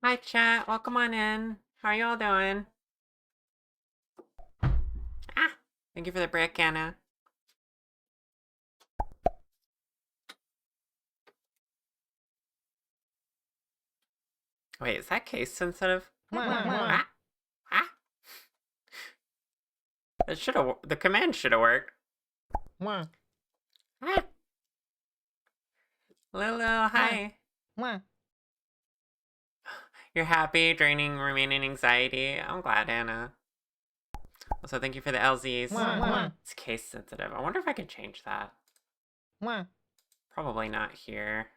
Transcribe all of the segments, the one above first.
Hi, chat. Welcome on in. How are y'all doing? Ah, thank you for the brick, Anna. Wait, is that case sensitive? Ah, ah. It should have. The command should have worked. Ah. Lulu, hi. You're happy, draining, remaining anxiety. I'm glad, Anna. Also, thank you for the LZs. It's case sensitive. I wonder if I can change that. Probably not here.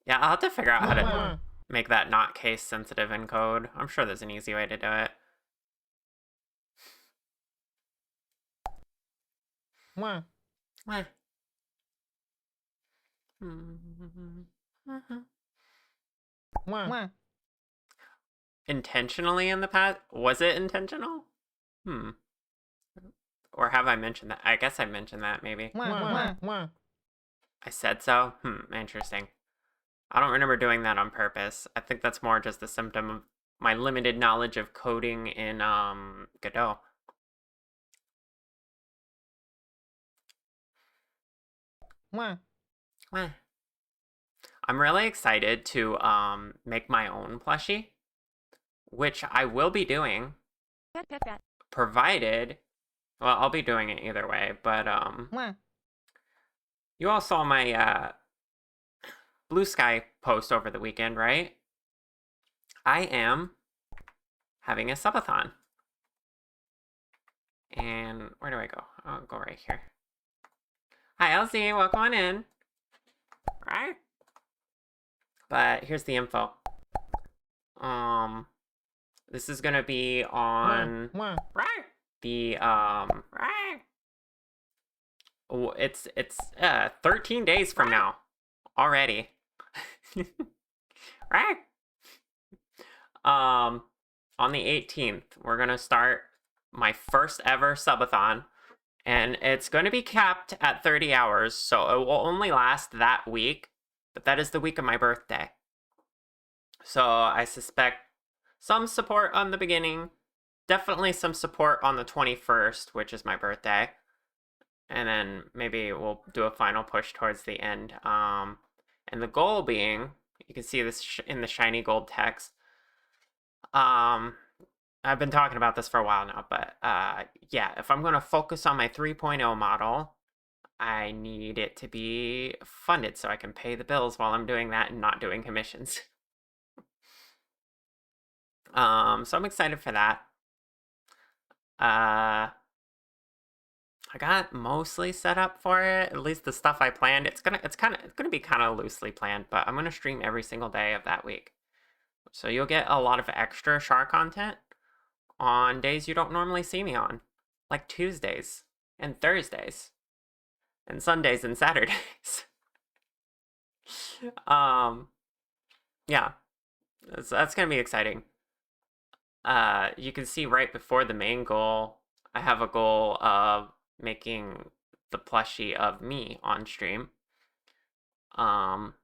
Yeah, I'll have to figure out how to make that not case sensitive in code. I'm sure there's an easy way to do it. Intentionally in the past? Was it intentional? Or have I mentioned that? I guess I mentioned that, maybe. I said so? Interesting. I don't remember doing that on purpose. I think that's more just a symptom of my limited knowledge of coding in, Godot. I'm really excited to, make my own plushie, which I will be doing, provided... Well, I'll be doing it either way, but, you all saw my, Blue Sky post over the weekend, right? I am having a subathon. And where do I go? I'll go right here. Hi, Elsie. Welcome on in. Right. But here's the info. This is gonna be on the it's 13 days from now already. Right. On the 18th, we're gonna start my first ever subathon, and it's going to be capped at 30 hours, so it will only last that week, but that is the week of my birthday. So I suspect some support on the beginning, definitely some support on the 21st, which is my birthday, and then maybe we'll do a final push towards the end. And the goal being, you can see this in the shiny gold text, I've been talking about this for a while now, but yeah, if I'm going to focus on my 3.0 model, I need it to be funded so I can pay the bills while I'm doing that and not doing commissions. So I'm excited for that. I got mostly set up for it, at least the stuff I planned. It's gonna be kind of loosely planned, but I'm gonna stream every single day of that week. So you'll get a lot of extra Char content on days you don't normally see me on, like Tuesdays and Thursdays and Sundays and Saturdays. Yeah, that's gonna be exciting. You can see right before the main goal, I have a goal of making the plushie of me on stream. I'm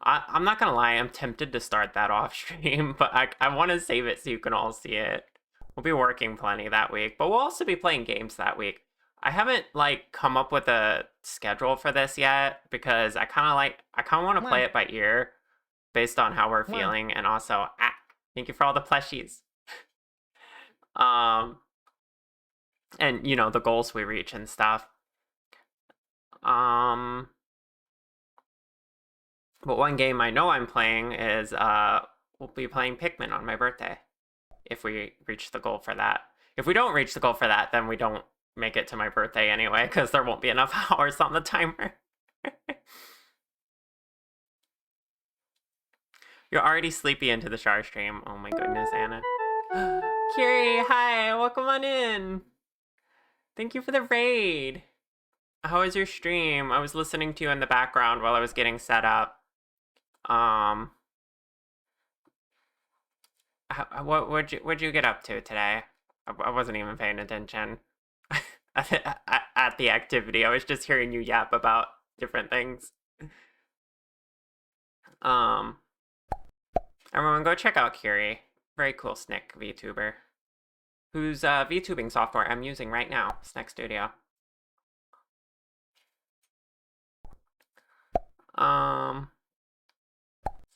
not gonna lie, I'm tempted to start that off stream, but I want to save it so you can all see it. We'll be working plenty that week, but we'll also be playing games that week. I haven't like come up with a schedule for this yet because I kind of want to play it by ear based on how we're feeling, and also thank you for all the plushies. And you know, the goals we reach and stuff. But one game I know I'm playing is we'll be playing Pikmin on my birthday if we reach the goal for that. If we don't reach the goal for that, then we don't make it to my birthday anyway, because there won't be enough hours on the timer. You're already sleepy into the Char stream. Oh my goodness, Anna. Kiri, hi, welcome on in. Thank you for the raid. How was your stream? I was listening to you in the background while I was getting set up. What'd you get up to today? I wasn't even paying attention at the activity. I was just hearing you yap about different things. Um, Everyone go check out Curie. Very cool Snick VTuber. Whose VTubing software I'm using right now, Snick Studio.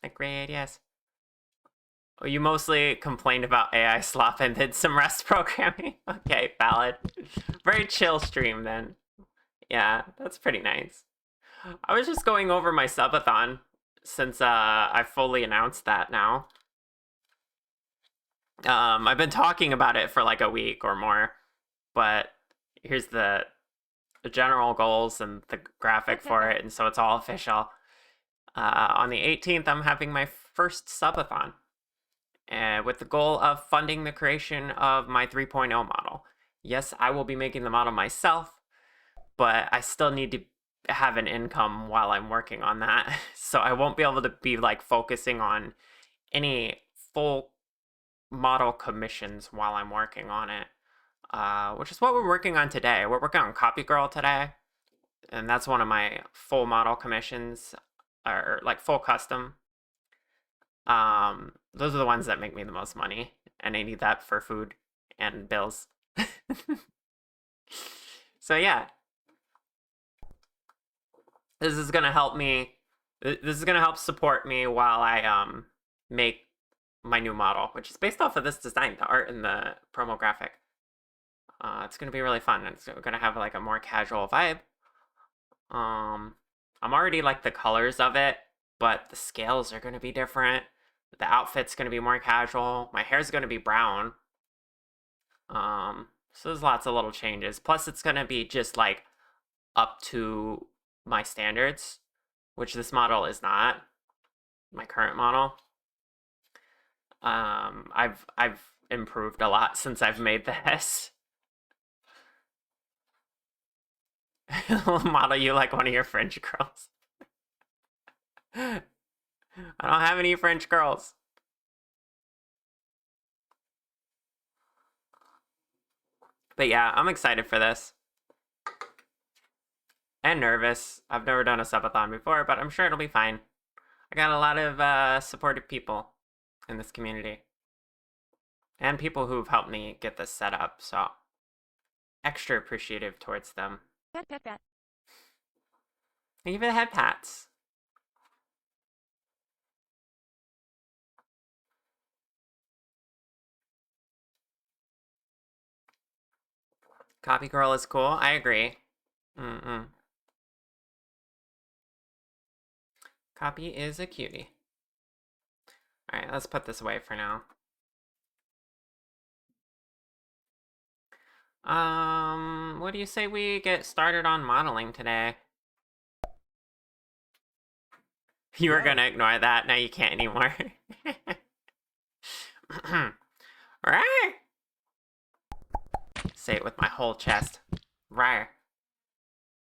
Snick Grade, yes. Oh, you mostly complained about AI slop and did some Rust programming. Okay, valid. Very chill stream then. Yeah, that's pretty nice. I was just going over my subathon since I fully announced that now. I've been talking about it for like a week or more, but here's the general goals and the graphic for it, and so it's all official. On the 18th, I'm having my first subathon, with the goal of funding the creation of my 3.0 model. Yes, I will be making the model myself, but I still need to have an income while I'm working on that. So I won't be able to be like focusing on any full model commissions while I'm working on it, which is what we're working on today. We're working on copygirl today, and that's one of my full model commissions, or like full custom. Those are the ones that make me the most money, and I need that for food and bills. So yeah, this is gonna help me. This is gonna help support me while I make my new model, which is based off of this design, the art and the promo graphic. It's gonna be really fun. It's gonna have like a more casual vibe. I'm already like the colors of it, but the scales are gonna be different. The outfit's gonna be more casual. My hair's gonna be brown. So there's lots of little changes. Plus, it's gonna be just like up to my standards, which this model is not. My current model. I've improved a lot since I've made this. Model you like one of your French girls. I don't have any French girls. But yeah, I'm excited for this. And nervous. I've never done a subathon before, but I'm sure it'll be fine. I got a lot of supportive people in this community. And people who've helped me get this set up, so extra appreciative towards them. Pat, pat, pat. I even had pats. Copy girl is cool. I agree. Copy is a cutie. Alright, let's put this away for now. What do you say we get started on modeling today? You were gonna ignore that, now you can't anymore. Right? Say it with my whole chest. Rar.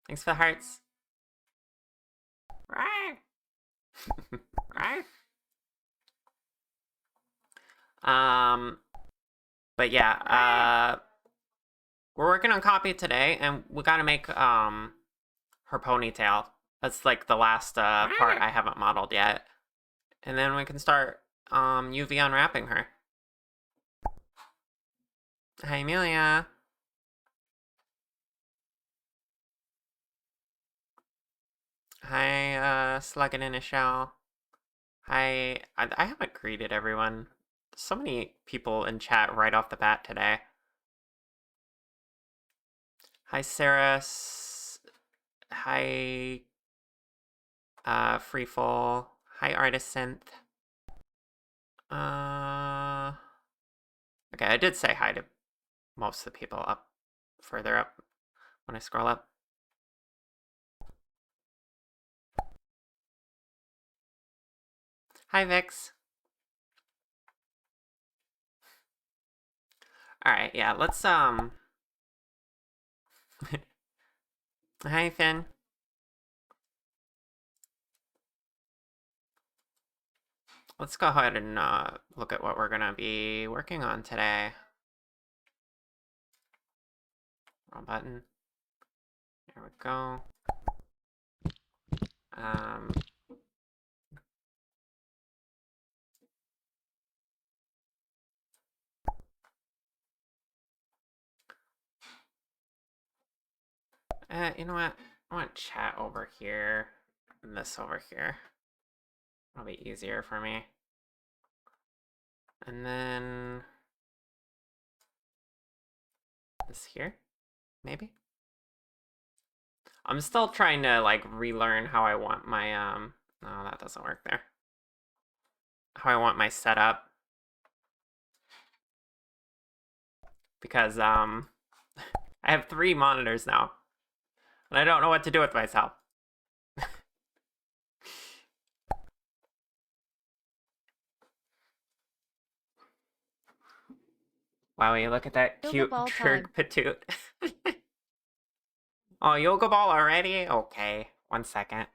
Thanks for the hearts. Rar. Rar. But yeah, we're working on copy today, and we gotta make her ponytail. That's like the last part I haven't modeled yet, and then we can start UV unwrapping her. Hi, Amelia. Hi, Slugging in a Shell. Hi, I haven't greeted everyone. So many people in chat right off the bat today. Hi, Sarah. Hi, Freefall. Hi, Artist Synth. Okay, I did say hi to most of the people up further up when I scroll up. Hi, Vix. Alright, yeah, let's, Hi, Finn. Let's go ahead and look at what we're gonna be working on today. Wrong button. There we go. You know what? I want chat over here and this over here. That'll be easier for me. And then this here, maybe? I'm still trying to like relearn how I want my no, that doesn't work there. How I want my setup. Because I have 3 monitors now. And I don't know what to do with myself. Wowie, look at that cute jerk patoot. Oh, yoga ball already? Okay, 1 second.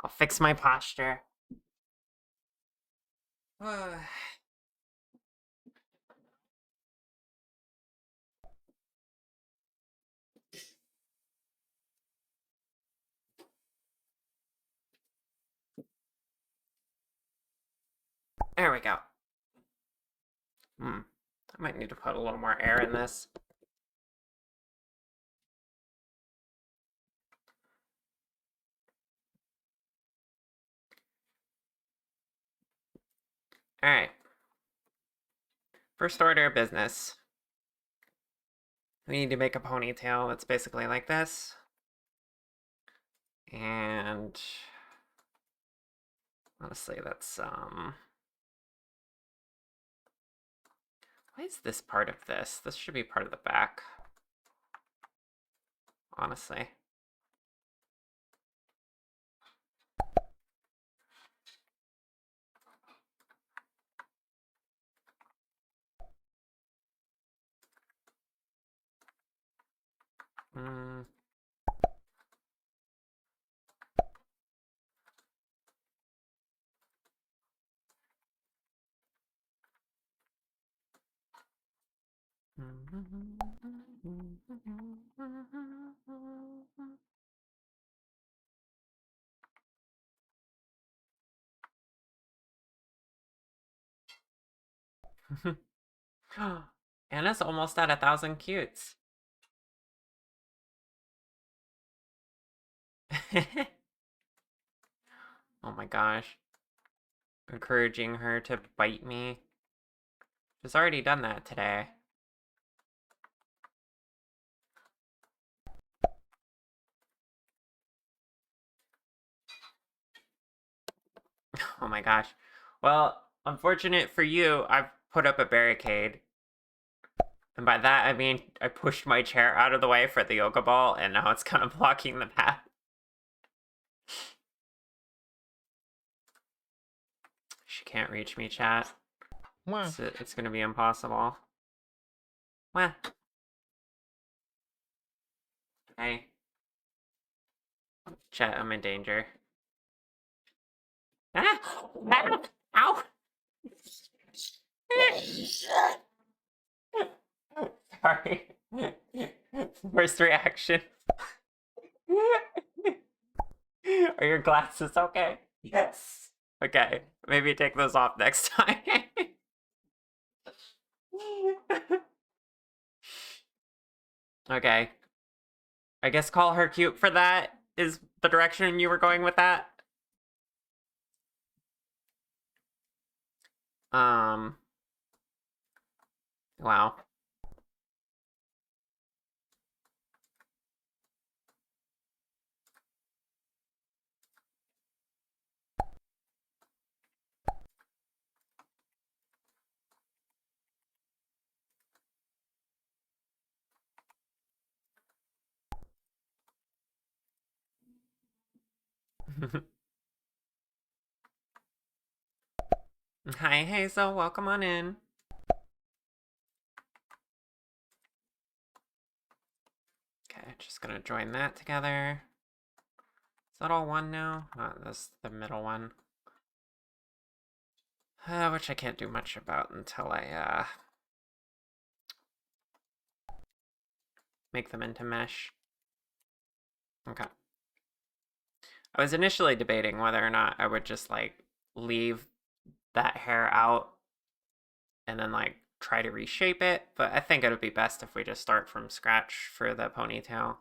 I'll fix my posture. There we go. I might need to put a little more air in this. Alright. First order of business. We need to make a ponytail that's basically like this. And honestly, that's why is this part of this? This should be part of the back. Honestly. Anna's almost at 1,000 cutes. Oh my gosh. Encouraging her to bite me. She's already done that today. Oh my gosh. Well, unfortunate for you, I've put up a barricade. And by that, I mean I pushed my chair out of the way for the yoga ball, and now it's kind of blocking the path. She can't reach me, chat. It's gonna be impossible. Wah. Hey. Chat, I'm in danger. Ah! Ah! Ow! Sorry. First reaction. Are your glasses okay? Yes. Okay, maybe take those off next time. Okay. I guess call her cute for that is the direction you were going with that. Wow. Hi, Hazel. Welcome on in. Okay, just gonna join that together. Is that all one now? That's the middle one. Which I can't do much about until I, make them into mesh. Okay. I was initially debating whether or not I would just, like, leave that hair out and then, like, try to reshape it, but I think it would be best if we just start from scratch for the ponytail.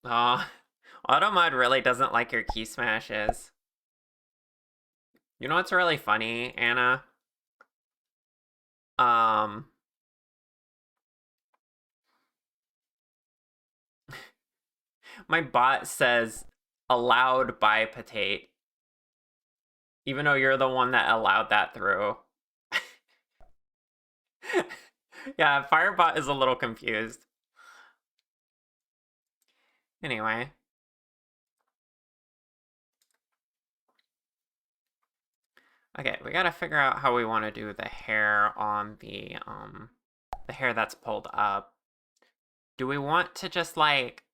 Oh, Automod really doesn't like your key smashes. You know what's really funny, Anna? Um, my bot says allowed by Potate, even though you're the one that allowed that through. Yeah, Firebot is a little confused. Anyway. Okay, we gotta figure out how we want to do the hair on the hair that's pulled up. Do we want to just like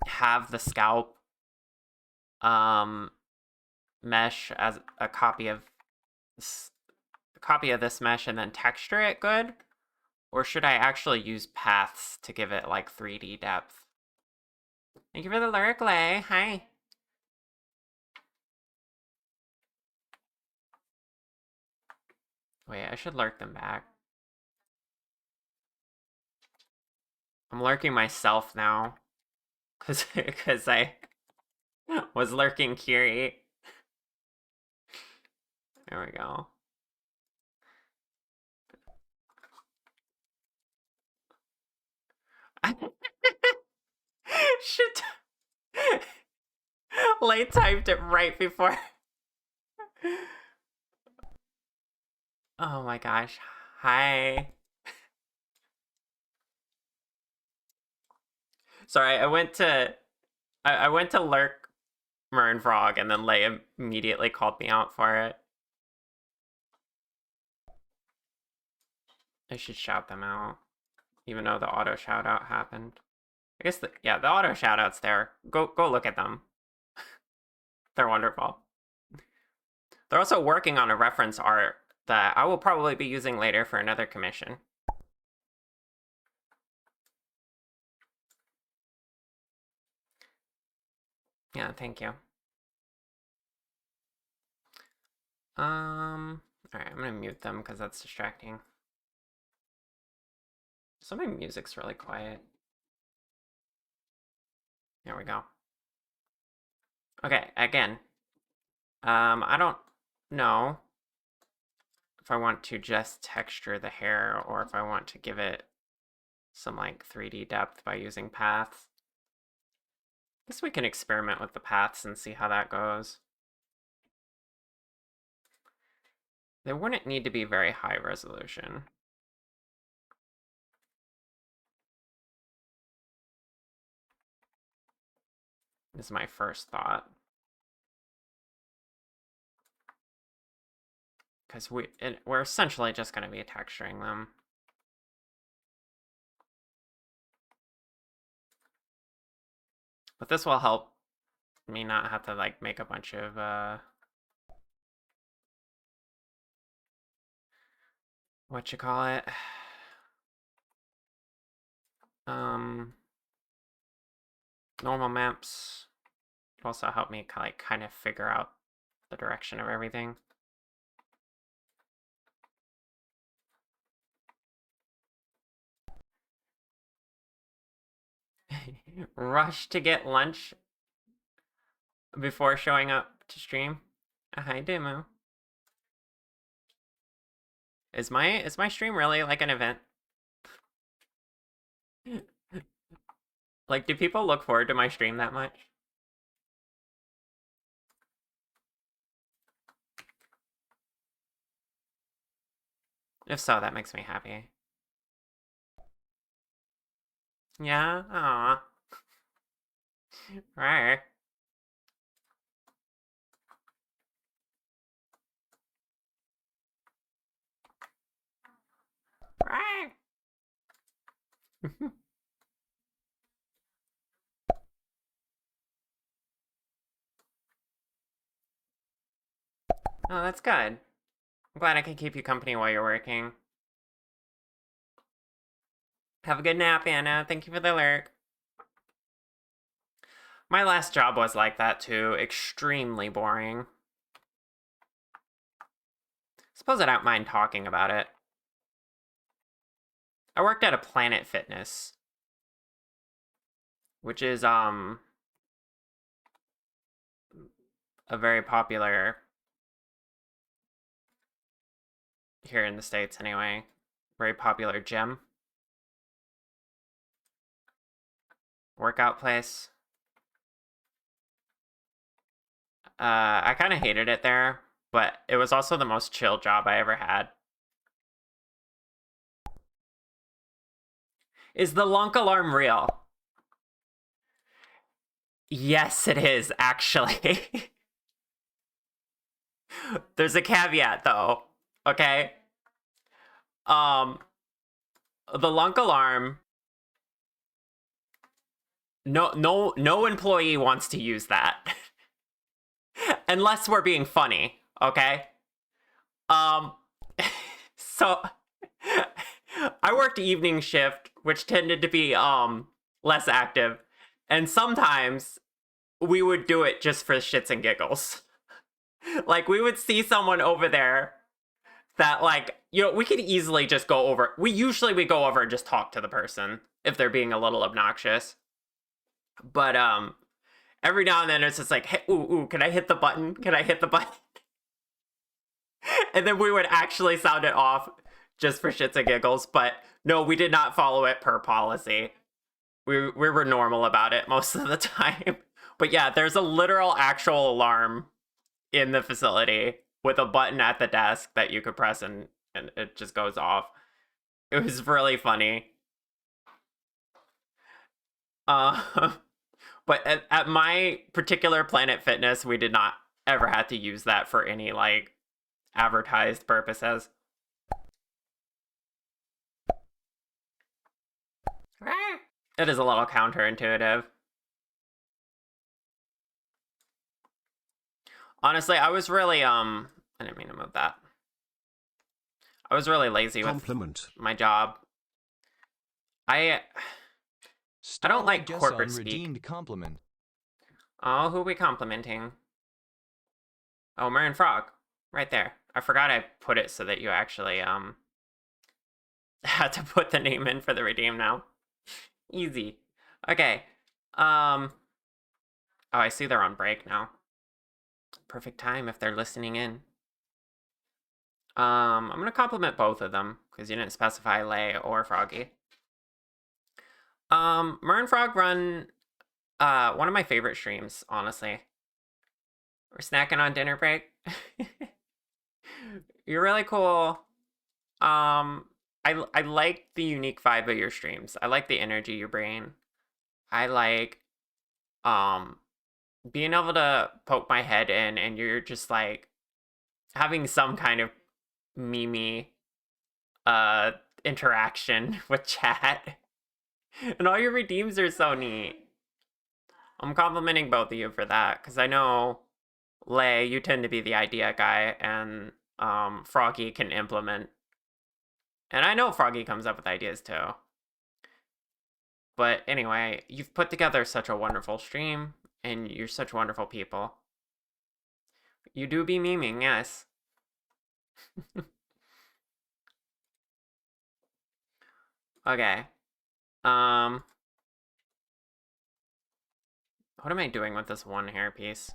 have the scalp um mesh as a copy of this mesh and then texture it good? Or should I actually use paths to give it like 3D depth? Thank you for the lyric lay. Hi. Wait, I should lurk them back. I'm lurking myself now. Cause I was lurking Kiri. There we go. Shit. Late typed it right before. Oh my gosh. Hi. Sorry, I went to lurk Mern Frog and then Lay immediately called me out for it. I should shout them out. Even though the auto shout out happened. I guess yeah, the auto shout out's there. Go look at them. They're wonderful. They're also working on a reference art that I will probably be using later for another commission. Yeah, thank you. Alright, I'm gonna mute them because that's distracting. So my music's really quiet. There we go. Okay, again. I don't know if I want to just texture the hair or if I want to give it some like 3D depth by using paths. I guess we can experiment with the paths and see how that goes. They wouldn't need to be very high resolution. Is my first thought. Because we're essentially just going to be texturing them. But this will help me not have to like make a bunch of what you call it? Normal maps. It'll also help me like kind of figure out the direction of everything. Rush to get lunch before showing up to stream. Hi, demo. Is my stream really like an event? Like, do people look forward to my stream that much? If so, that makes me happy. Yeah? Aw. Right. Right. Oh, that's good. I'm glad I can keep you company while you're working. Have a good nap, Anna. Thank you for the alert. My last job was like that too. Extremely boring. Suppose I don't mind talking about it. I worked at a Planet Fitness. which is a very popular here in the States anyway. Very popular gym. Workout place. I kind of hated it there, but it was also the most chill job I ever had. Is the lunk alarm real? Yes, it is, actually. There's a caveat, though. Okay? Um, the lunk alarm, no employee wants to use that. Unless we're being funny, okay? Um, so I worked evening shift, which tended to be less active, and sometimes we would do it just for shits and giggles. Like we would see someone over there that like, you know, we could easily just go over. We go over and just talk to the person if they're being a little obnoxious. But every now and then it's just like, hey, ooh, can I hit the button? Can I hit the button? And then we would actually sound it off just for shits and giggles. But no, we did not follow it per policy. We were normal about it most of the time. But yeah, there's a literal actual alarm in the facility with a button at the desk that you could press and it just goes off. It was really funny. Uh, but at my particular Planet Fitness, we did not ever have to use that for any like advertised purposes. It is a little counterintuitive. Honestly, I was really I didn't mean to move that. I was really lazy with my job. I don't like corporate speak. Compliment. Oh, who are we complimenting? Oh, Marin Frog. Right there. I forgot I put it so that you actually had to put the name in for the redeem now. Easy. Okay. Oh, I see they're on break now. Perfect time if they're listening in. I'm gonna compliment both of them because you didn't specify Lay or Froggy. Marin Frog run one of my favorite streams, honestly. We're snacking on dinner break. You're really cool. I like the unique vibe of your streams. I like the energy you bring. I like being able to poke my head in and you're just like having some kind of meme interaction with chat. And all your redeems are so neat. I'm complimenting both of you for that because I know Lay, you tend to be the idea guy, and Froggy can implement. And I know Froggy comes up with ideas too. But anyway, you've put together such a wonderful stream, and you're such wonderful people. You do be memeing, yes. Okay. What am I doing with this one hairpiece?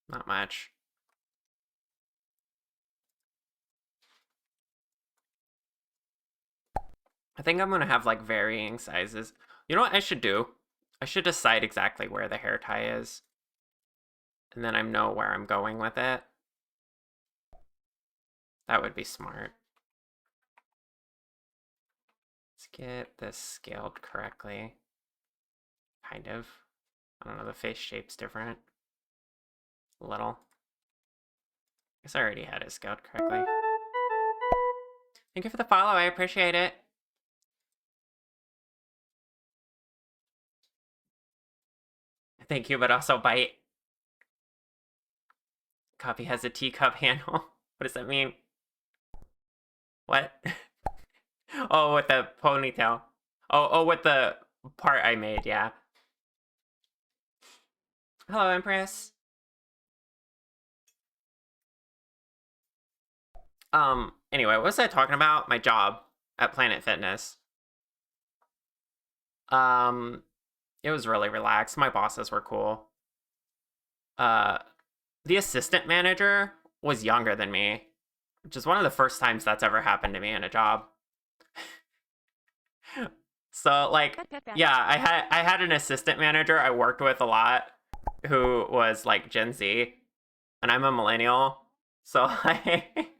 Not much. I think I'm gonna have like varying sizes. You know what I should do? I should decide exactly where the hair tie is. And then I know where I'm going with it. That would be smart. Let's get this scaled correctly. Kind of. I don't know, the face shape's different. A little. I guess I already had it scaled correctly. Thank you for the follow, I appreciate it. Thank you, but also bite. Copy has a teacup handle. What does that mean? What? Oh, with the ponytail. Oh, with the part I made, yeah. Hello, Empress. Anyway, what was I talking about? My job at Planet Fitness. Um, it was really relaxed. My bosses were cool. Uh, the assistant manager was younger than me, which is one of the first times that's ever happened to me in a job. So like, yeah, I had an assistant manager I worked with a lot who was like Gen Z, and I'm a millennial. So like,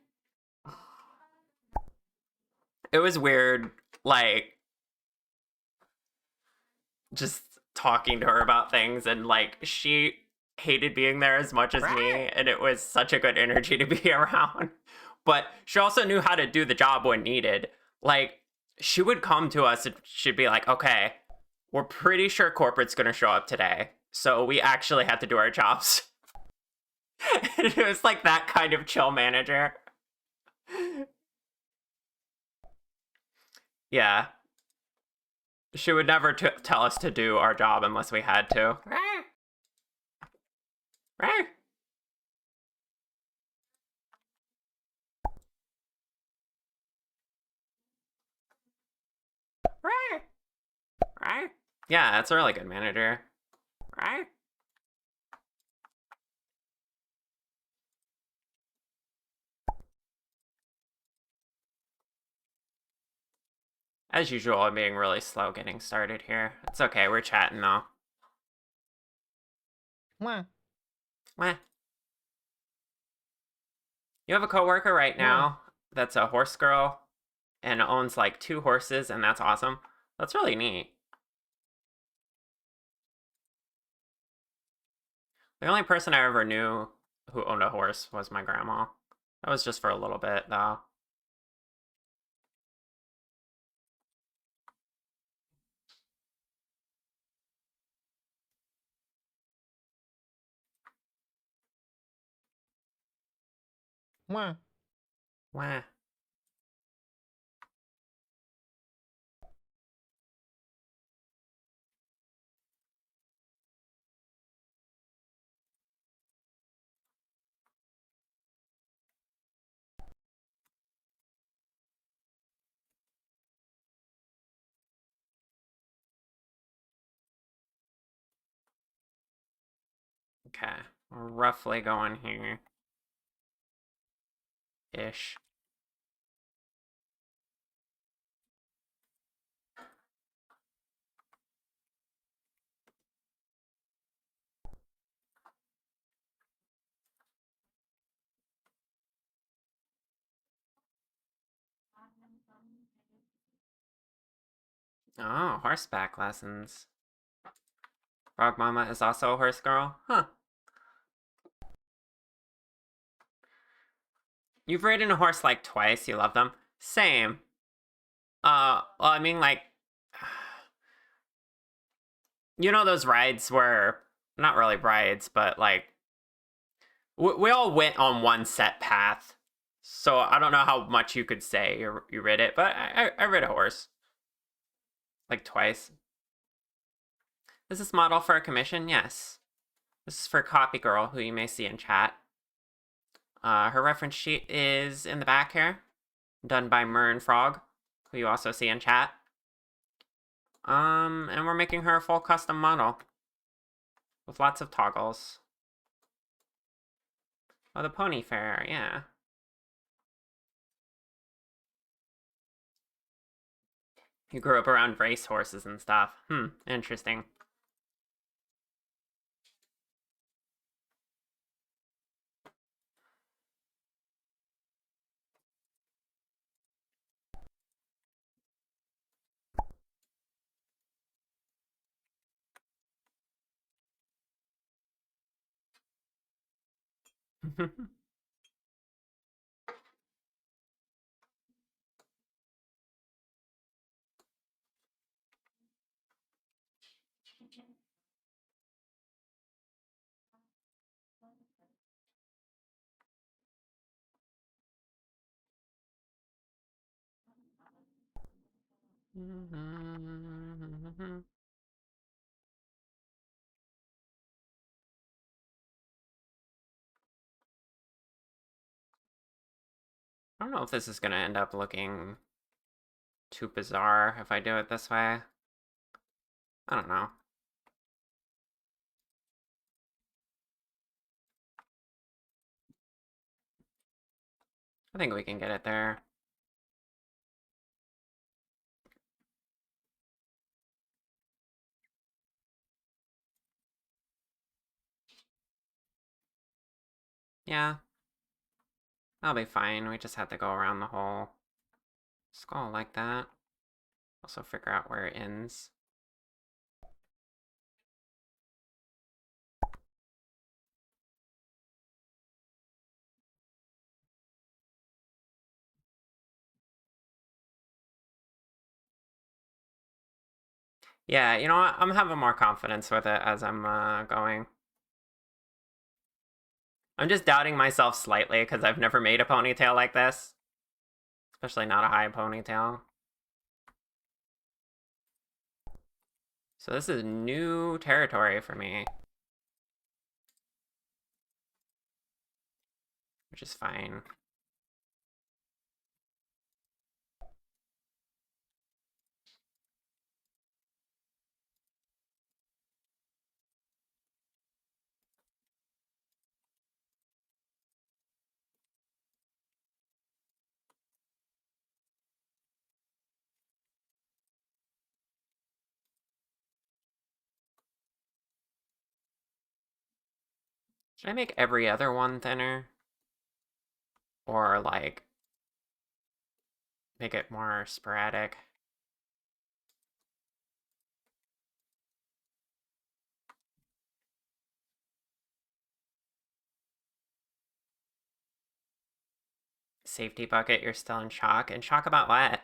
it was weird, like just talking to her about things, and like she hated being there as much as me, and it was such a good energy to be around. But she also knew how to do the job when needed. Like she would come to us and she'd be like, "Okay, we're pretty sure corporate's gonna show up today, so we actually have to do our jobs." It was like that kind of chill manager. Yeah, she would never tell us to do our job unless we had to. Yeah, that's a really good manager. As usual, I'm being really slow getting started here. It's okay, we're chatting though. Mwah. Meh. You have a coworker right Mwah. now that's a horse girl and owns like 2 horses, and that's awesome. That's really neat. The only person I ever knew who owned a horse was my grandma. That was just for a little bit though. Mwah. Wah. Okay, we're roughly going here ish. Oh, horseback lessons. Frog Mama is also a horse girl? Huh. You've ridden a horse like twice, you love them? Same. Well, I mean, like, you know those rides where, not really rides, but like, we all went on one set path. So I don't know how much you could say you rid it, but I rid a horse like twice. Is this model for a commission? Yes. This is for copygirl, who you may see in chat. Her reference sheet is in the back here, done by Mern Frog, who you also see in chat. And we're making her a full custom model with lots of toggles. Oh, the pony fair, yeah. You grew up around race horses and stuff. Interesting. I don't know if this is gonna end up looking too bizarre if I do it this way. I don't know. I think we can get it there. Yeah, that'll be fine. We just have to go around the whole skull like that. Also figure out where it ends. Yeah, you know what? I'm having more confidence with it as I'm going. I'm just doubting myself slightly because I've never made a ponytail like this. Especially not a high ponytail. So this is new territory for me. Which is fine. Should I make every other one thinner? Or like make it more sporadic? Safety bucket, you're still in shock. And shock about what?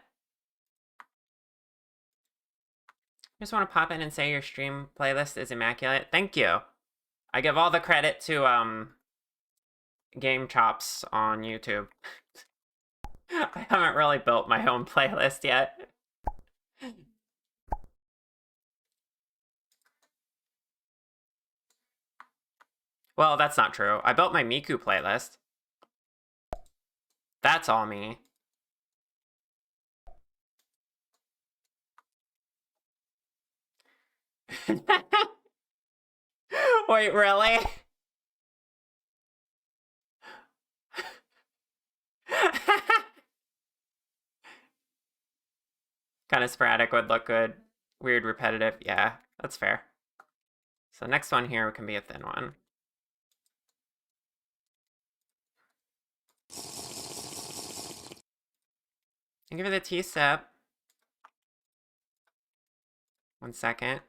Just want to pop in and say your stream playlist is immaculate. Thank you. I give all the credit to Game Chops on YouTube. I haven't really built my own playlist yet. Well, that's not true. I built my Miku playlist. That's all me. Wait, really? Kind of sporadic would look good. Weird, repetitive. Yeah, that's fair. So next one here can be a thin one. And give it a T-step. 1 second.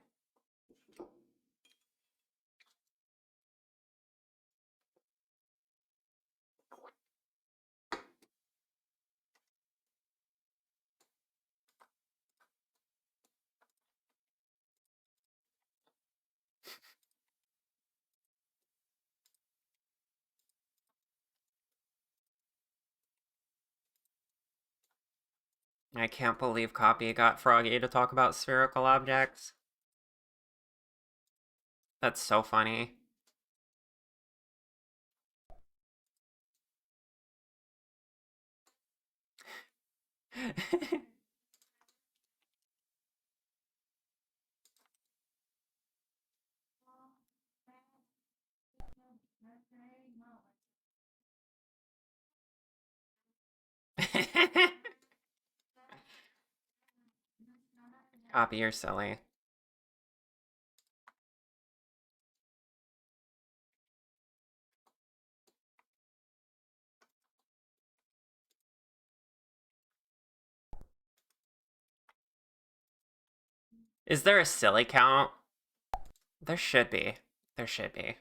I can't believe Copy got Froggy to talk about spherical objects. That's so funny. Copy, you're silly. Is there a silly count? There should be. There should be.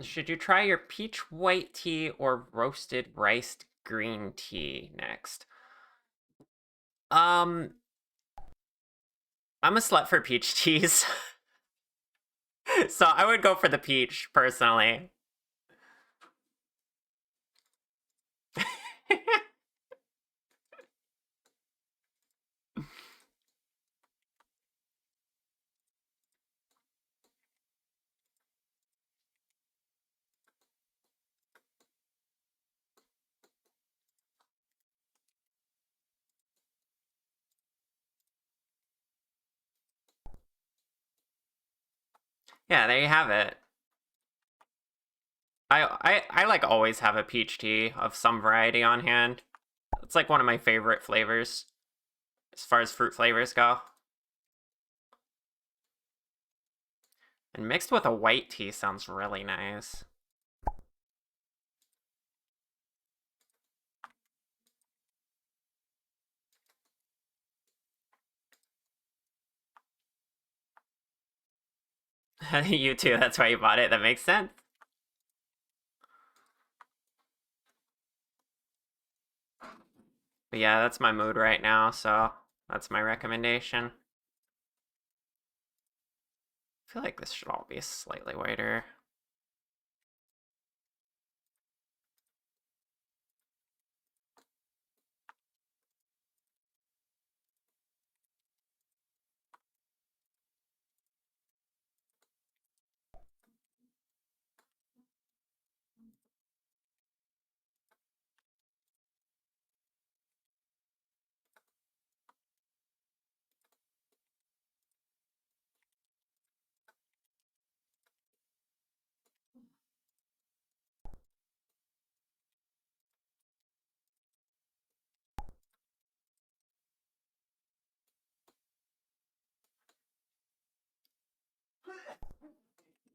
Should you try your peach white tea or roasted rice green tea next? I'm a slut for peach teas. So I would go for the peach, personally. Yeah, there you have it. I like always have a peach tea of some variety on hand. It's like one of my favorite flavors as far as fruit flavors go. And mixed with a white tea sounds really nice. You too, that's why you bought it. That makes sense. But yeah, that's my mood right now, so that's my recommendation. I feel like this should all be slightly whiter.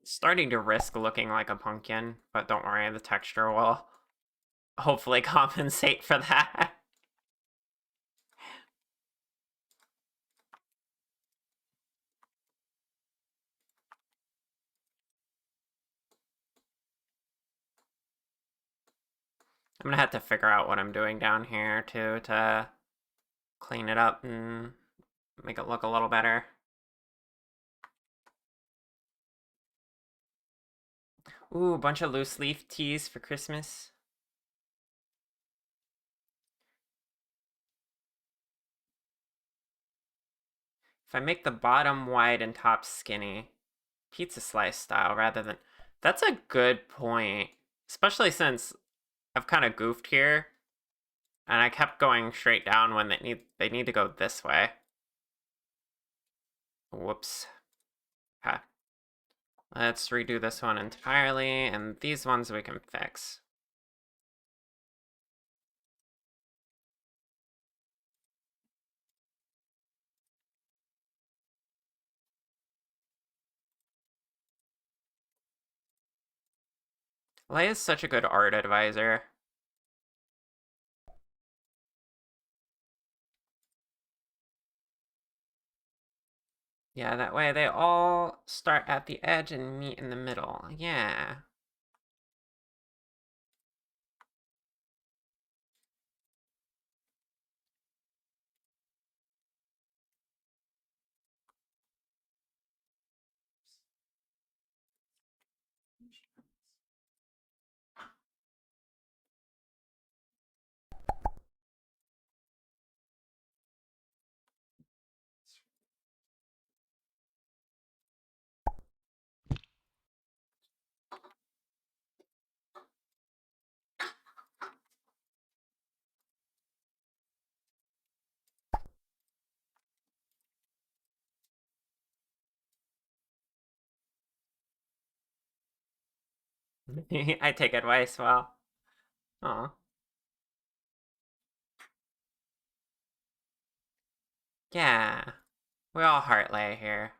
Starting to risk looking like a pumpkin, but don't worry, the texture will hopefully compensate for that. I'm gonna have to figure out what I'm doing down here too to clean it up and make it look a little better. Ooh, a bunch of loose leaf teas for Christmas. If I make the bottom wide and top skinny, pizza slice style rather than... That's a good point. Especially since I've kind of goofed here and I kept going straight down when they need to go this way. Whoops. Okay. Let's redo this one entirely, and these ones we can fix. Leia's such a good art advisor. Yeah, that way they all start at the edge and meet in the middle. Yeah. I take advice well. Oh. Yeah. We all heart Leia here.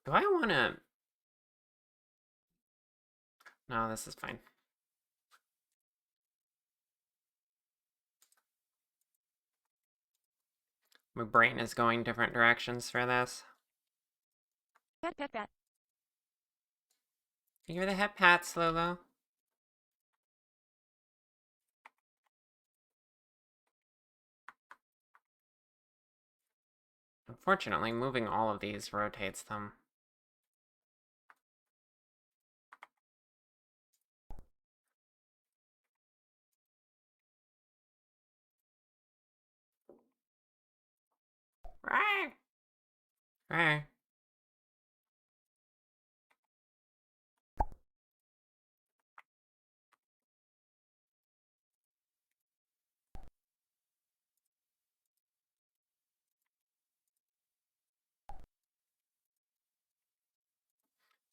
Do I want to... No, this is fine. My brain is going different directions for this. Pat, pat, pat. You're the head pats, Lolo. Unfortunately, moving all of these rotates them. Rawr. Rawr.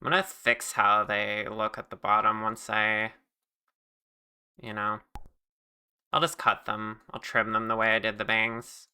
I'm gonna fix how they look at the bottom once I, you know, I'll just cut them. I'll trim them the way I did the bangs.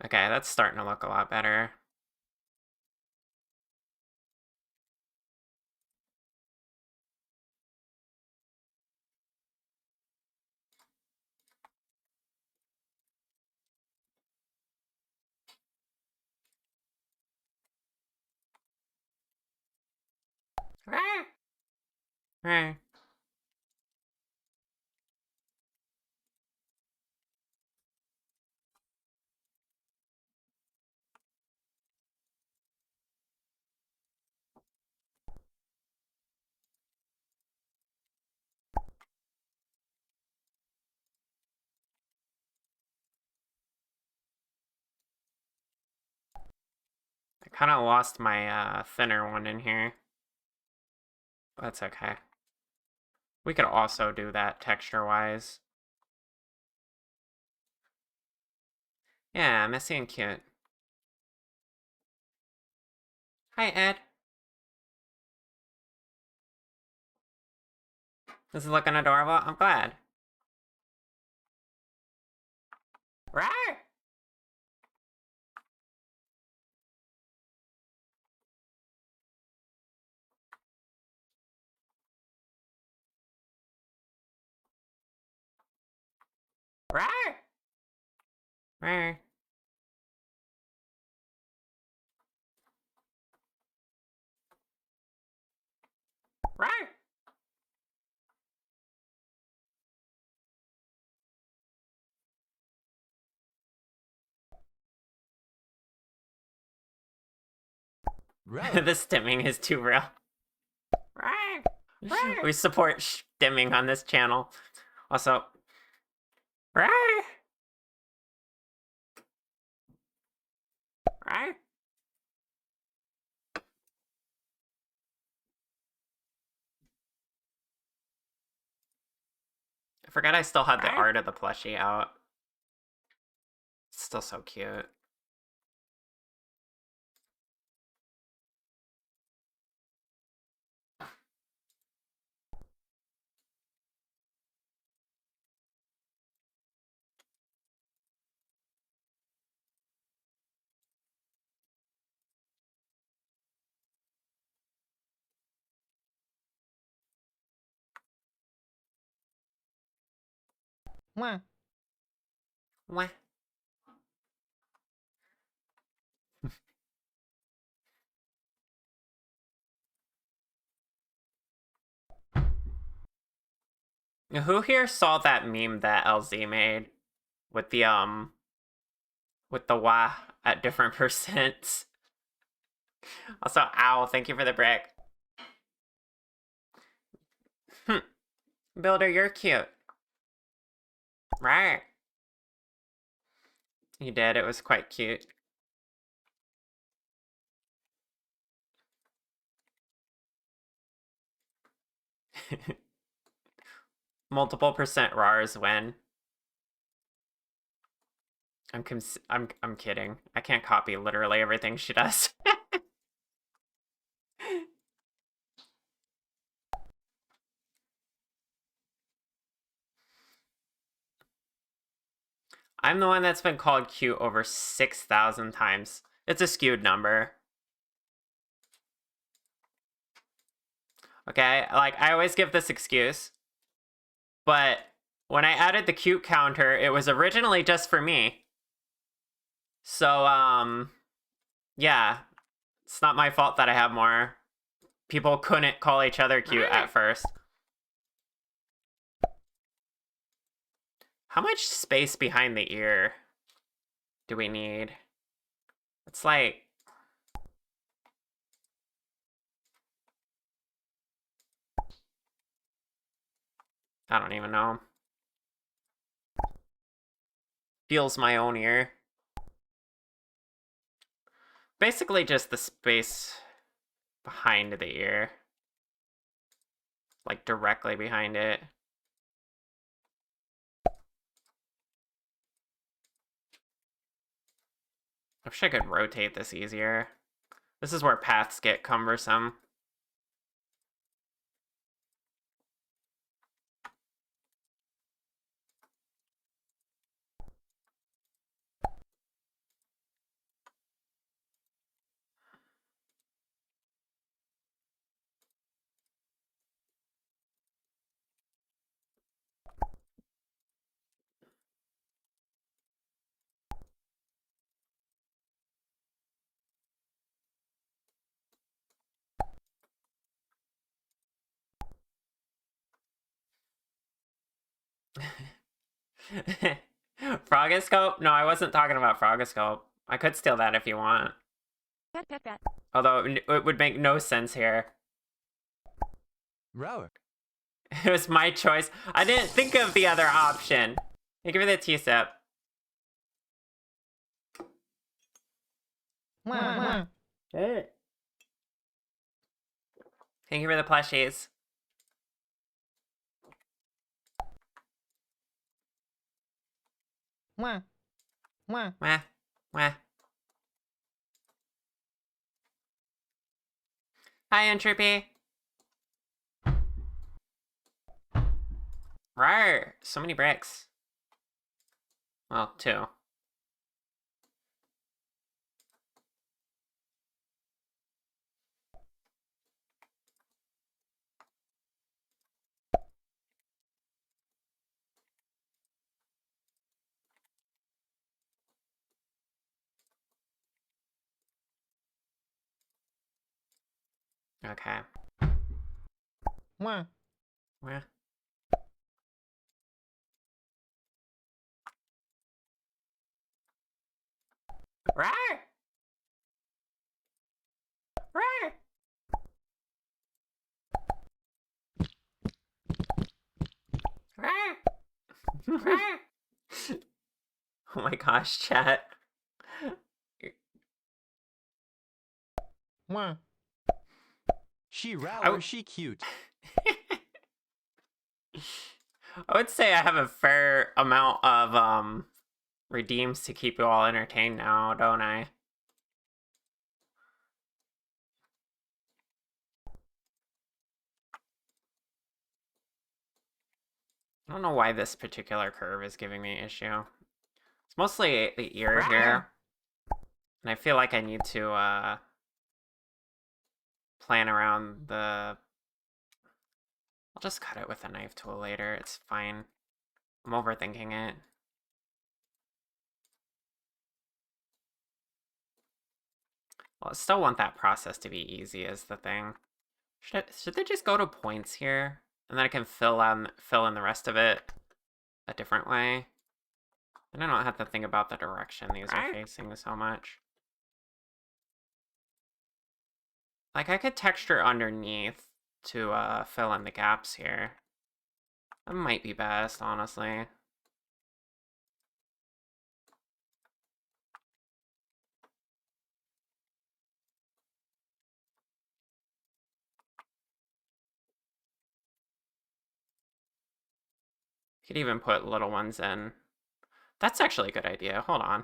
Okay, that's starting to look a lot better. Rawr. Rawr. I kind of lost my thinner one in here. That's okay. We could also do that texture-wise. Yeah, messy and cute. Hi, Ed. This is looking adorable. I'm glad. Rawr! Rawr! Rawr. Rawr! The stimming is too real. Rawr! Rawr! We support stimming on this channel. Also, rawr! Rawr! I forgot I still had the art of the plushie out. It's still so cute. Mwah. Wah. Who here saw that meme that LZ made with the wah at different percents? Also, ow, thank you for the brick. Builder, you're cute. Right. You did, it was quite cute. Multiple percent RARs win. I'm kidding. I can't copy literally everything she does. I'm the one that's been called cute over 6,000 times. It's a skewed number. Okay, like, I always give this excuse. But when I added the cute counter, it was originally just for me. So, yeah. It's not my fault that I have more people couldn't call each other cute at first. How much space behind the ear do we need? It's like... I don't even know. Feels my own ear. Basically just the space behind the ear. Like directly behind it. I wish I could rotate this easier. This is where paths get cumbersome. Frogoscope? No, I wasn't talking about Frogoscope. I could steal that if you want. Pat. Although it would make no sense here. Rower. It was my choice. I didn't think of the other option. Hey, give me the tea sip. Hey. Thank you for the plushies. Wah. Wah. Hi, Entropy. Rawr. So many bricks. Well, 2. Okay. Wah. Wah. Rawr. Rawr. Oh my gosh, chat. She rower, she cute. I would say I have a fair amount of redeems to keep you all entertained now, don't I? I don't know why this particular curve is giving me issue. It's mostly the ear here. And I feel like I need to plan around the... I'll just cut it with a knife tool later, it's fine. I'm overthinking it. Well, I still want that process to be easy is the thing. Should they just go to points here? And then I can fill in the rest of it a different way? And I don't have to think about the direction these are facing so much. Like, I could texture underneath to fill in the gaps here. That might be best, honestly. Could even put little ones in. That's actually a good idea. Hold on.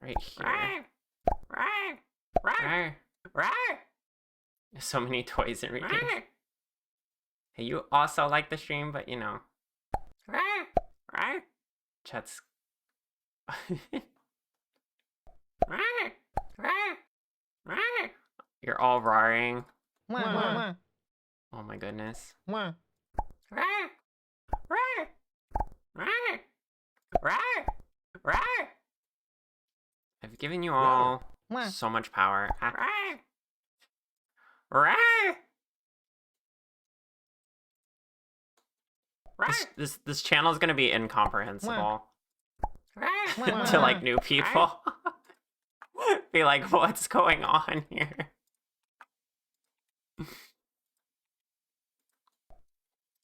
Right here. So many toys and readings. Hey, you also like the stream, but you know. Chat's... You're all roaring. Oh my goodness. Rawr! Rawr! Rawr! I've given you all so much power. Rawr! Rawr! This channel is gonna be incomprehensible to like new people. Be like, what's going on here?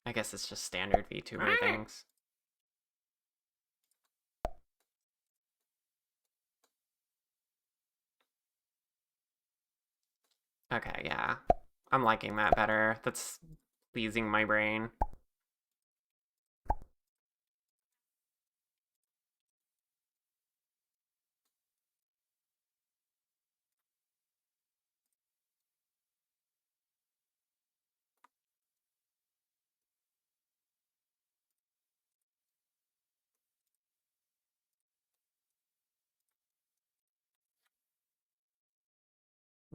I guess it's just standard VTuber things. Okay, yeah. I'm liking that better. That's pleasing my brain.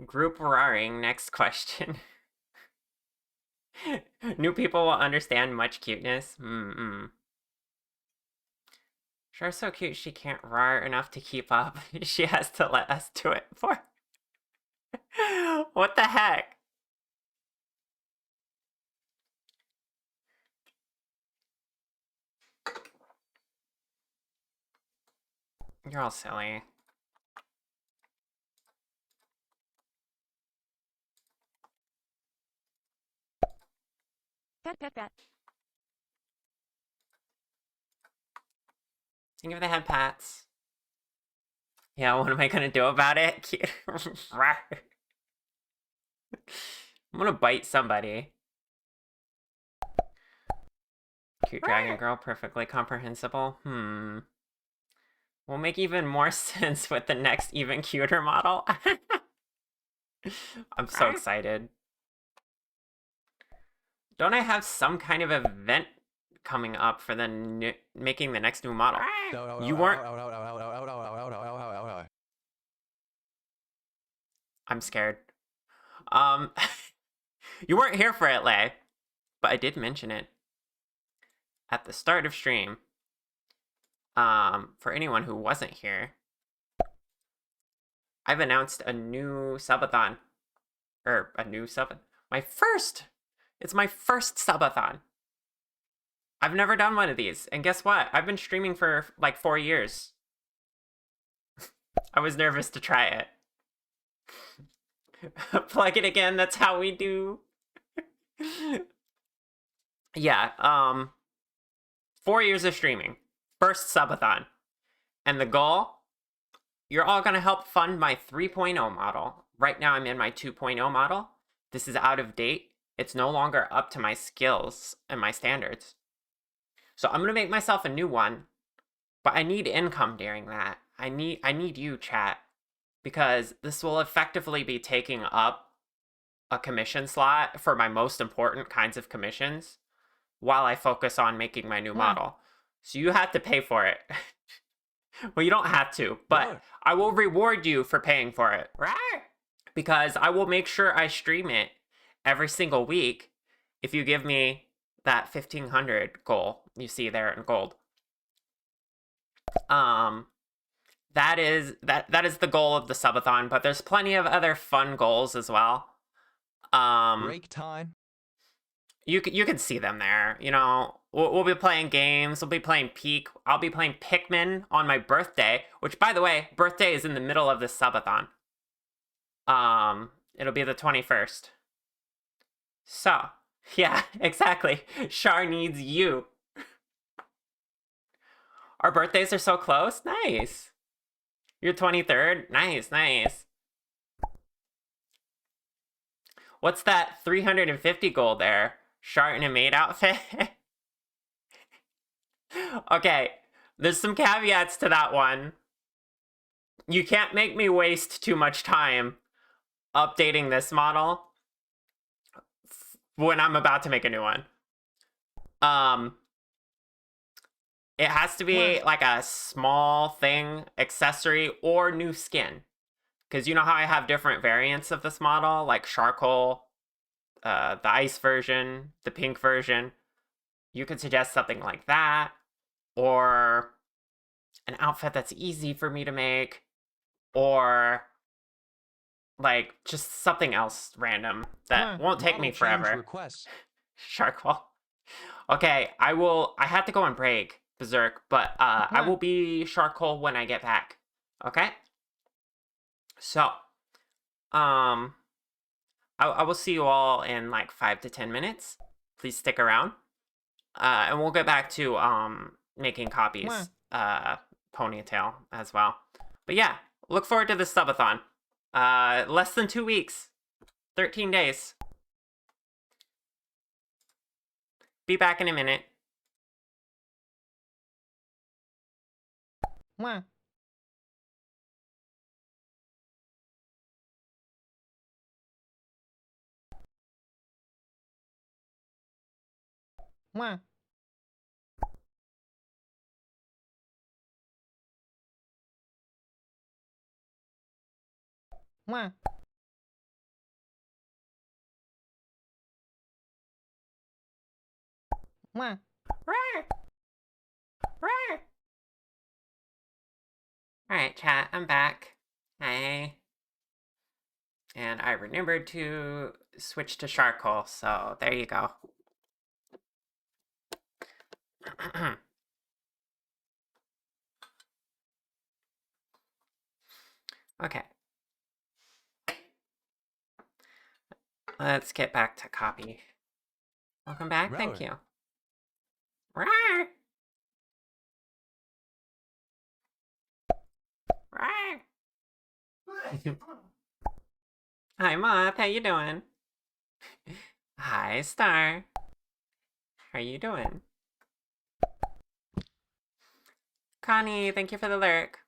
Group roaring, next question. New people will understand much cuteness. Char's so cute she can't roar enough to keep up. She has to let us do it for What the heck? You're all silly. Pet, pet, pet. Think of the head pats. Yeah, what am I gonna do about it? I'm gonna bite somebody. Cute dragon girl, perfectly comprehensible. Will make even more sense with the next even cuter model. I'm so excited. Don't I have some kind of event coming up for the making the next new model? You weren't. I'm scared. You weren't here for it, Lay, but I did mention it at the start of stream. For anyone who wasn't here, I've announced a new subathon. A new sub. It's my first subathon. I've never done one of these, and guess what? I've been streaming for like 4 years. I was nervous to try it. Plug it again, that's how we do. Yeah, 4 years of streaming. First subathon. And the goal? You're all gonna help fund my 3.0 model. Right now I'm in my 2.0 model. This is out of date. It's no longer up to my skills and my standards. So I'm gonna make myself a new one, but I need income during that. I need you, chat, because this will effectively be taking up a commission slot for my most important kinds of commissions while I focus on making my new model. So you have to pay for it. Well, you don't have to, but I will reward you for paying for it. Because I will make sure I stream it every single week if you give me that 1500 goal you see there in gold. That is the goal of the subathon, but there's plenty of other fun goals as well. Break time. You can see them there. You know, we'll be playing games. We'll be playing Peak. I'll be playing Pikmin on my birthday, which, by the way, birthday is in the middle of this subathon. It'll be the 21st. So, yeah, exactly. Char needs you. Our birthdays are so close. Nice. You're 23rd. Nice, nice. What's that 350 gold there? Char in a maid outfit? Okay, there's some caveats to that one. You can't make me waste too much time updating this model when I'm about to make a new one. It has to be like a small thing, accessory, or new skin. Because you know how I have different variants of this model, like charcoal, the ice version, the pink version. You could suggest something like that. or an outfit that's easy for me to make, or like just something else random that won't take me Model change forever. requests. Sharkwall. Okay, I have to go on break, Berserk, but I will be Sharkhole when I get back. Okay? So, um, I will see you all in like 5 to 10 minutes. Please stick around. And we'll get back to making copies, Ponytail as well. But yeah, look forward to this subathon. Less than 2 weeks. 13 days. Be back in a minute. Rawr. Rawr. Alright, chat, I'm back. Hi. And I remembered to switch to charcoal, so there you go. Okay. Let's get back to copy. Welcome back, thank you. Rawr. Rawr. Hi, Moth, how you doing? Hi, Star. How you doing? Connie, thank you for the lurk.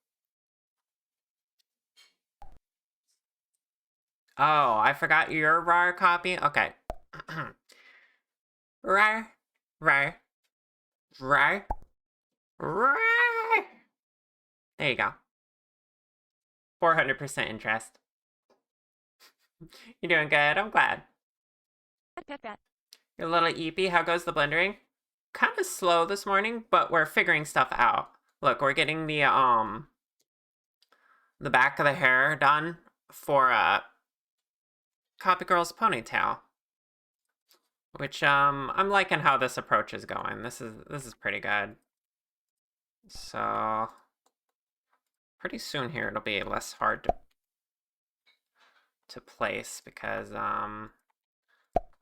Oh, I forgot your RAR copy? Okay. RAR. RAR. RAR. RAR. There you go. 400% interest. You're doing good, I'm glad. You're a little eepy, how goes the blendering? Kind of slow this morning, but we're figuring stuff out. Look, we're getting the back of the hair done for copygirl's ponytail. Which I'm liking how this approach is going. This is pretty good. So pretty soon here it'll be less hard to place because I'll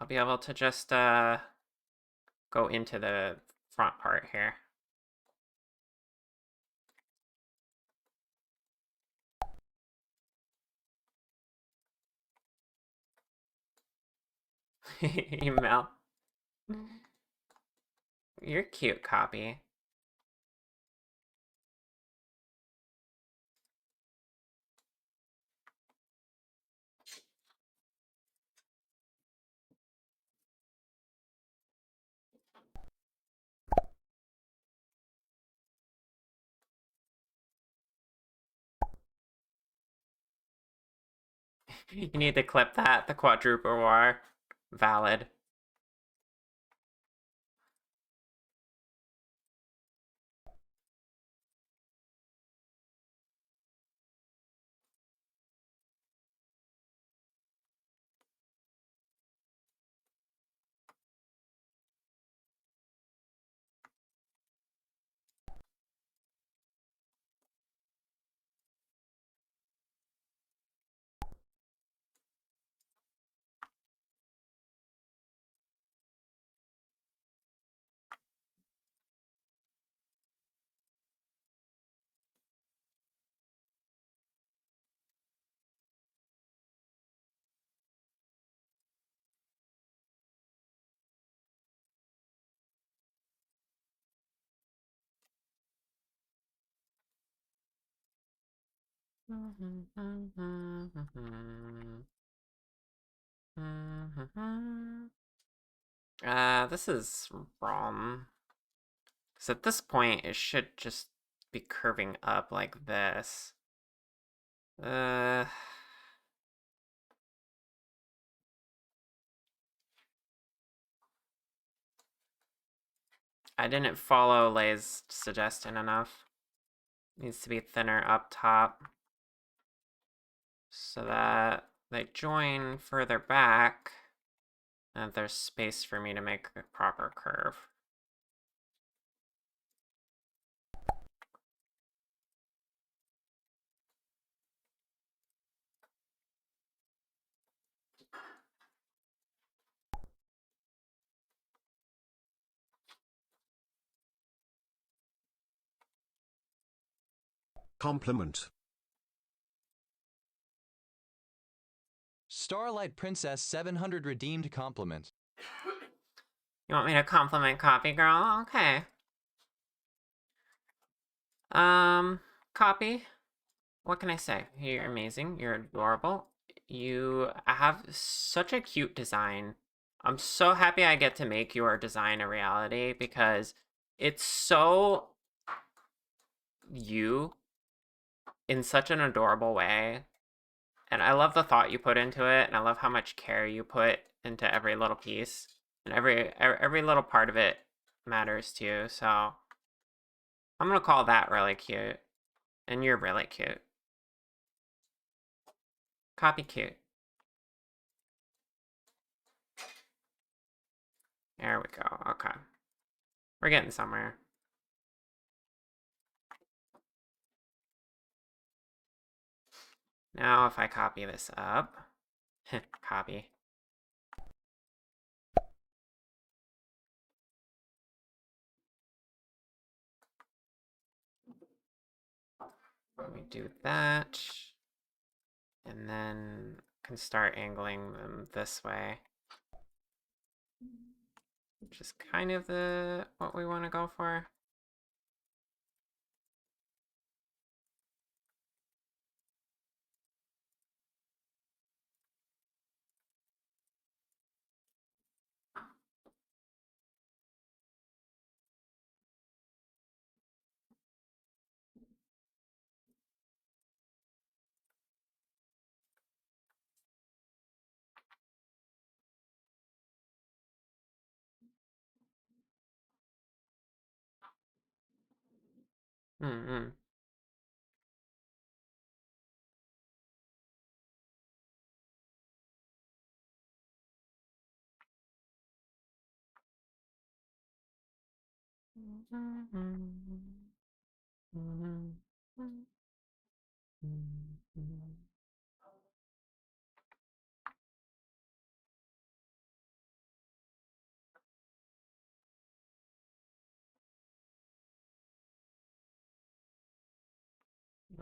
be able to just go into the front part here. Email. You're cute, copy. You need to clip that, the quadruple war. Valid. This is wrong. Because at this point, it should just be curving up like this. I didn't follow Lay's suggestion enough. Needs to be thinner up top so that they join further back and there's space for me to make a proper curve. Compliment. Starlight Princess 700 redeemed compliment. You want me to compliment copygirl? Okay. Copy. What can I say? You're amazing. You're adorable. You have such a cute design. I'm so happy I get to make your design a reality because it's so you in such an adorable way. And I love the thought you put into it, and I love how much care you put into every little piece. And every little part of it matters to you, so I'm gonna call that really cute. And you're really cute. Copy cute. There we go. Okay. We're getting somewhere. Now if I copy this up, copy. Let me do that. And then can start angling them this way. Which is kind of what we want to go for. Mm-hmm.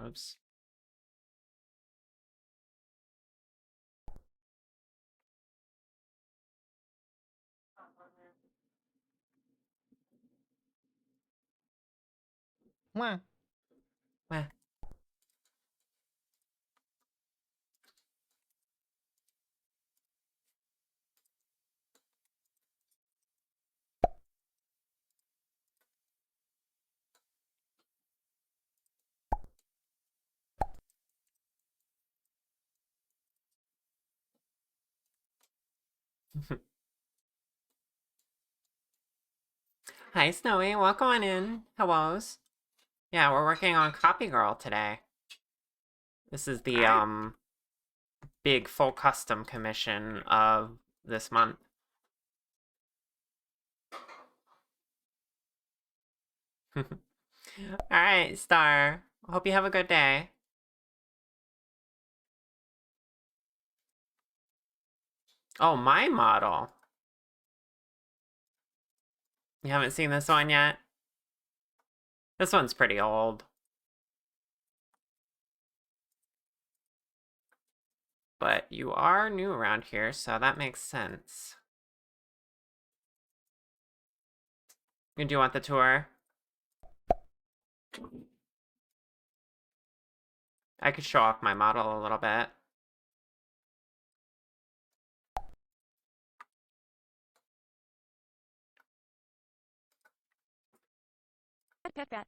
Oops. Mwah. Meh. Hi, Snowy. Welcome on in. Hellos. Yeah, we're working on copygirl today. This is the big full custom commission of this month. All right, Star. Hope you have a good day. Oh, my model. You haven't seen this one yet? This one's pretty old. But you are new around here, so that makes sense. Do you want the tour? I could show off my model a little bit. Pet that.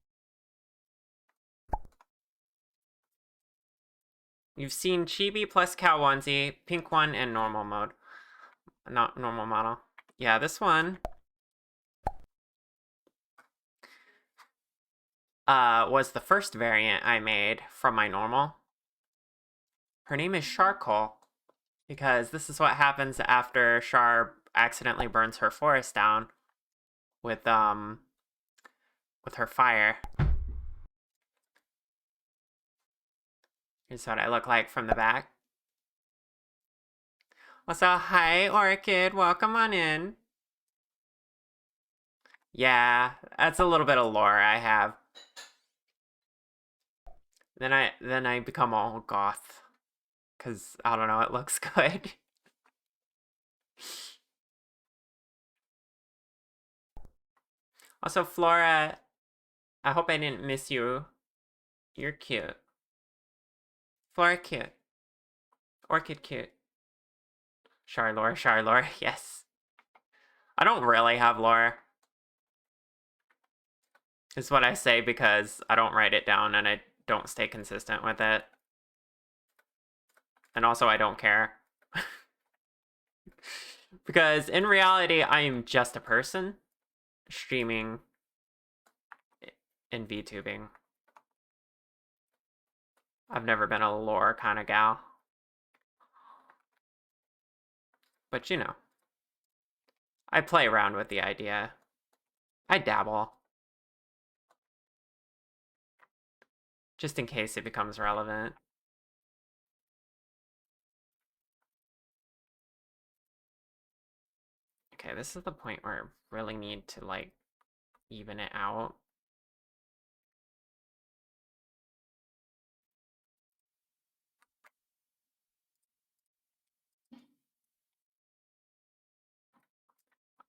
You've seen Chibi plus Cow Onesie, pink one, and normal mode. Not normal model. Yeah, this one was the first variant I made from my normal. Her name is Charcoal, because this is what happens after Char accidentally burns her forest down with her fire. Here's what I look like from the back. Also, hi Orchid, welcome on in. Yeah, that's a little bit of lore I have. Then I become all goth, cause I don't know, it looks good. Also, Flora, I hope I didn't miss you. You're cute. Flora cute. Orchid cute. Charlore, yes. I don't really have lore. Is what I say because I don't write it down and I don't stay consistent with it. And also I don't care. Because in reality, I am just a person streaming and VTubing. I've never been a lore kind of gal. But you know, I play around with the idea. I dabble. Just in case it becomes relevant. Okay, this is the point where I really need to, like, even it out.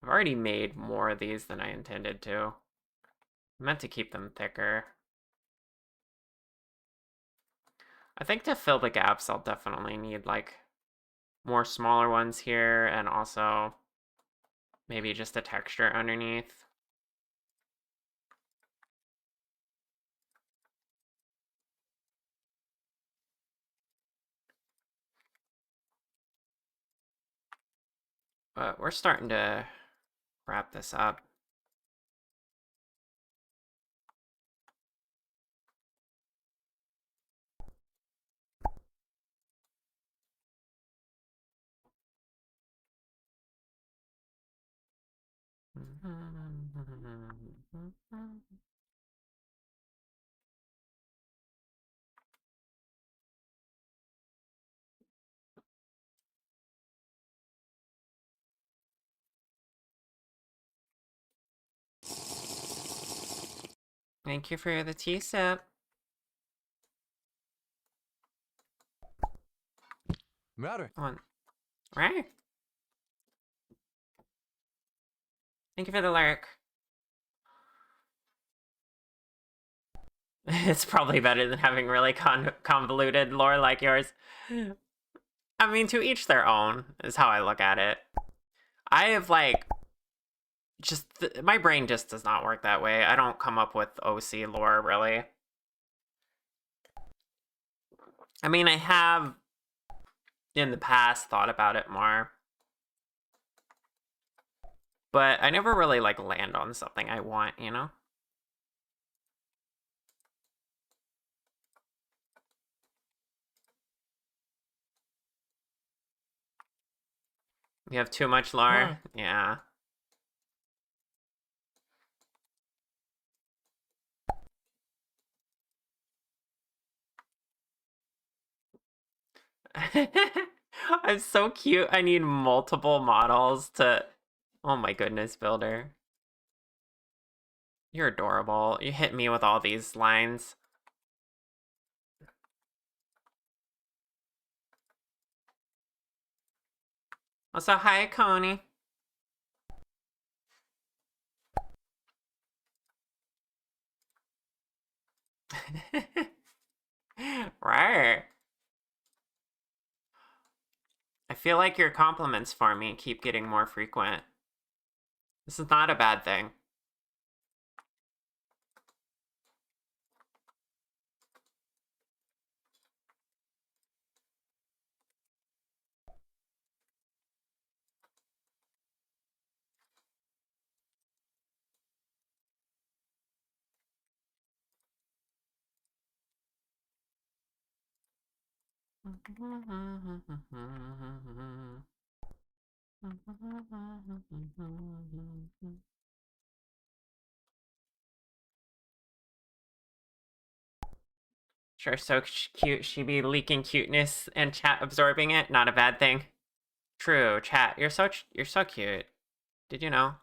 I've already made more of these than I intended to. I meant to keep them thicker. I think to fill the gaps, I'll definitely need, like, more smaller ones here, and also maybe just a texture underneath. But we're starting to wrap this up. Thank you for the tea sip. Router. On. Right. Thank you for the lurk. It's probably better than having really convoluted lore like yours. I mean, to each their own, is how I look at it. I have, like, just my brain just does not work that way. I don't come up with OC lore, really. I mean, I have in the past thought about it more, but I never really, like, land on something I want, you know? You have too much lore? Yeah. I'm so cute. I need multiple models to... Oh my goodness, Builder. You're adorable. You hit me with all these lines. Also, hi, Coney. Right. I feel like your compliments for me keep getting more frequent. This is not a bad thing. Sure, so cute. She be leaking cuteness and chat absorbing it. Not a bad thing. True, chat. You're so cute. Did you know?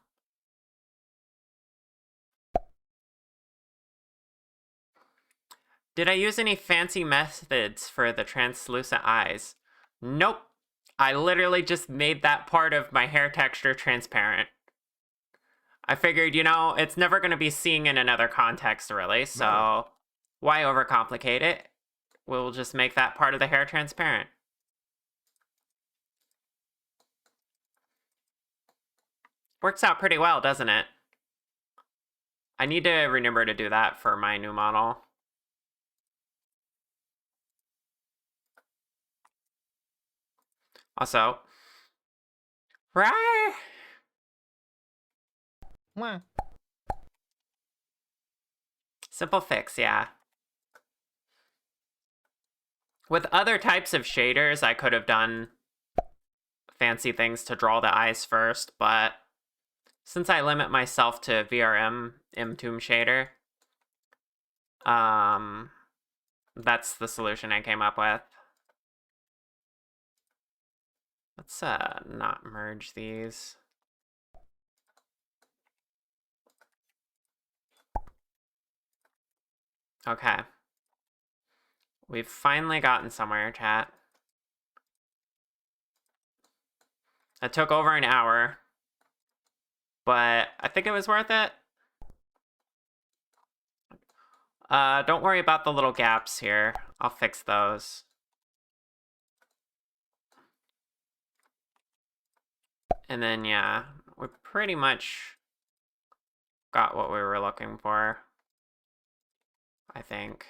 Did I use any fancy methods for the translucent eyes? Nope. I literally just made that part of my hair texture transparent. I figured, you know, it's never going to be seen in another context, really, so why overcomplicate it? We'll just make that part of the hair transparent. Works out pretty well, doesn't it? I need to remember to do that for my new model. Also, right? Simple fix, yeah. With other types of shaders, I could have done fancy things to draw the eyes first, but since I limit myself to VRM Mtoom shader, that's the solution I came up with. Let's not merge these. Okay. We've finally gotten somewhere, chat. It took over an hour, but I think it was worth it. Don't worry about the little gaps here. I'll fix those. And then, yeah, we pretty much got what we were looking for, I think.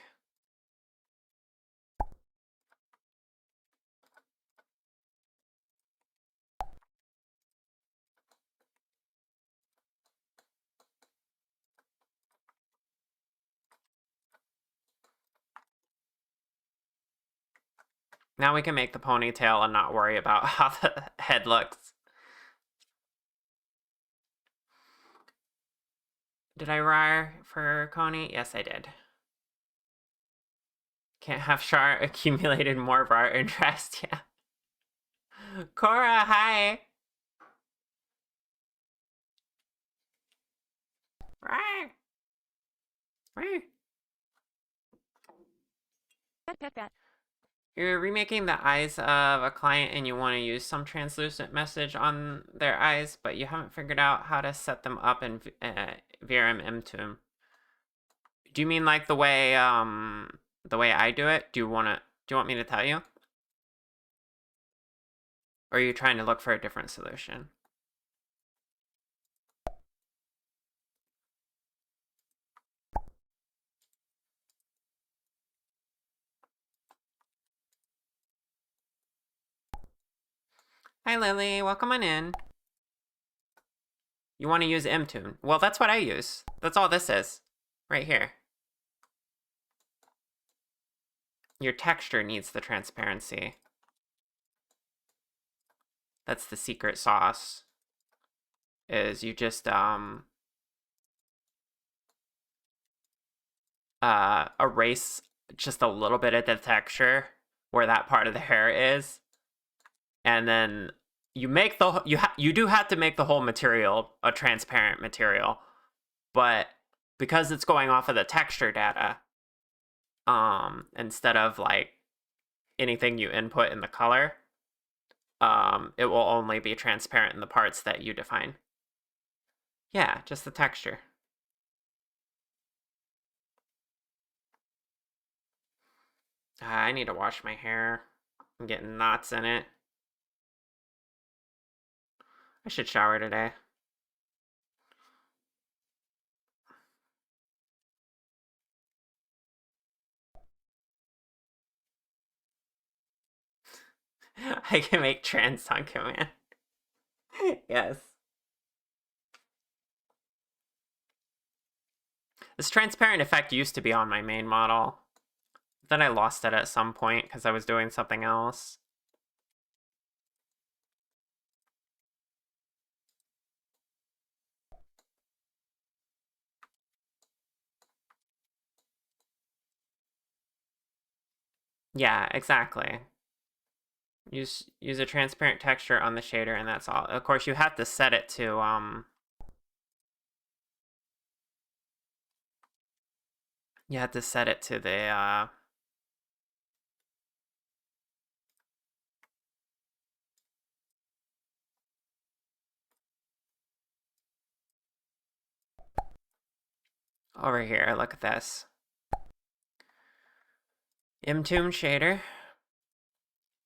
Now we can make the ponytail and not worry about how the head looks. Did I rar for Coney? Yes, I did. Can't have Char accumulated more rar interest, yeah. Cora, hi! Rar! Rar! Pat. You're remaking the eyes of a client and you want to use some translucent message on their eyes, but you haven't figured out how to set them up in VRM Mtoom. Do you mean like the way I do it? Do you want me to tell you? Or are you trying to look for a different solution? Hi Lily, welcome on in. You want to use Mtoon? Well, that's what I use. That's all this is. Right here. Your texture needs the transparency. That's the secret sauce. Is you just erase just a little bit of the texture where that part of the hair is, and then you make the you do have to make the whole material a transparent material, but because it's going off of the texture data, instead of like anything you input in the color, it will only be transparent in the parts that you define. Yeah, just the texture. I need to wash my hair. I'm getting knots in it. I should shower today. I can make trans on command. Yes. This transparent effect used to be on my main model. Then I lost it at some point because I was doing something else. Yeah, exactly. Use a transparent texture on the shader and that's all. Of course, you have to set it to you have to set it to the over here. Look at this. Mtoon shader.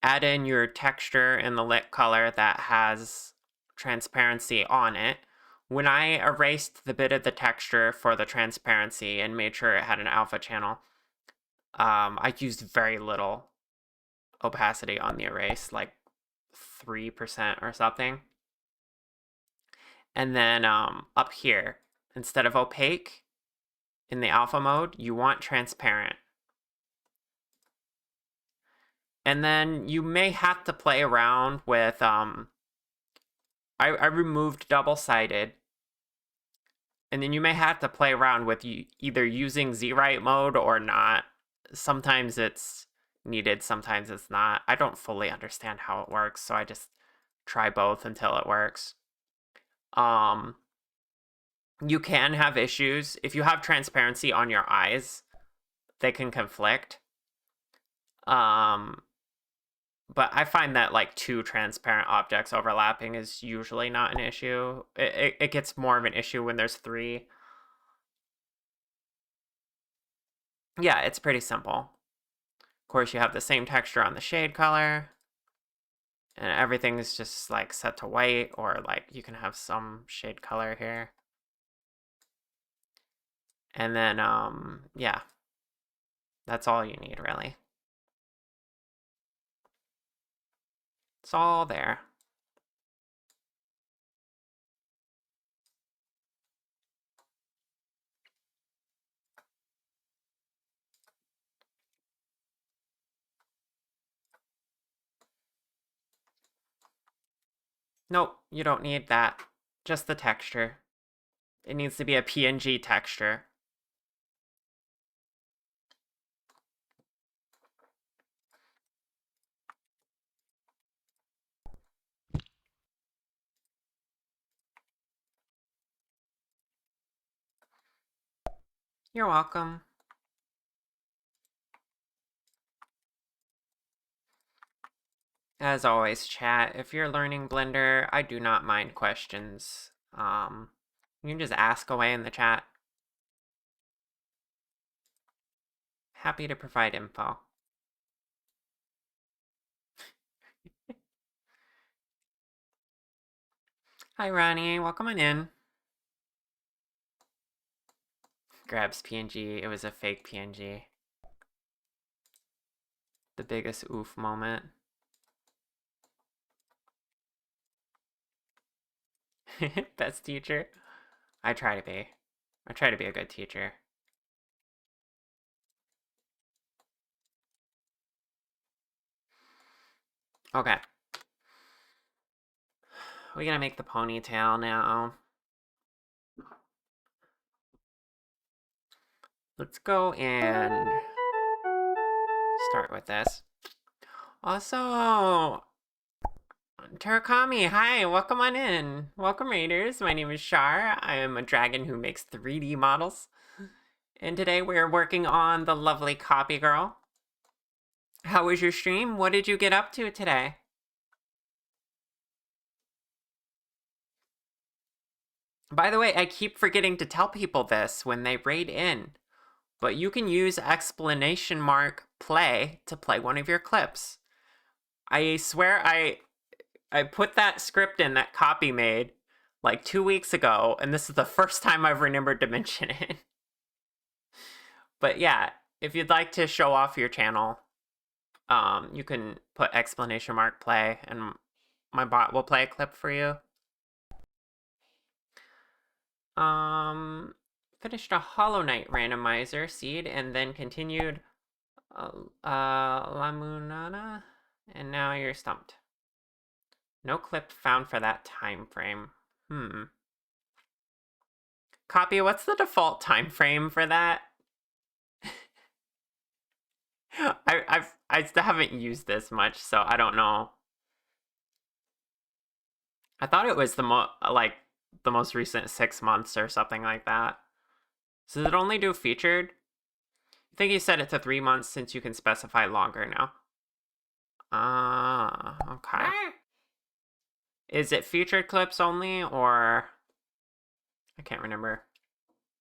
Add in your texture in the lit color that has transparency on it. When I erased the bit of the texture for the transparency and made sure it had an alpha channel, I used very little opacity on the erase, like 3% or something. And then up here, instead of opaque, in the alpha mode, you want transparent. And then you may have to play around with, I removed double-sided. And then you may have to play around with either using Z-Write mode or not. Sometimes it's needed, sometimes it's not. I don't fully understand how it works, so I just try both until it works. You can have issues. If you have transparency on your eyes, they can conflict. But I find that like two transparent objects overlapping is usually not an issue. It gets more of an issue when there's three. Yeah, it's pretty simple. Of course, you have the same texture on the shade color. And everything's just like set to white, or like you can have some shade color here. And then, yeah. That's all you need, really. It's all there. Nope, you don't need that. Just the texture. It needs to be a PNG texture. You're welcome. As always, chat, if you're learning Blender, I do not mind questions. You can just ask away in the chat. Happy to provide info. Hi, Ronnie. Welcome on in. Grabs PNG. It was a fake PNG. The biggest oof moment. Best teacher. I try to be. I try to be a good teacher. Okay. We're gonna make the ponytail now. Let's go and start with this. Also, Tarakami, hi, welcome on in. Welcome, Raiders. My name is Shar. I am a dragon who makes 3D models. And today we're working on the lovely copygirl. How was your stream? What did you get up to today? By the way, I keep forgetting to tell people this when they raid in, but you can use exclamation mark play to play one of your clips. I swear I put that script in that copy made like 2 weeks ago, and this is the first time I've remembered to mention it. But yeah, if you'd like to show off your channel, you can put exclamation mark play, and my bot will play a clip for you. Finished a Hollow Knight randomizer seed, and then continued Lamunana, and now you're stumped. No clip found for that time frame. Copy, what's the default time frame for that? I still haven't used this much, so I don't know. I thought it was the most recent 6 months or something like that. So does it only do featured? I think you set it to 3 months since you can specify longer now. Ah, okay. Is it featured clips only, or I can't remember.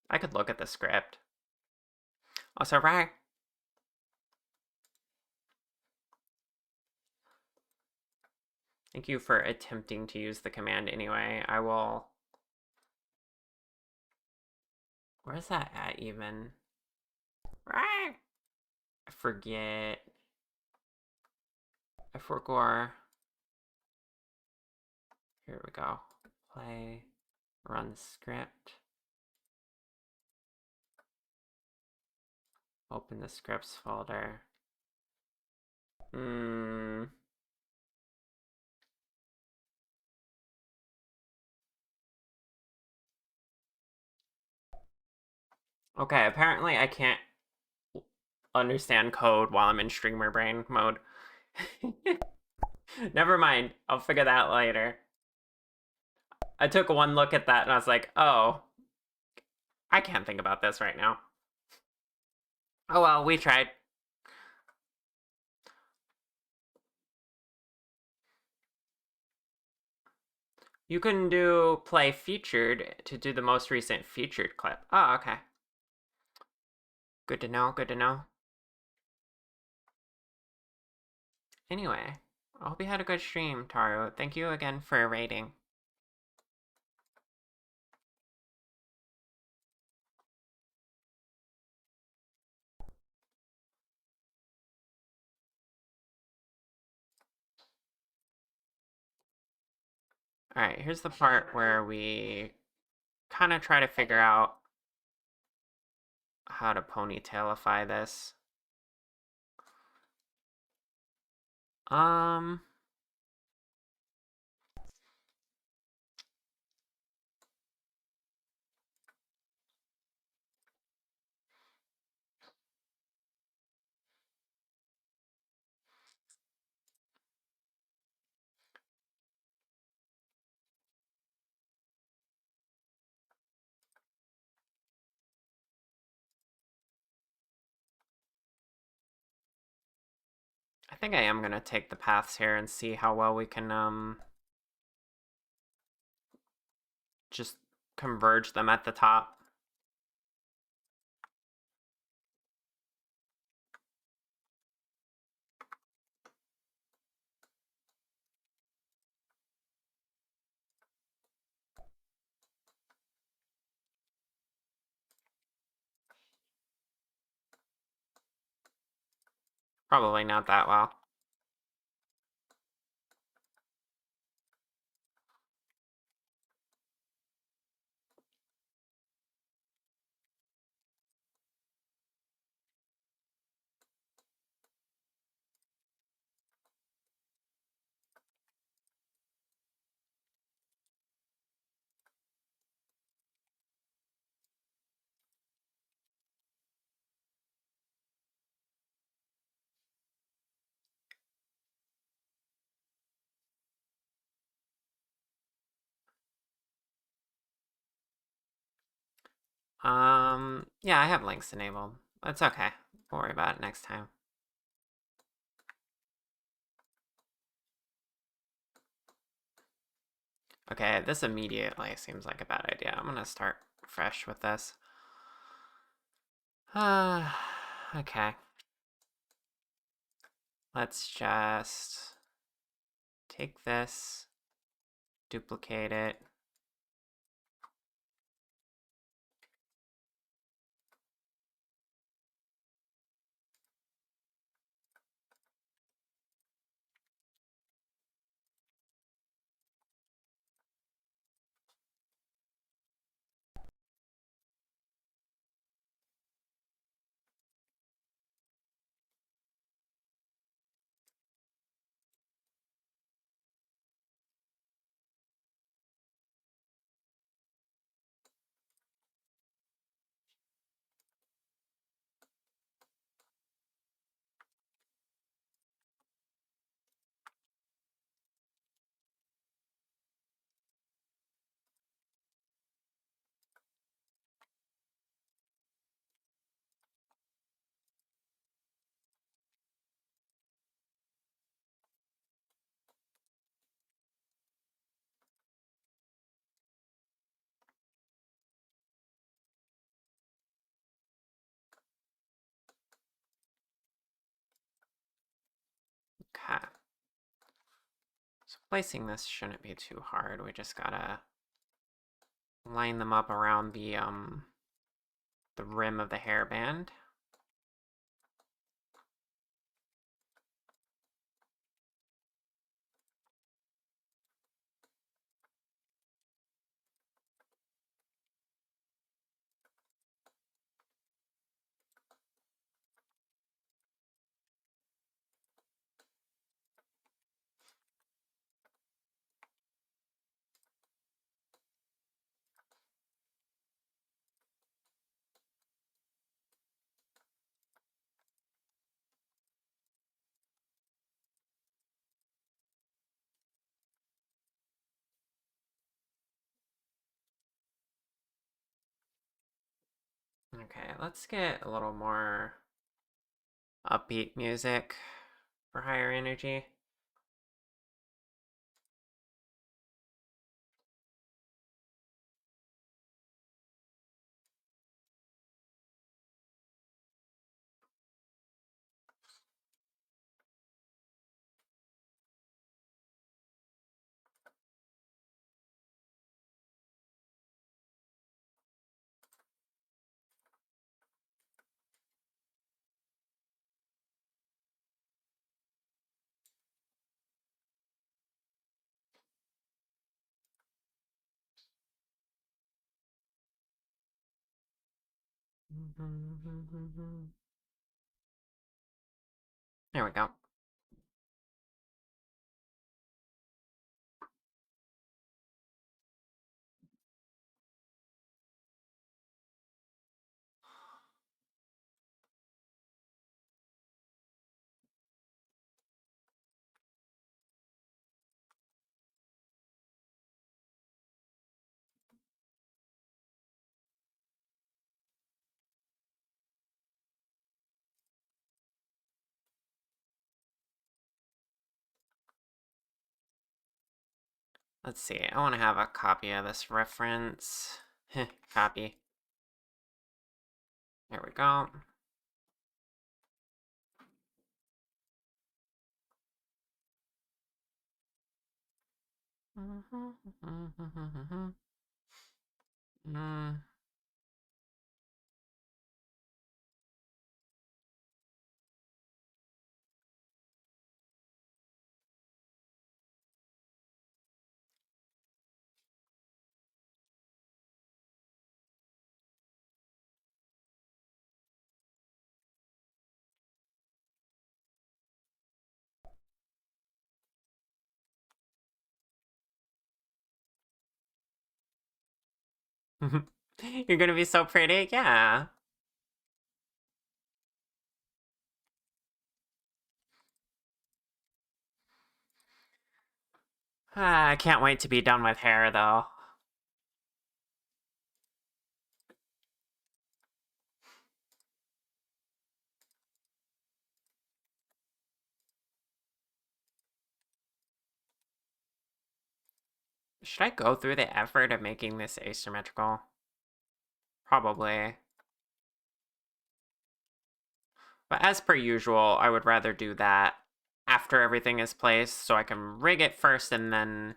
I could look at the script. Also, right. Thank you for attempting to use the command anyway. I will... Where's that at even? Right. I forget. I forgot. Here we go. Play. Run script. Open the scripts folder. Okay, apparently I can't understand code while I'm in streamer brain mode. Never mind. I'll figure that out later. I took one look at that and I was like, oh, I can't think about this right now. Oh well, we tried. You can do play featured to do the most recent featured clip. Oh, okay. Good to know, good to know. Anyway, I hope you had a good stream, Taro. Thank you again for rating. Alright, here's the part where we kind of try to figure out how to ponytailify this. I think I am gonna take the paths here and see how well we can just converge them at the top. Probably not that well. Yeah, I have links enabled. It's okay. Don't worry about it next time. Okay, this immediately seems like a bad idea. I'm gonna start fresh with this. Okay. Let's just take this, duplicate it. So placing this shouldn't be too hard. We just gotta line them up around the rim of the hairband. Okay, let's get a little more upbeat music for higher energy. There we go. Let's see, I want to have a copy of this reference. Copy. There we go. Mm. You're gonna be so pretty, yeah. I can't wait to be done with hair, though. Should I go through the effort of making this asymmetrical? Probably. But as per usual, I would rather do that after everything is placed, so I can rig it first and then...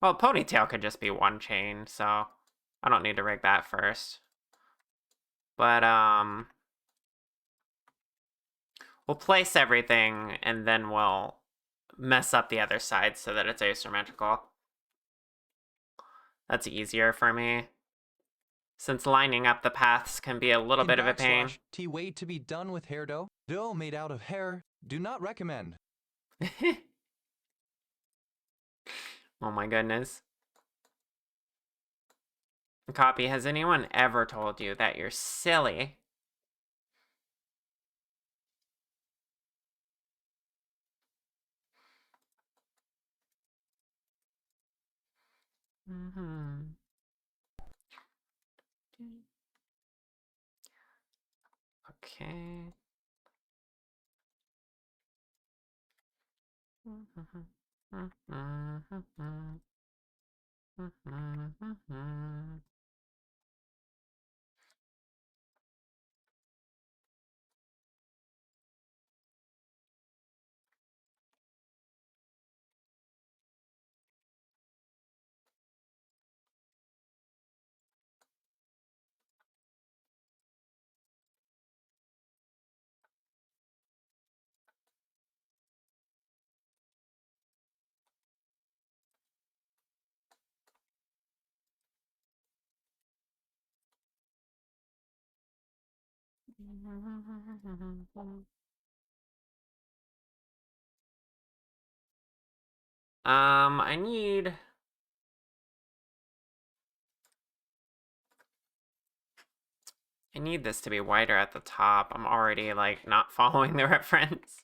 Well, ponytail could just be one chain, so I don't need to rig that first. But, we'll place everything, and then we'll mess up the other side so that it's asymmetrical. That's easier for me, since lining up the paths can be a little bit of a pain. T wait to be done with hair dough. Dough made out of hair. Do not recommend. Oh my goodness. Copy, has anyone ever told you that you're silly? Mm-hmm. Okay. I need... I need this to be wider at the top. I'm already, like, not following the reference.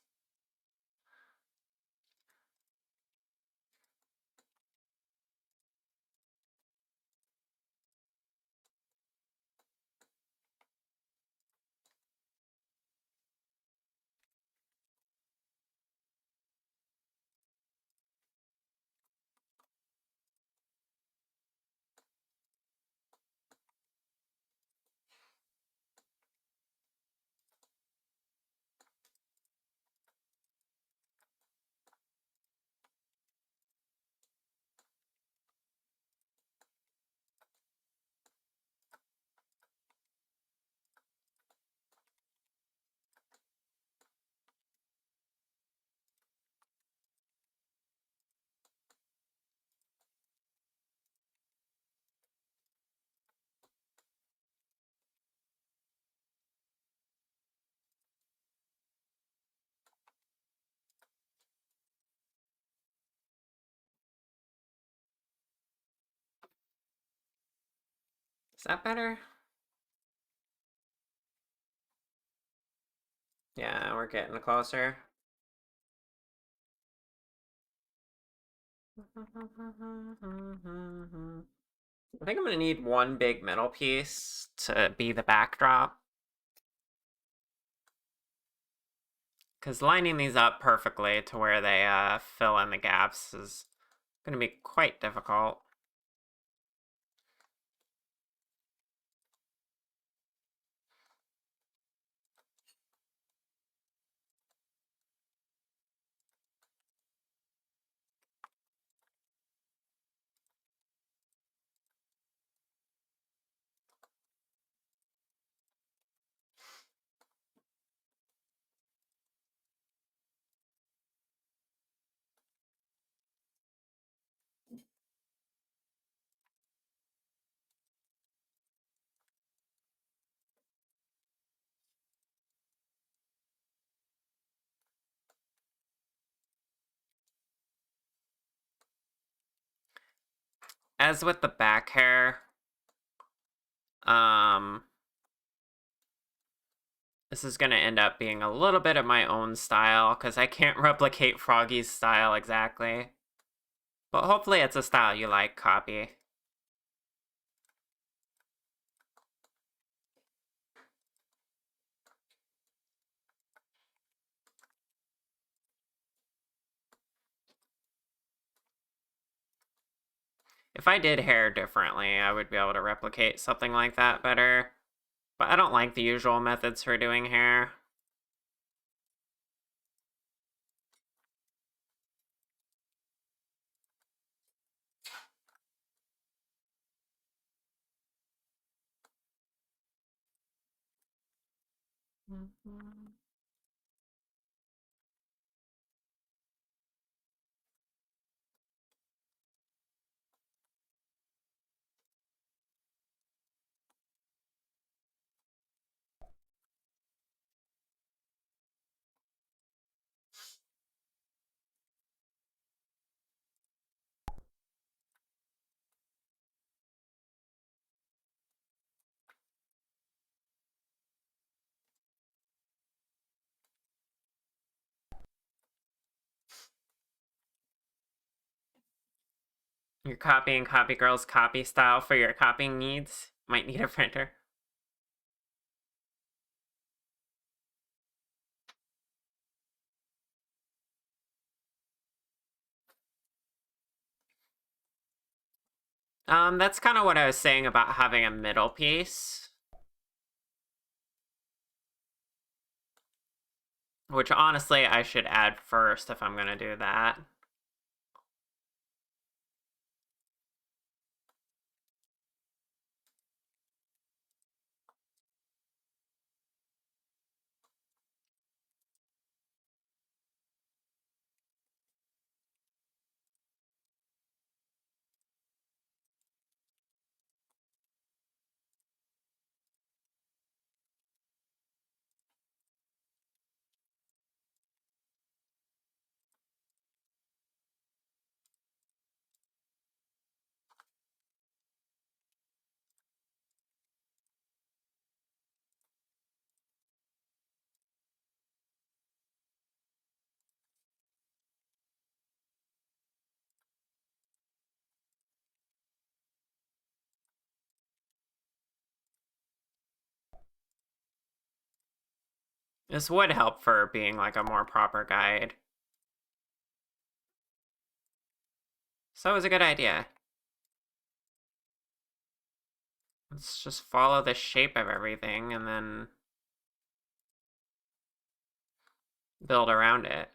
Is that better? Yeah, we're getting closer. I think I'm gonna need one big middle piece to be the backdrop. Because lining these up perfectly to where they fill in the gaps is gonna be quite difficult. As with the back hair, this is gonna end up being a little bit of my own style because I can't replicate Froggy's style exactly. But hopefully it's a style you like, Copy. If I did hair differently, I would be able to replicate something like that better. But I don't like the usual methods for doing hair. You're copying copygirl's copy style for your copying needs. Might need a printer. That's kind of what I was saying about having a middle piece. Which honestly I should add first if I'm gonna do that. This would help for being like a more proper guide. So it was a good idea. Let's just follow the shape of everything and then build around it.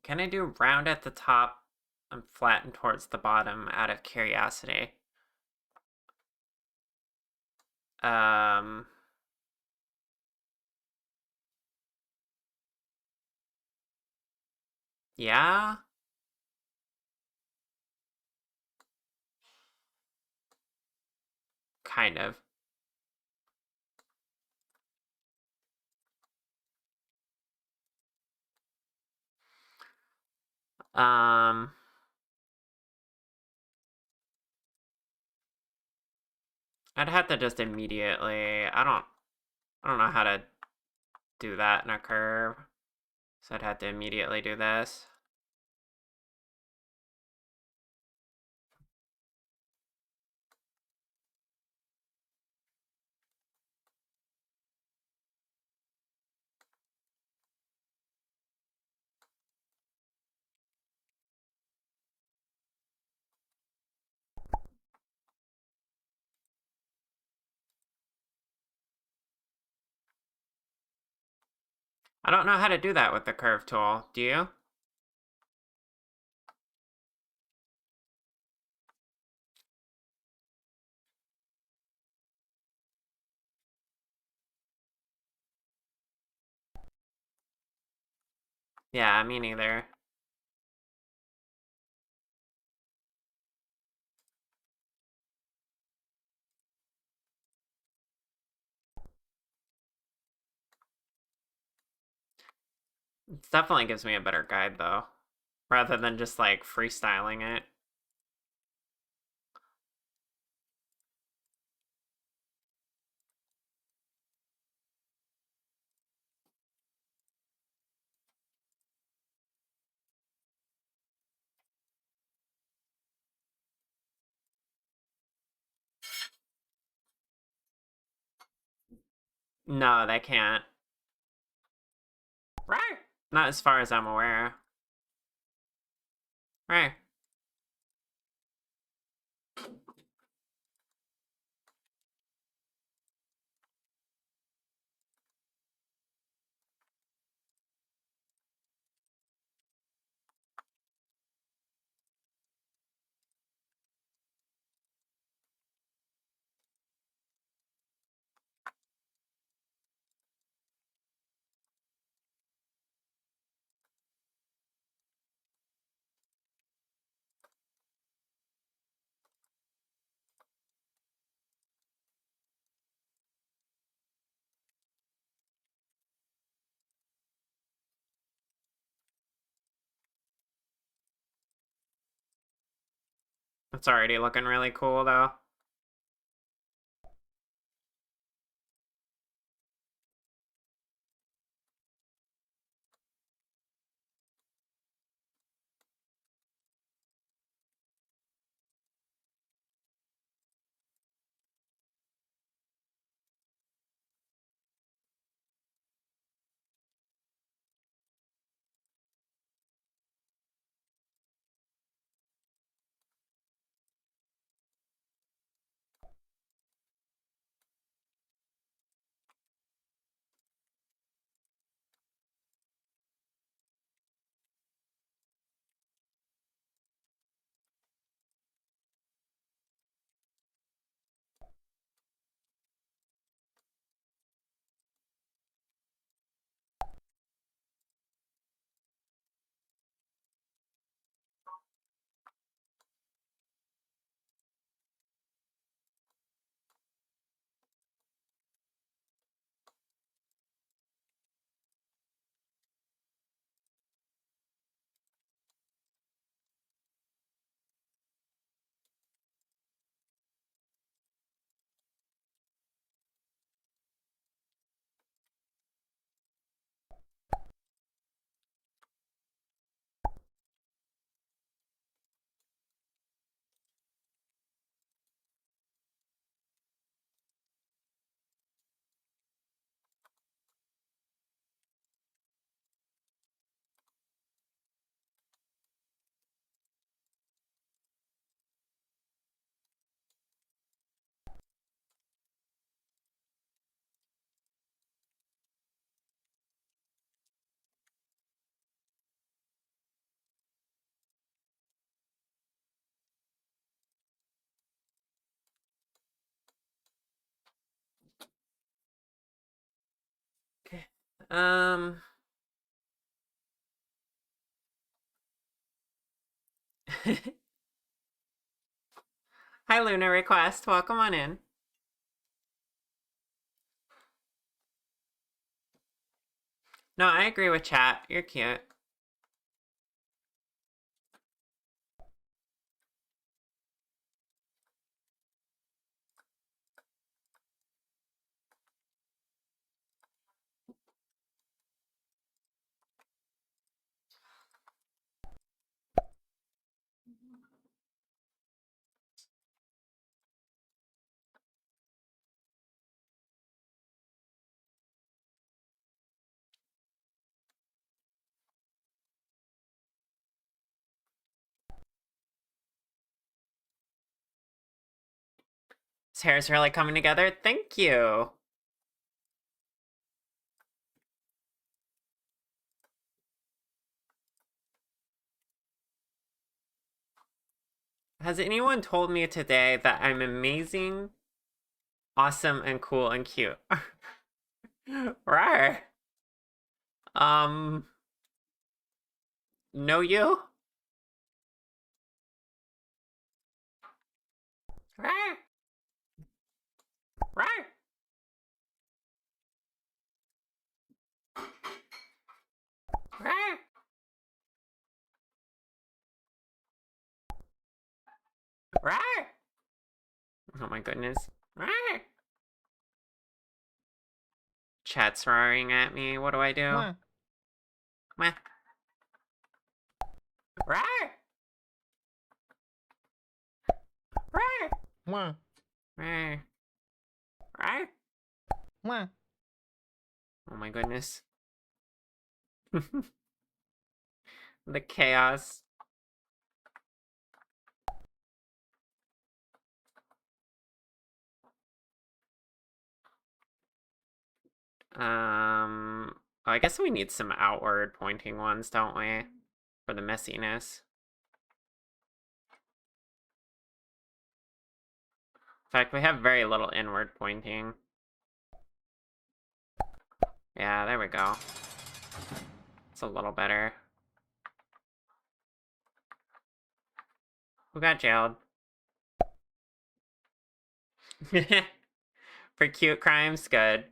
Can I do round at the top and flatten towards the bottom out of curiosity? Um, yeah, kind of. Um, I'd have to just immediately. I don't know how to do that in a curve, so I'd have to immediately do this. I don't know how to do that with the curve tool. Do you? Yeah, me neither. It definitely gives me a better guide though, rather than just like freestyling it. No, they can't. Right. Not as far as I'm aware. Right. It's already looking really cool though. Um. Hi, Luna Request. Welcome on in. No, I agree with chat. You're cute. His hair's really coming together. Thank you. Has anyone told me today that I'm amazing, awesome, and cool and cute? Right. Um, know you? Right. Right. Right. Right. Oh my goodness. Right. Chat's roaring at me. What do I do? Mwah. Meh. Right. Right. Mwah. Right. Right. Mwah. Oh my goodness. The chaos. Oh, I guess we need some outward pointing ones, don't we? For the messiness. In fact, we have very little inward pointing. Yeah, there we go. It's a little better. Who got jailed? For cute crimes, good.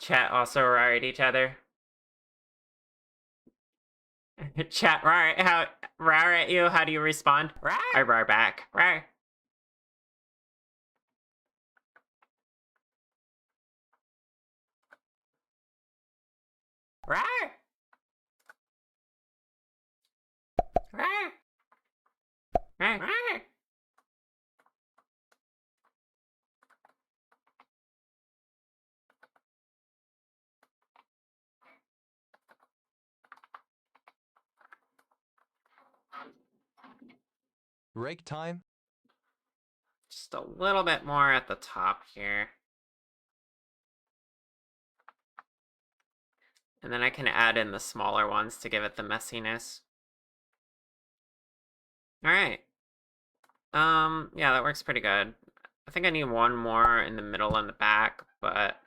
Chat also roar at each other. Chat roar at you. How do you respond? Roar. I roar back. Roar. Roar. Roar. Roar. Roar. Rake time. Just a little bit more at the top here. And then I can add in the smaller ones to give it the messiness. Alright. Yeah, that works pretty good. I think I need one more in the middle and the back, but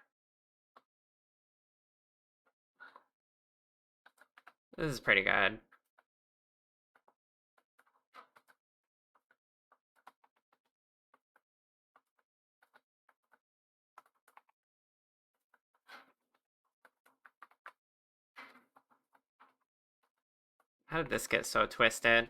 this is pretty good. How did this get so twisted?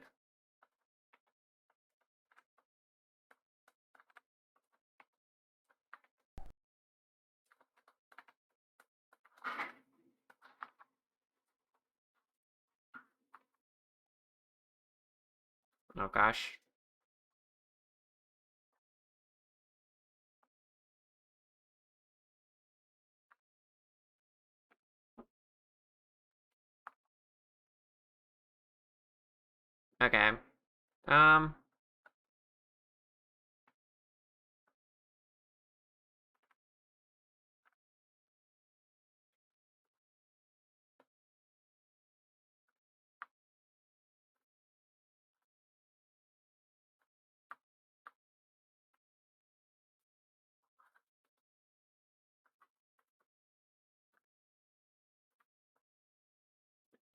Oh gosh. Okay. Um,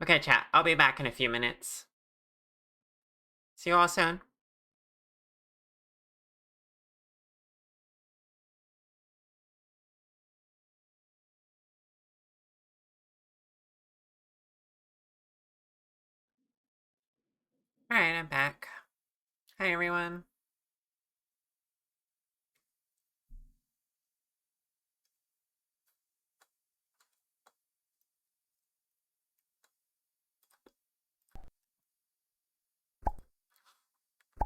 Okay, chat. I'll be back in a few minutes. See you all soon. Alright, I'm back. Hi, everyone.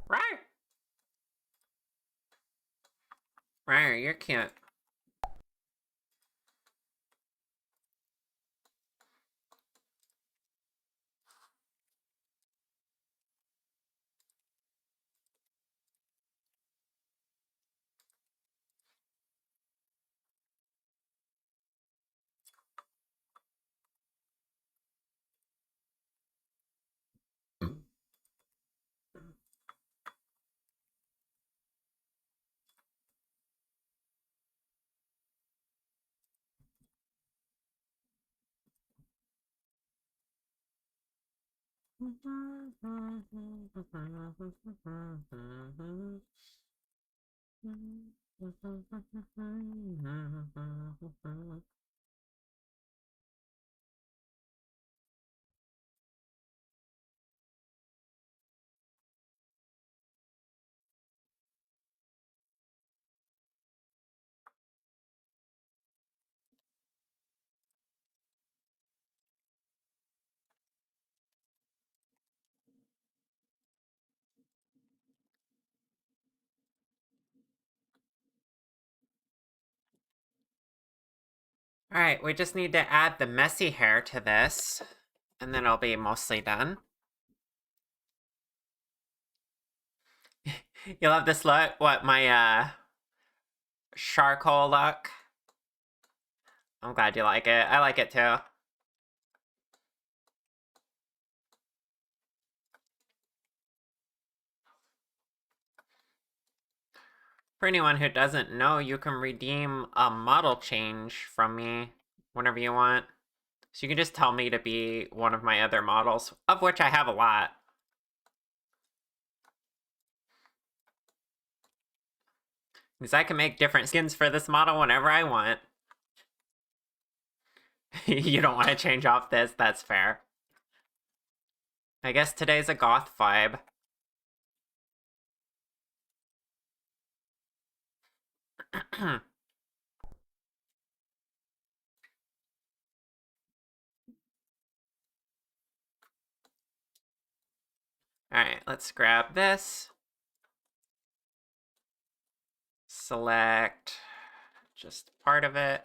Rawr! Rawr, you're cute. Alright, we just need to add the messy hair to this, and then it'll be mostly done. You love this look? What, my, charcoal look? I'm glad you like it. I like it too. For anyone who doesn't know, you can redeem a model change from me whenever you want. So you can just tell me to be one of my other models, of which I have a lot. Because I can make different skins for this model whenever I want. You don't want to change off this? That's fair. I guess today's a goth vibe. Alright, let's grab this. Select just part of it.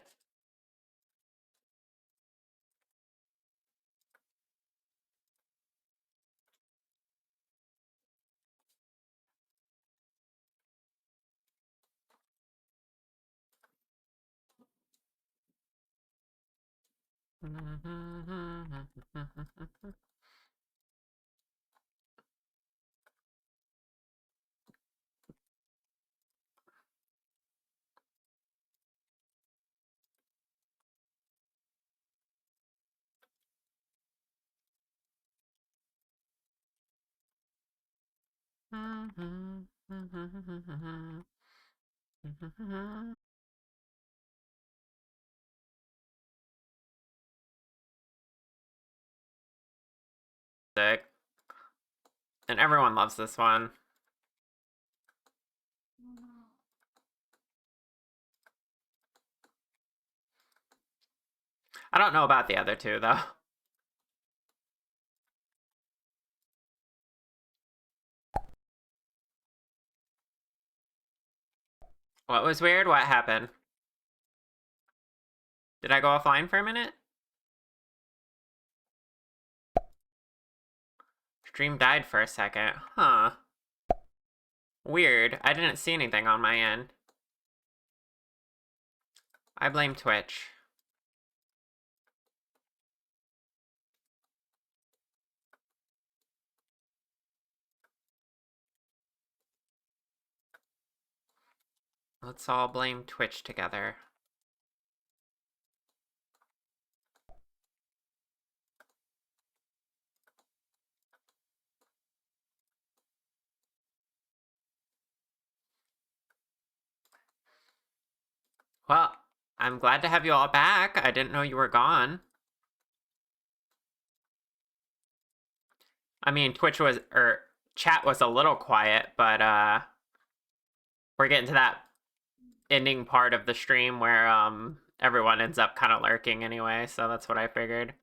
Sick. And everyone loves this one. I don't know about the other two, though. What was weird? What happened? Did I go offline for a minute? Stream died for a second. Huh. Weird. I didn't see anything on my end. I blame Twitch. Let's all blame Twitch together. Well, I'm glad to have you all back. I didn't know you were gone. I mean, Twitch was, or chat was a little quiet, but we're getting to that ending part of the stream where everyone ends up kind of lurking anyway, so that's what I figured.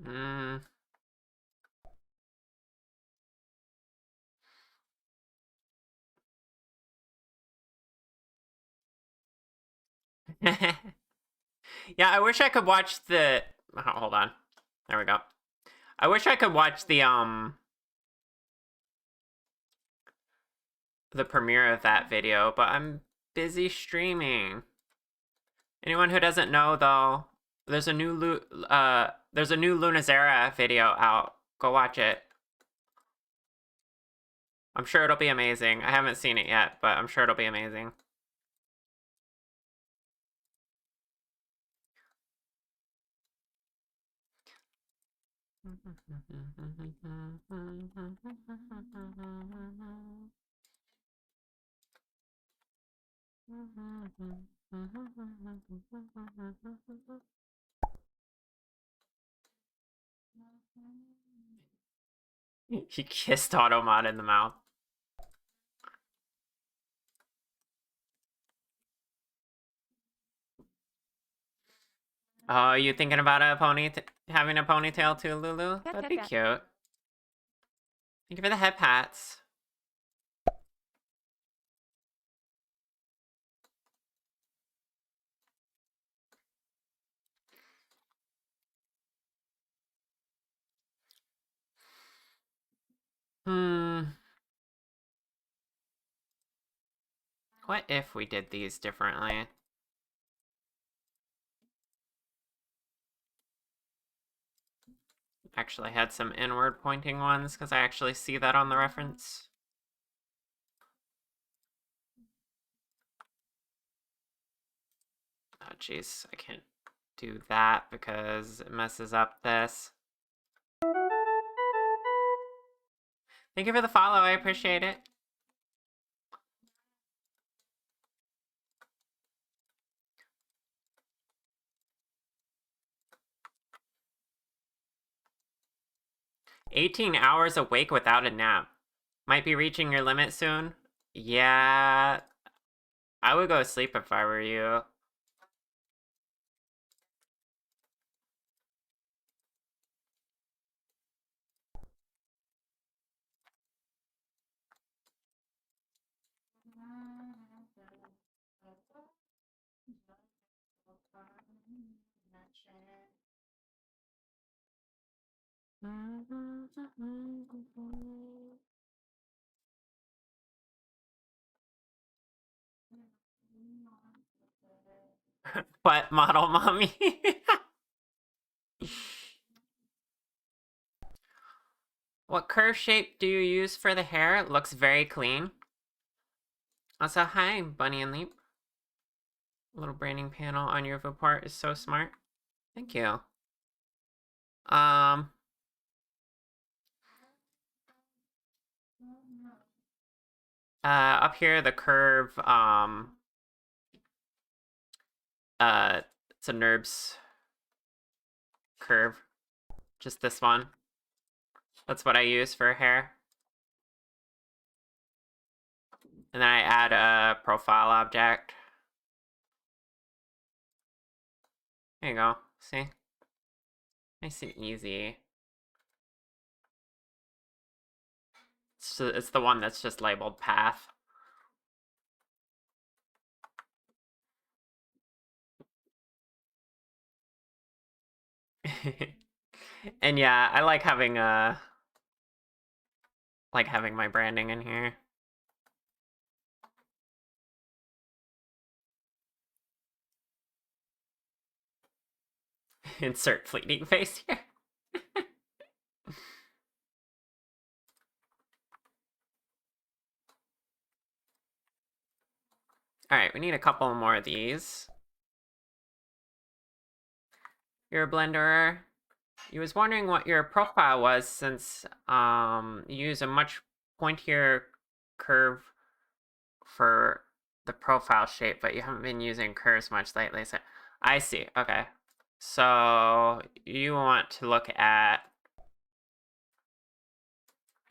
Mm. Yeah, I wish I could watch the. Oh, hold on. There we go. I wish I could watch the premiere of that video, but I'm busy streaming. Anyone who doesn't know though, there's a new Lunazera video out. Go watch it. I'm sure it'll be amazing. I haven't seen it yet, but I'm sure it'll be amazing. He kissed Automod in the mouth. Oh, you thinking about having a ponytail too, Lulu? That'd be cute. Thank you for the head pats. What if we did these differently? Actually had some inward pointing ones because I actually see that on the reference. Oh jeez, I can't do that because it messes up this. Thank you for the follow, I appreciate it. "18 hours awake without a nap. Might be reaching your limit soon." Yeah, I would go to sleep if I were you. What model, mommy? What curve shape do you use for the hair? It looks very clean. Also, hi, Bunny and Leap. Little branding panel on your part is so smart. Thank you. Up here, the curve, it's a NURBS curve. Just this one. That's what I use for hair. And then I add a profile object. There you go. See? Nice and easy. It's the one that's just labeled path. And yeah, I like having my branding in here. Insert fleeting face here. All right, we need a couple more of these. You're a blenderer. You was wondering what your profile was since you use a much pointier curve for the profile shape, but you haven't been using curves much lately. So I see. Okay. So you want to look at,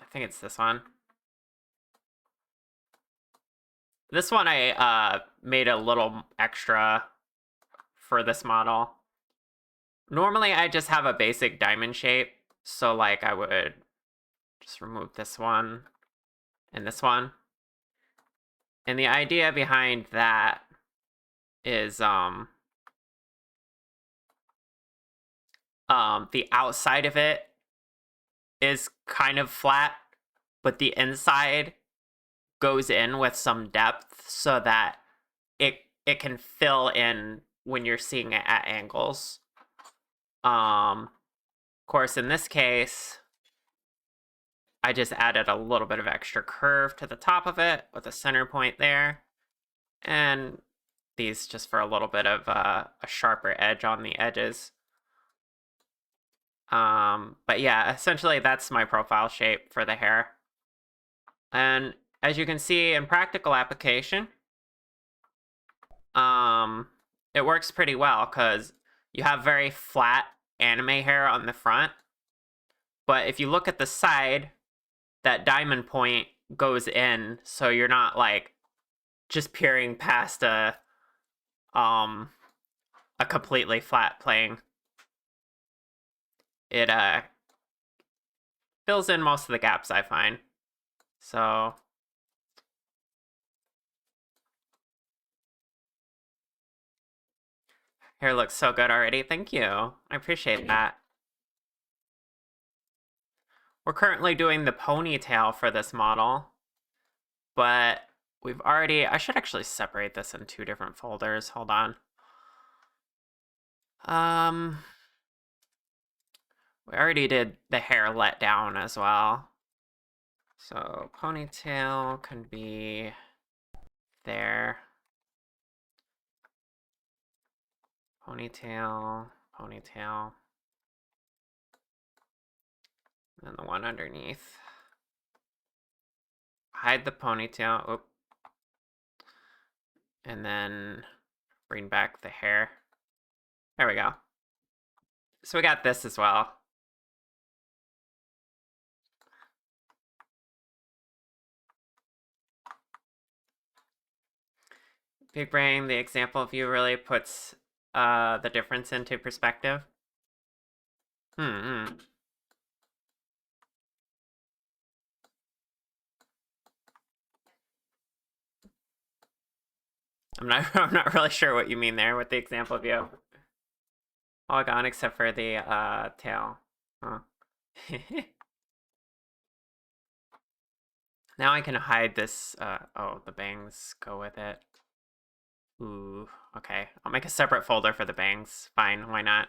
I think it's this one. This one I made a little extra for this model. Normally I just have a basic diamond shape. So like I would just remove this one and this one. And the idea behind that is the outside of it is kind of flat, but the inside goes in with some depth so that it can fill in when you're seeing it at angles. Of course, in this case, I just added a little bit of extra curve to the top of it with a center point there. And these just for a little bit of a sharper edge on the edges. But yeah, essentially that's my profile shape for the hair. And as you can see in practical application, it works pretty well because you have very flat anime hair on the front. But if you look at the side, that diamond point goes in, so you're not like just peering past a completely flat plane. It fills in most of the gaps, I find. So hair looks so good already. Thank you. I appreciate that. We're currently doing the ponytail for this model, but we've already, I should actually separate this in 2 different folders. Hold on. We already did the hair let down as well. So ponytail can be there. Ponytail, ponytail. And the one underneath. Hide the ponytail. Oop. And then bring back the hair. There we go. So we got this as well. Big brain, the example view really puts the difference into perspective. I'm I'm not really sure what you mean there with the example view. All gone except for the tail. Huh. Now I can hide this. Oh, the bangs go with it. Ooh, okay. I'll make a separate folder for the bangs. Fine, why not?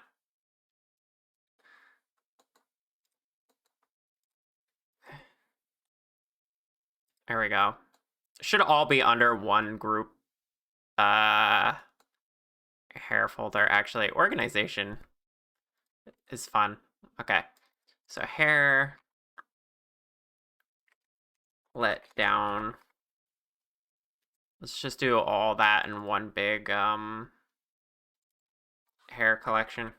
There we go. Should all be under one group hair folder. Actually, organization is fun. Okay. So hair let down. Let's just do all that in one big hair collection.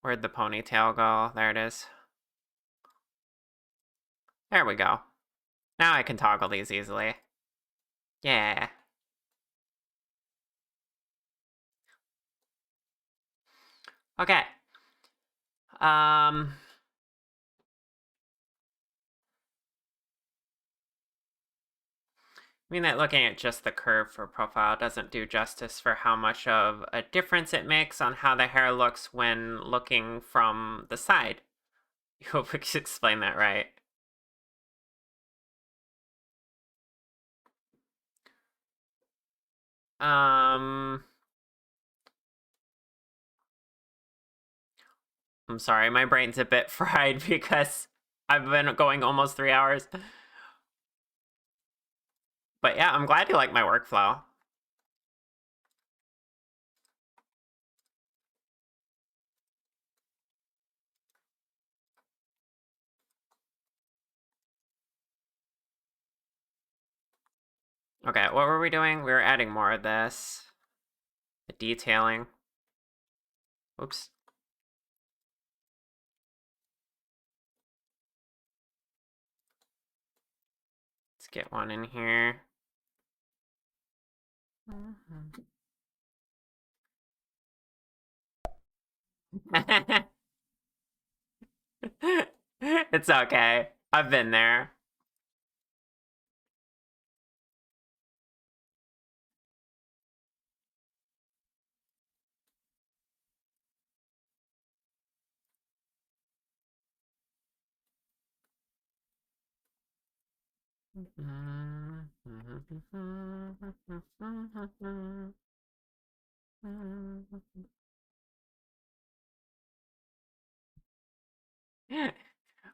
Where'd the ponytail go? There it is. There we go. Now I can toggle these easily. Yeah. Okay. mean that looking at just the curve for profile doesn't do justice for how much of a difference it makes on how the hair looks when looking from the side. I hope we can explain that right. I'm sorry, my brain's a bit fried because I've been going almost 3 hours. But yeah, I'm glad you like my workflow. Okay, what were we doing? We were adding more of this. The detailing. Oops. Let's get one in here. It's okay. I've been there.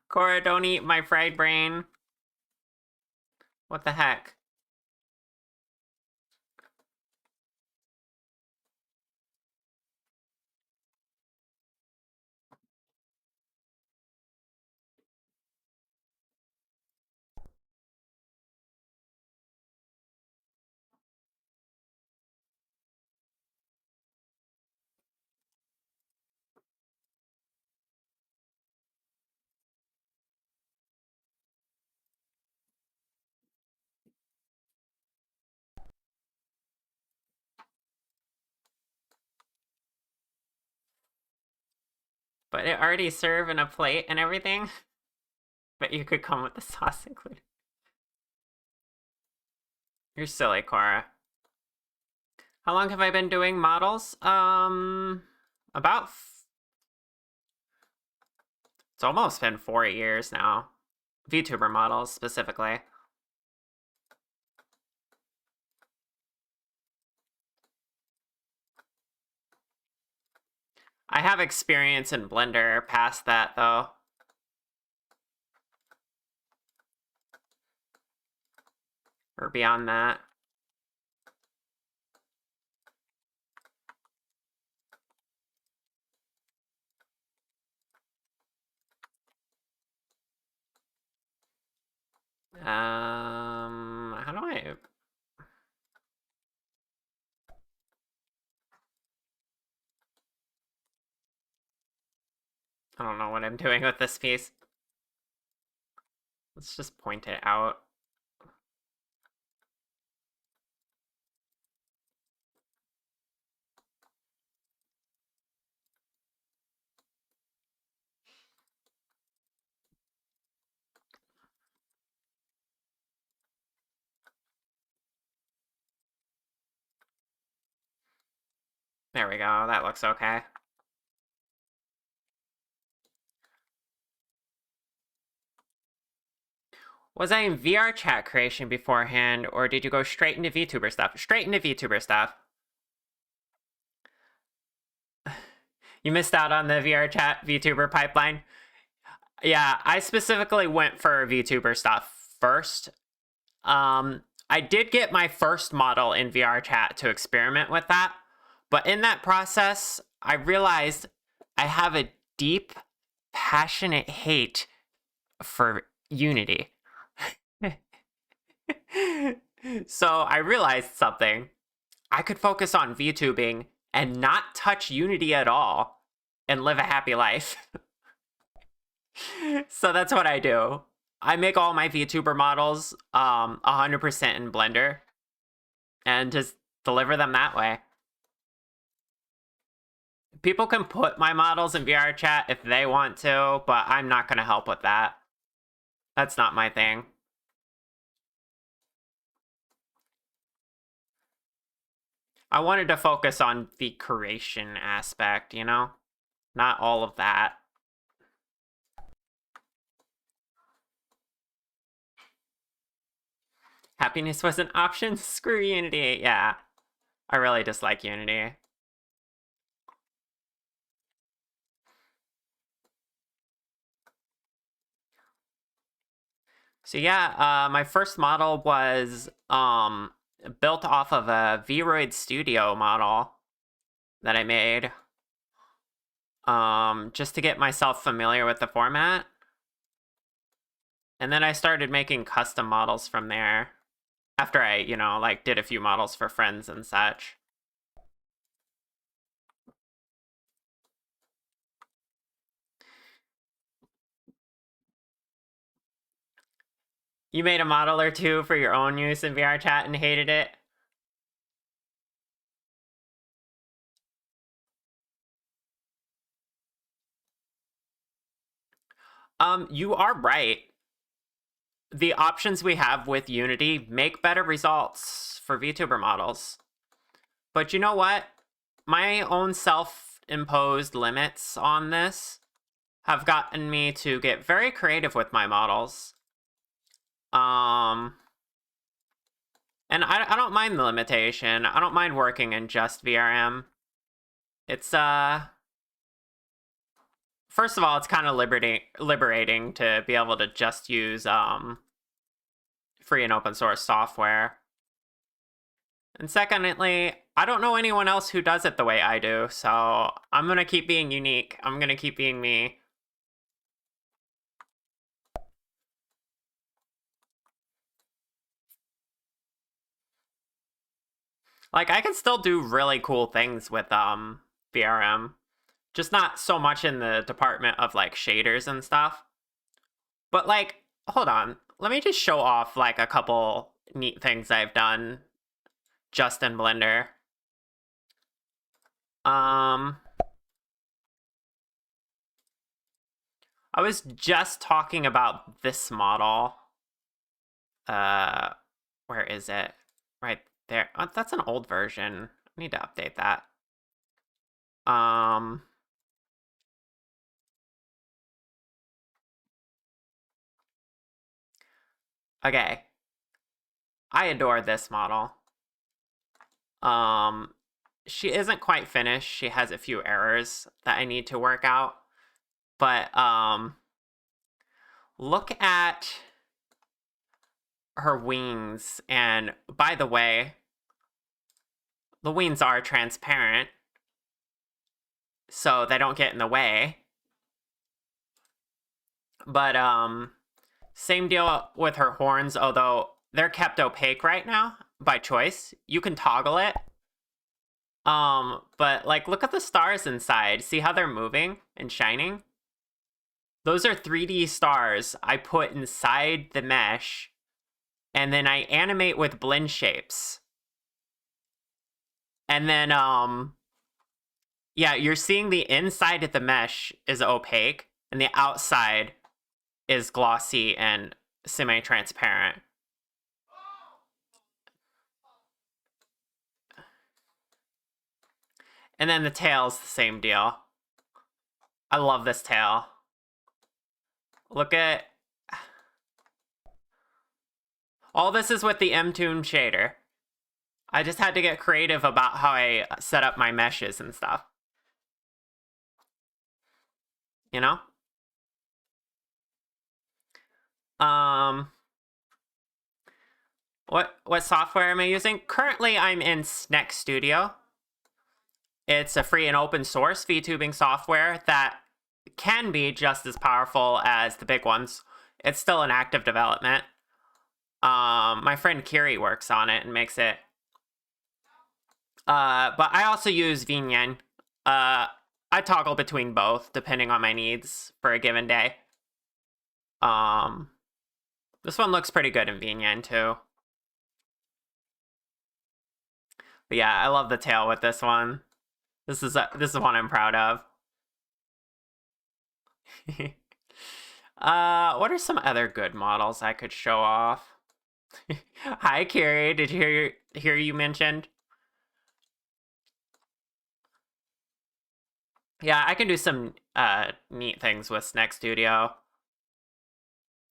Cora, don't eat my fried brain. What the heck? But it already served in a plate and everything. But you could come with the sauce included. You're silly, Cora. How long have I been doing models? About... It's almost been 4 years now. VTuber models, specifically. I have experience in Blender past that, though. Or beyond that. How do I... I don't know what I'm doing with this piece. Let's just point it out. There we go, that looks okay. Was I in VR chat creation beforehand, or did you go straight into VTuber stuff? Straight into VTuber stuff. You missed out on the VR chat VTuber pipeline. Yeah, I specifically went for VTuber stuff first. I did get my first model in VR chat to experiment with that, but in that process, I realized I have a deep, passionate hate for Unity. So I realized something. I could focus on VTubing and not touch Unity at all and live a happy life. So that's what I do. I make all my VTuber models 100% in Blender and just deliver them that way. People can put my models in VR chat if they want to, but I'm not going to help with that. That's not my thing. I wanted to focus on the creation aspect, you know? Not all of that. Happiness was an option? Screw Unity. Yeah. I really dislike Unity. So yeah, my first model was built off of a Vroid Studio model that I made just to get myself familiar with the format. And then I started making custom models from there after I, you know, like did a few models for friends and such. You made a model or two for your own use in VR chat and hated it? You are right. The options we have with Unity make better results for VTuber models. But you know what? My own self-imposed limits on this have gotten me to get very creative with my models. And I don't mind the limitation. I don't mind working in just VRM. It's first of all, it's kind of liberating to be able to just use free and open source software. And secondly, I don't know anyone else who does it the way I do, so I'm gonna keep being unique. I'm gonna keep being me. Like, I can still do really cool things with VRM. Just not so much in the department of like shaders and stuff. But like, hold on. Let me just show off like a couple neat things I've done just in Blender. I was just talking about this model. Where is it? Right there. Oh, that's an old version. I need to update that. Okay. I adore this model. She isn't quite finished. She has a few errors that I need to work out. But look at her wings. And by the way, the wings are transparent, so they don't get in the way. But same deal with her horns, although they're kept opaque right now by choice. You can toggle it. But like look at the stars inside. See how they're moving and shining? Those are 3D stars I put inside the mesh, and then I animate with blend shapes. And then yeah, you're seeing the inside of the mesh is opaque and the outside is glossy and semi-transparent. And then the tail's the same deal. I love this tail. Look at... all this is with the Mtoon shader. I just had to get creative about how I set up my meshes and stuff. You know? What software am I using? Currently, I'm in Sneck Studio. It's a free and open source VTubing software that can be just as powerful as the big ones. It's still in active development. My friend Kiri works on it and makes it. But I also use Vinyan. I toggle between both depending on my needs for a given day. This one looks pretty good in Vinyan too. But yeah, I love the tail with this one. This is one I'm proud of. What are some other good models I could show off? Hi, Kiri. Did you hear you mentioned? Yeah, I can do some neat things with Snack Studio.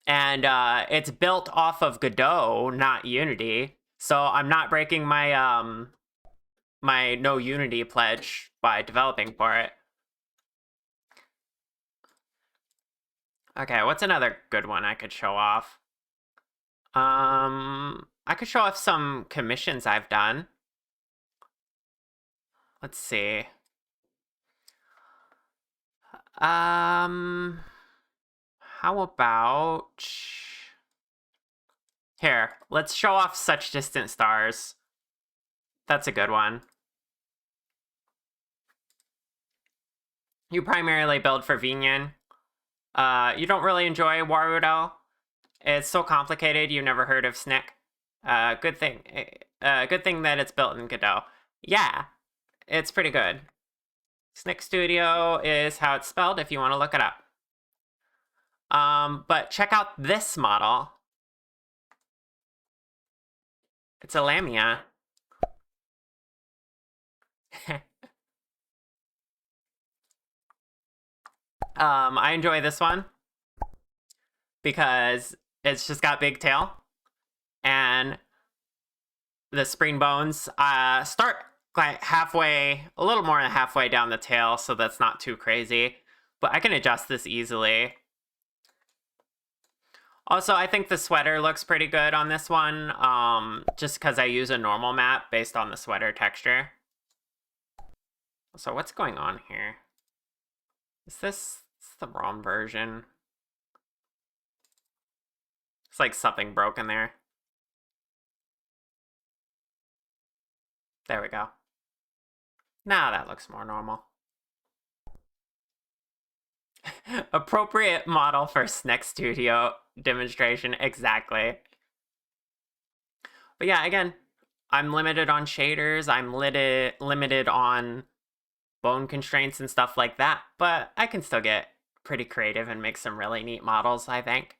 And it's built off of Godot, not Unity. So I'm not breaking my my no Unity pledge by developing for it. Okay, what's another good one I could show off? I could show off some commissions I've done. Let's see. How about here? Let's show off Such Distant Stars. That's a good one. You primarily build for Vinyan. You don't really enjoy Warudel. It's so complicated. You never heard of Snick. Good thing. Good thing that it's built in Godot. Yeah, it's pretty good. Snick Studio is how it's spelled if you want to look it up. But check out this model. It's a Lamia. I enjoy this one because it's just got big tail, and the spring bones start like halfway, a little more than halfway down the tail, so that's not too crazy. But I can adjust this easily. Also, I think the sweater looks pretty good on this one, just because I use a normal map based on the sweater texture. So what's going on here? Is this the wrong version? It's like something broken there. There we go. Now that looks more normal. Appropriate model for Snack Studio demonstration, exactly. But yeah, again, I'm limited on shaders, I'm limited on bone constraints and stuff like that, but I can still get pretty creative and make some really neat models, I think.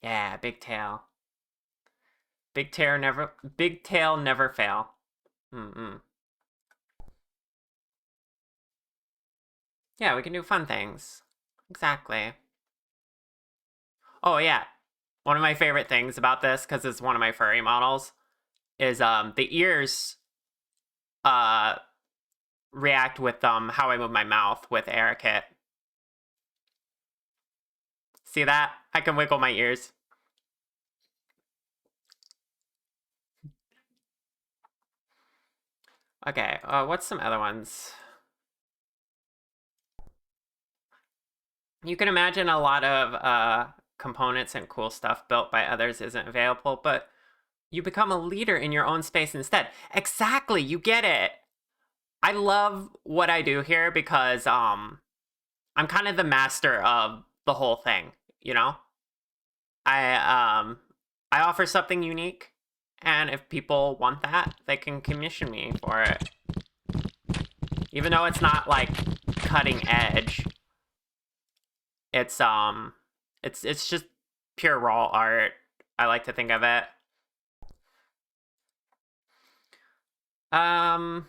Yeah, big tail. Big tail never fail. Yeah, we can do fun things. Exactly. Oh yeah. One of my favorite things about this, because it's one of my furry models, is the ears react with how I move my mouth with AirKit. See that? I can wiggle my ears. Okay, what's some other ones? You can imagine a lot of components and cool stuff built by others isn't available, but you become a leader in your own space instead. Exactly, you get it. I love what I do here because I'm kind of the master of the whole thing, you know? I offer something unique, and if people want that, they can commission me for it. Even though it's not like cutting edge, it's it's just pure raw art. I like to think of it. Oh,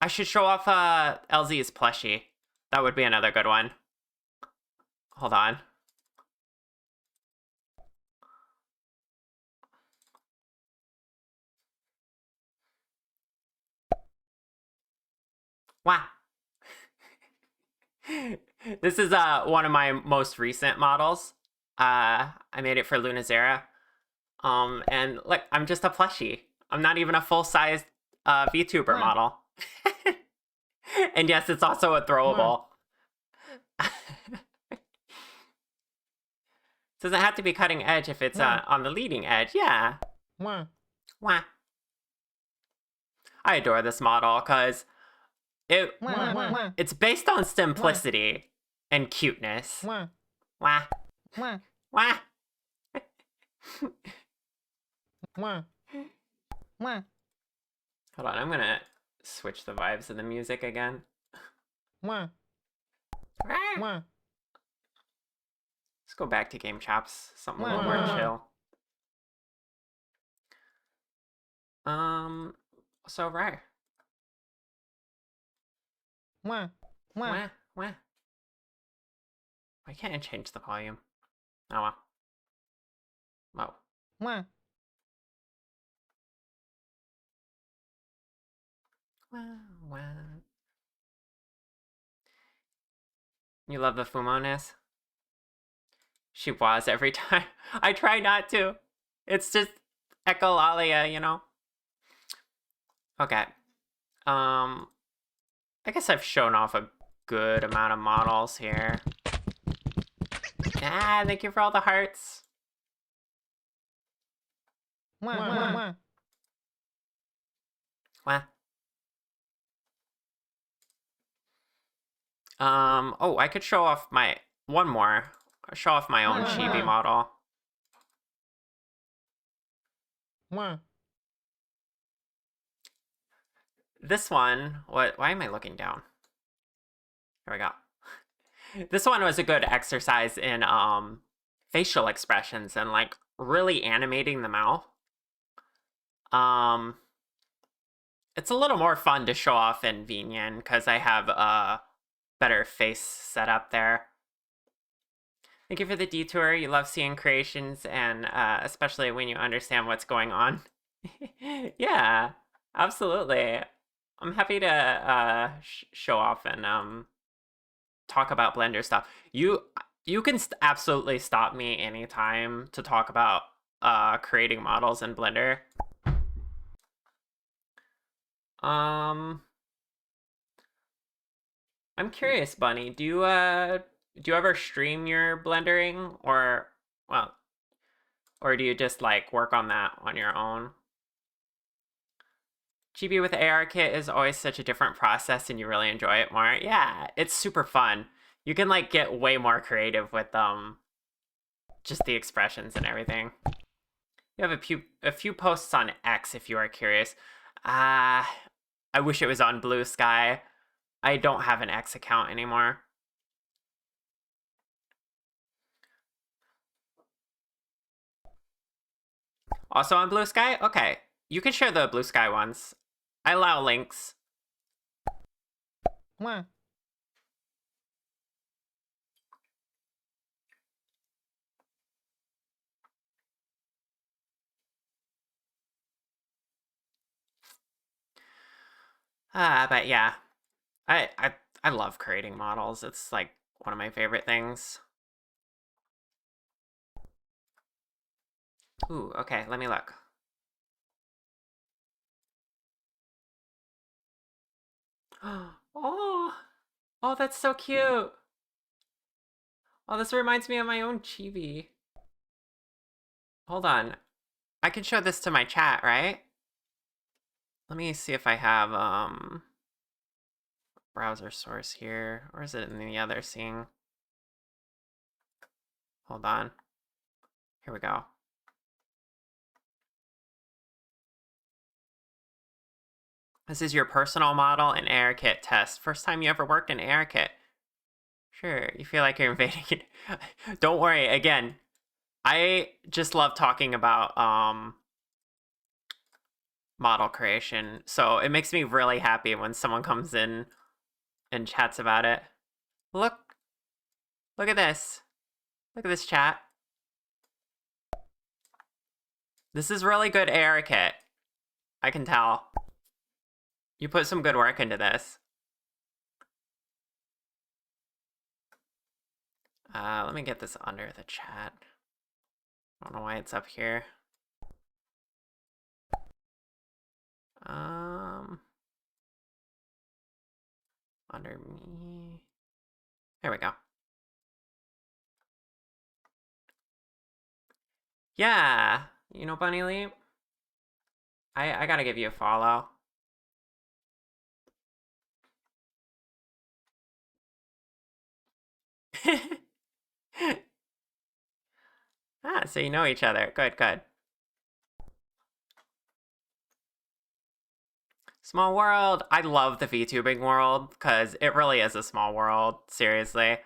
I should show off LZ's plushie. That would be another good one. Hold on. Wow. This is one of my most recent models. I made it for Lunazera. And look, I'm just a plushie. I'm not even a full-sized VTuber model. And yes, it's also a throwable. Doesn't have to be cutting edge if it's on the leading edge. Yeah. Wah. I adore this model because it's based on simplicity and cuteness. Wah. Wah. Hold on, I'm gonna switch the vibes of the music again. Let's go back to Game Chops. Something a little more chill. So right. Wah. Wah. Wah, wah. Why can't I change the volume? Oh well. Oh. Wah. Wah, wah. You love the Fumoness? She was every time. I try not to. It's just echolalia, you know? Okay. I guess I've shown off a good amount of models here. Ah, thank you for all the hearts. Wah. Wah. Wah. What? Oh, I could show off my one more. Show off my own chibi model. Wah. This one, why am I looking down? Here we go. This one was a good exercise in facial expressions and like really animating the mouth. It's a little more fun to show off in Vinian because I have a better face set up there. Thank you for the detour. You love seeing creations and especially when you understand what's going on. Yeah, absolutely. I'm happy to show off and talk about Blender stuff. You can absolutely stop me anytime to talk about creating models in Blender. I'm curious, Bunny. Do you ever stream your blendering or well, or do you just like work on that on your own? GB with ARKit is always such a different process and you really enjoy it more. Yeah, it's super fun. You can like get way more creative with just the expressions and everything. You have a few posts on X if you are curious. I wish it was on Blue Sky. I don't have an X account anymore. Also on Blue Sky? Okay. You can share the Blue Sky ones. I allow links. Wah. But yeah. I love creating models. It's like one of my favorite things. Ooh, okay, let me look. Oh, oh, that's so cute. Oh, this reminds me of my own chibi. Hold on. I can show this to my chat, right? Let me see if I have browser source here, or is it in the other scene? Hold on. Here we go. This is your personal model in ARKit test. First time you ever worked in ARKit. Sure, you feel like you're invading it. Don't worry, again, I just love talking about model creation, so it makes me really happy when someone comes in and chats about it. Look at this. Look at this chat. This is really good ARKit. I can tell. You put some good work into this. Let me get this under the chat. I don't know why it's up here. Under me. There we go. Yeah, you know, Bunny Lee, I gotta give you a follow. So you know each other. Good, good. Small world. I love the VTubing world because it really is a small world. Seriously.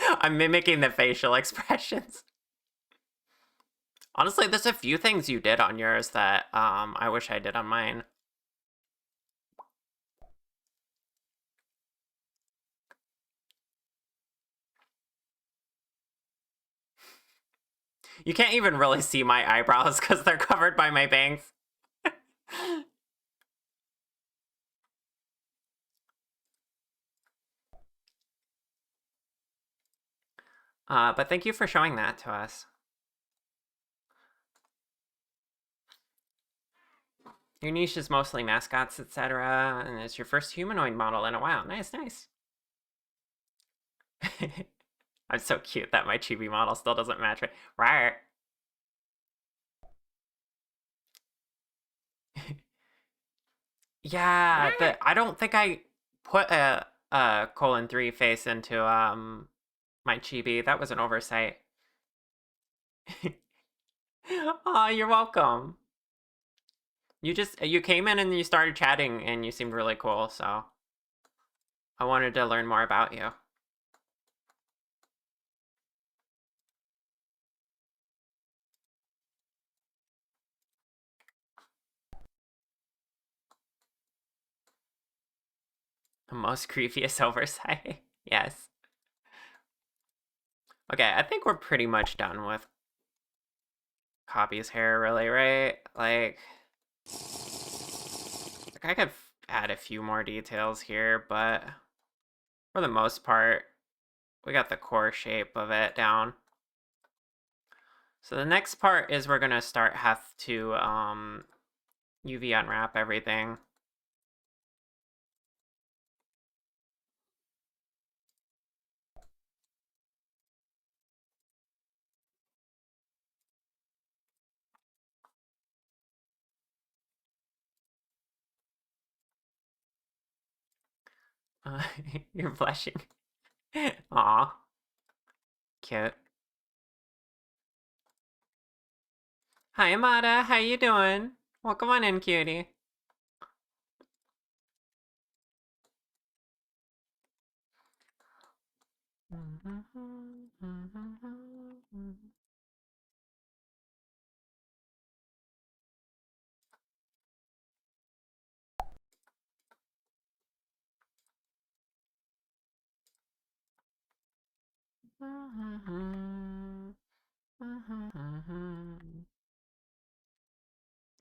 I'm mimicking the facial expressions. Honestly, there's a few things you did on yours that I wish I did on mine. You can't even really see my eyebrows because they're covered by my bangs. But thank you for showing that to us. Your niche is mostly mascots, etc., and it's your first humanoid model in a while. Nice, nice. I'm so cute that my chibi model still doesn't match it. Right. Yeah, I don't think I put a colon 3 face into my chibi. That was an oversight. Oh, you're welcome. You came in and you started chatting and you seemed really cool, so I wanted to learn more about you. The most creepiest oversight. Yes. Okay, I think we're pretty much done with Copy's hair, really, right? Like I could add a few more details here, but for the most part, we got the core shape of it down. So the next part is we're gonna have to UV unwrap everything. Uh, you're blushing. Aw, cute. Hi, Amada. How you doing? Welcome on in, cutie.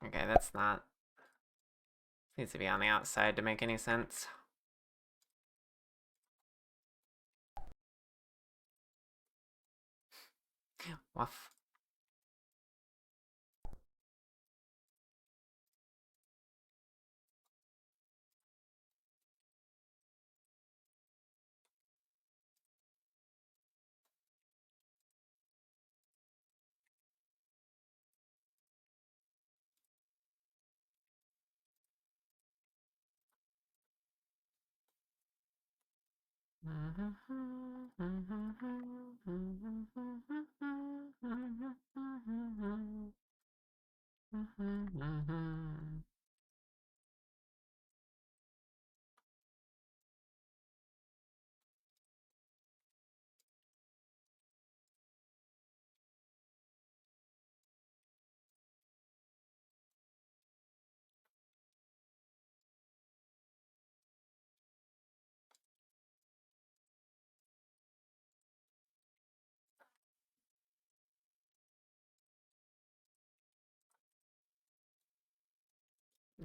Okay, that's not. Needs to be on the outside to make any sense. Woof.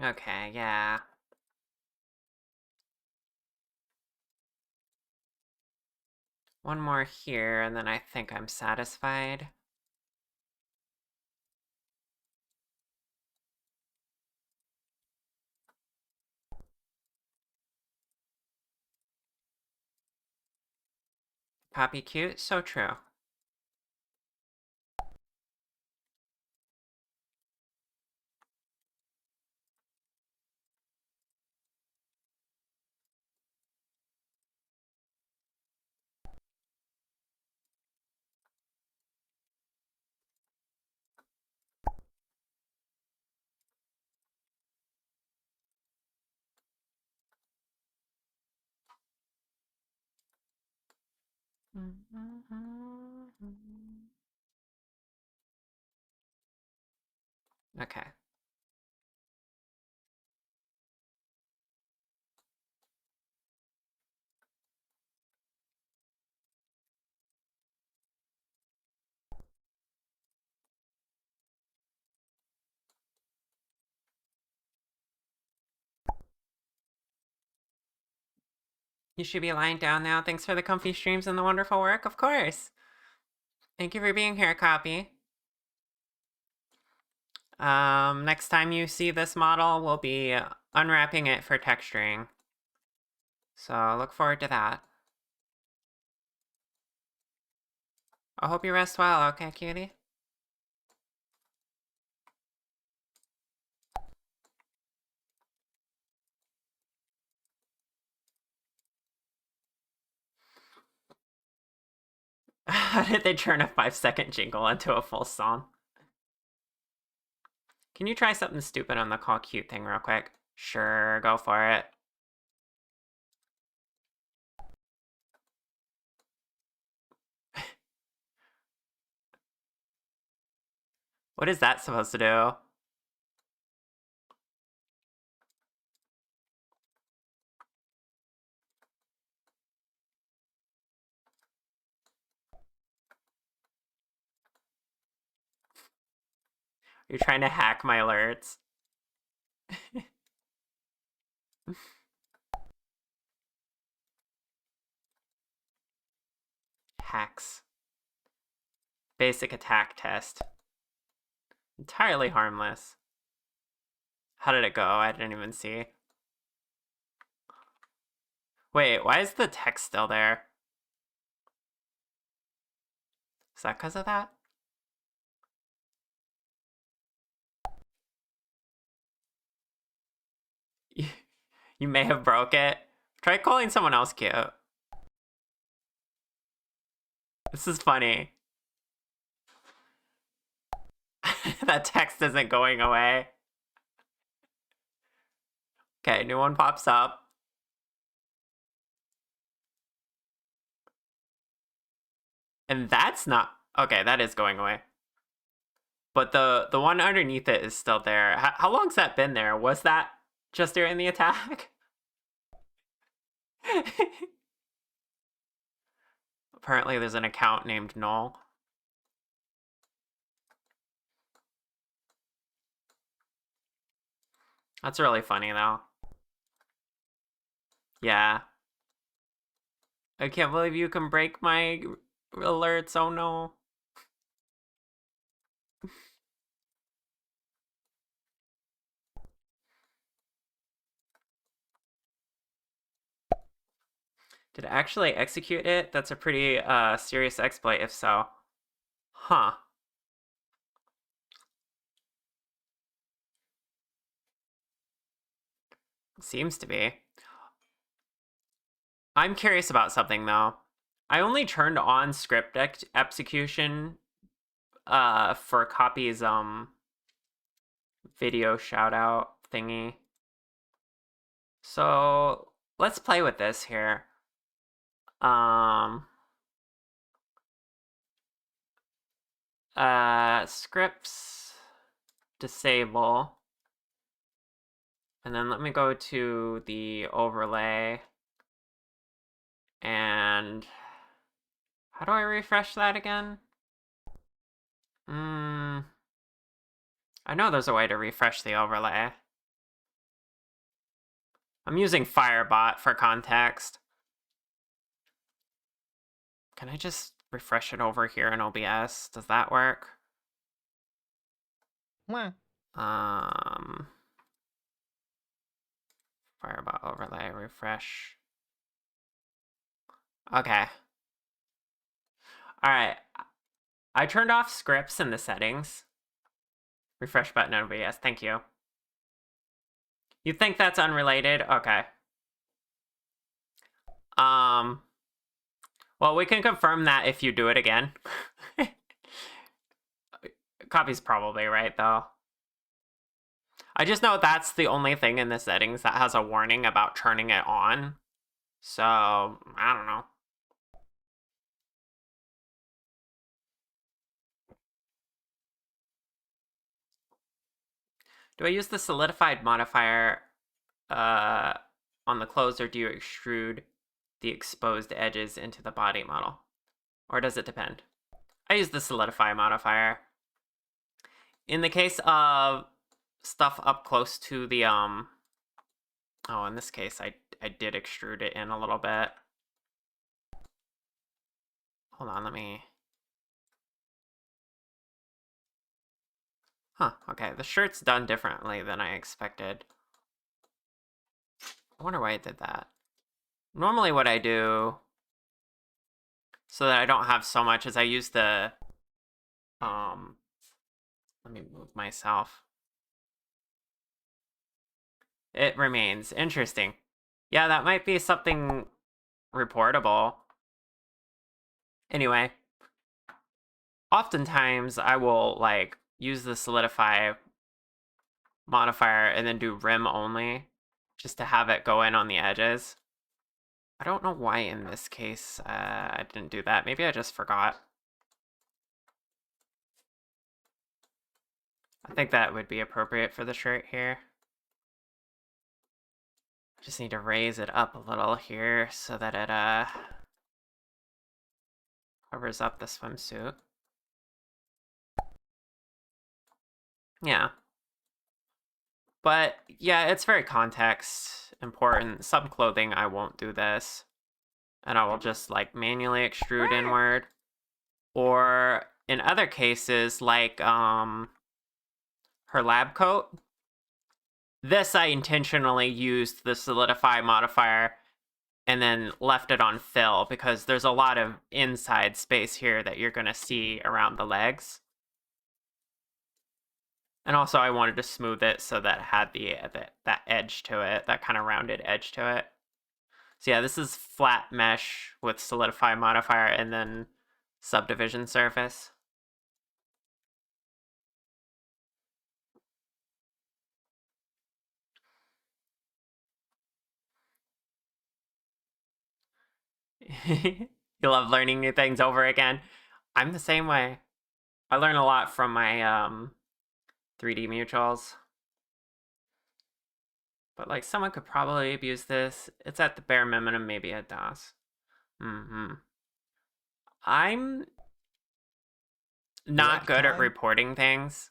Okay, yeah. One more here, and then I think I'm satisfied. Poppy cute? So true. Okay. You should be lying down now. Thanks for the comfy streams and the wonderful work. Of course. Thank you for being here, Copy. Next time you see this model, we'll be unwrapping it for texturing. So look forward to that. I hope you rest well, okay, cutie? How did they turn a 5-second jingle into a full song? Can you try something stupid on the call cute thing real quick? Sure, go for it. What is that supposed to do? You're trying to hack my alerts. Hacks. Basic attack test. Entirely harmless. How did it go? I didn't even see. Wait, why is the text still there? Is that because of that? You may have broke it. Try calling someone else cute. This is funny. That text isn't going away. Okay, new one pops up. And that's not... Okay, that is going away. But the one underneath it is still there. How long's that been there? Was that just during the attack? Apparently there's an account named Null. That's really funny, though. Yeah. I can't believe you can break my alerts. Oh, no. Did it actually execute it? That's a pretty serious exploit, if so. Huh. Seems to be. I'm curious about something, though. I only turned on script execution for Copy's video shout-out thingy. So let's play with this here. Scripts disable, and then let me go to the overlay, and how do I refresh that again? I know there's a way to refresh the overlay. I'm using Firebot for context. Can I just refresh it over here in OBS? Does that work? Mwah. Firebot overlay, refresh. Okay. Alright. I turned off scripts in the settings. Refresh button in OBS, thank you. You think that's unrelated? Okay. Well, we can confirm that if you do it again. Copy's probably right, though. I just know that's the only thing in the settings that has a warning about turning it on. So, I don't know. Do I use the solidified modifier on the clothes, or do you extrude the exposed edges into the body model? Or does it depend? I use the solidify modifier. In the case of stuff up close to the, oh, in this case, I did extrude it in a little bit. Hold on, let me... Huh, okay, the shirt's done differently than I expected. I wonder why I did that. Normally what I do, so that I don't have so much, is I use the, let me move myself. It remains. Interesting. Yeah, that might be something reportable. Anyway, oftentimes I will, like, use the solidify modifier and then do rim only, just to have it go in on the edges. I don't know why in this case I didn't do that. Maybe I just forgot. I think that would be appropriate for the shirt here. I just need to raise it up a little here so that it covers up the swimsuit. Yeah. But yeah, it's very context important. Some clothing I won't do this. And I will just like manually extrude inward. Or in other cases, like her lab coat. This I intentionally used the solidify modifier and then left it on fill because there's a lot of inside space here that you're gonna see around the legs. And also I wanted to smooth it so that it had that edge to it, that kind of rounded edge to it. So yeah, this is flat mesh with solidify modifier and then subdivision surface. You love learning new things over again. I'm the same way. I learn a lot from my 3D mutuals. But like someone could probably abuse this. It's at the bare minimum, maybe it does. I'm not good at reporting things.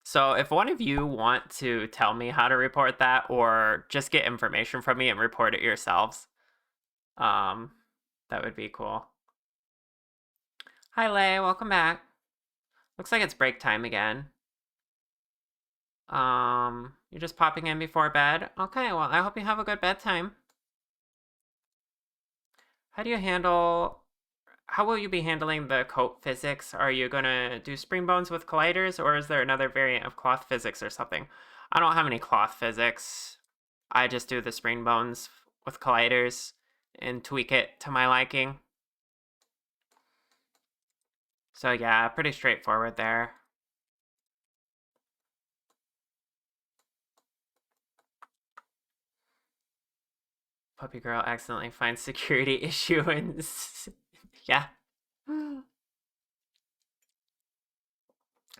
So if one of you want to tell me how to report that or just get information from me and report it yourselves, that would be cool. Hi Lay, welcome back. Looks like it's break time again. You're just popping in before bed? Okay, well, I hope you have a good bedtime. How will you be handling the coat physics? Are you gonna do spring bones with colliders, or is there another variant of cloth physics or something? I don't have any cloth physics. I just do the spring bones with colliders and tweak it to my liking. So yeah, pretty straightforward there. Puppy girl accidentally finds security issue and yeah.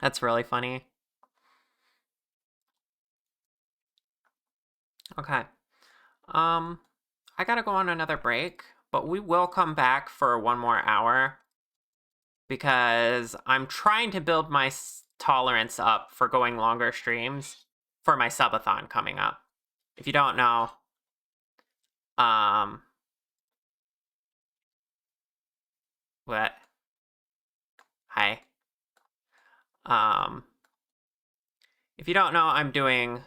That's really funny. Okay. I gotta go on another break, but we will come back for one more hour because I'm trying to build my tolerance up for going longer streams for my subathon coming up. If you don't know, what? Hi. If you don't know, I'm doing,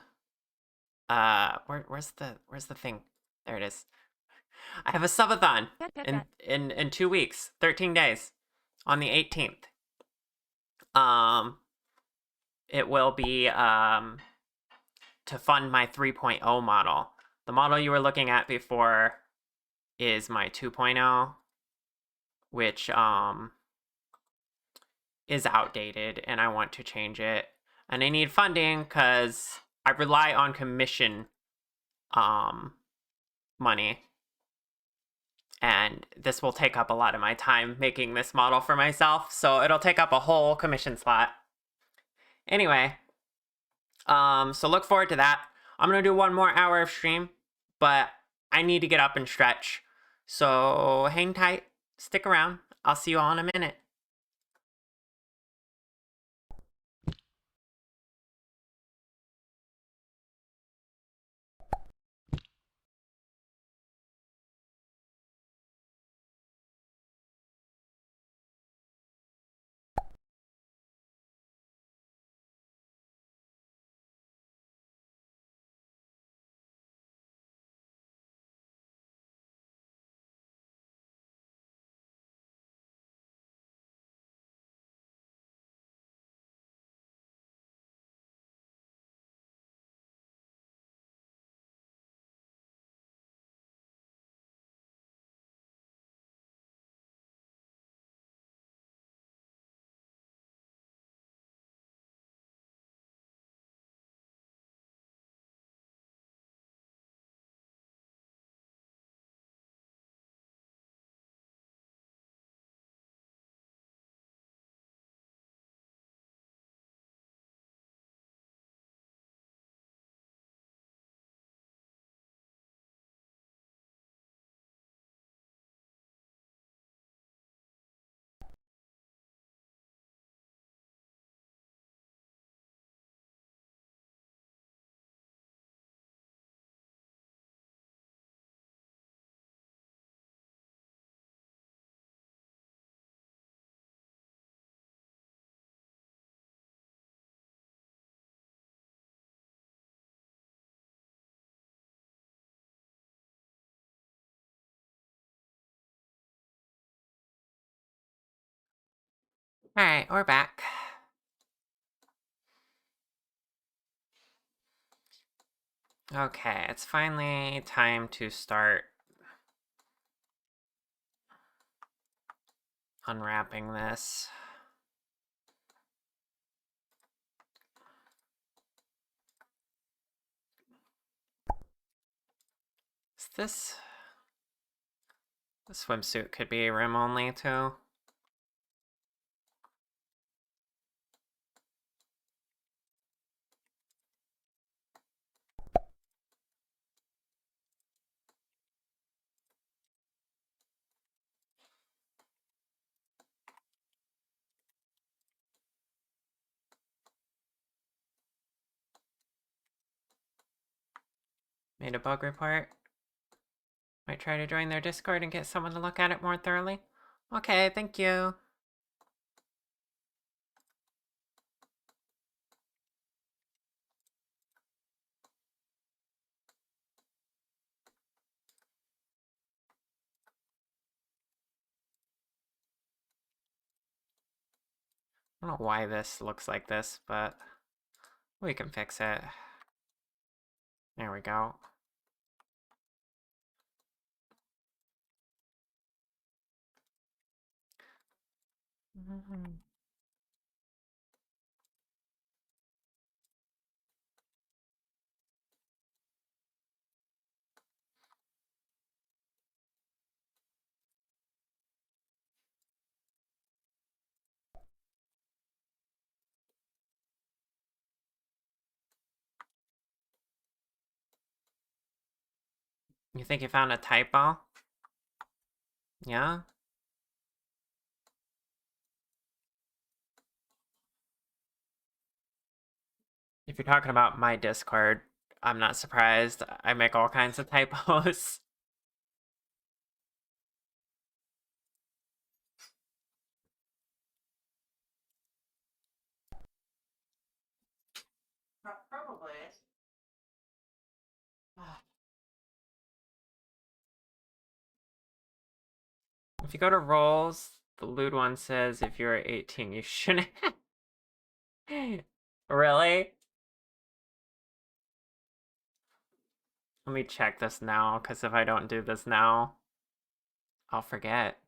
where's the thing? There it is. I have a subathon in 2 weeks, 13 days, on the 18th. It will be, to fund my 3.0 model. The model you were looking at before is my 2.0, which, is outdated, and I want to change it. And I need funding because I rely on commission money. And this will take up a lot of my time making this model for myself, so it'll take up a whole commission slot. Anyway, So look forward to that. I'm gonna do 1 more hour of stream, but I need to get up and stretch. So hang tight, stick around. I'll see you all in a minute. All right, we're back. Okay, it's finally time to start unwrapping this. Is this... The swimsuit could be rim only too. Made a bug report. Might try to join their Discord and get someone to look at it more thoroughly. Okay, thank you. I don't know why this looks like this, but we can fix it. There we go. You think you found a typo? Yeah? If you're talking about my Discord, I'm not surprised. I make all kinds of typos. Probably. If you go to roles, the lewd one says if you're 18, you shouldn't. Really? Let me check this now, because if I don't do this now, I'll forget.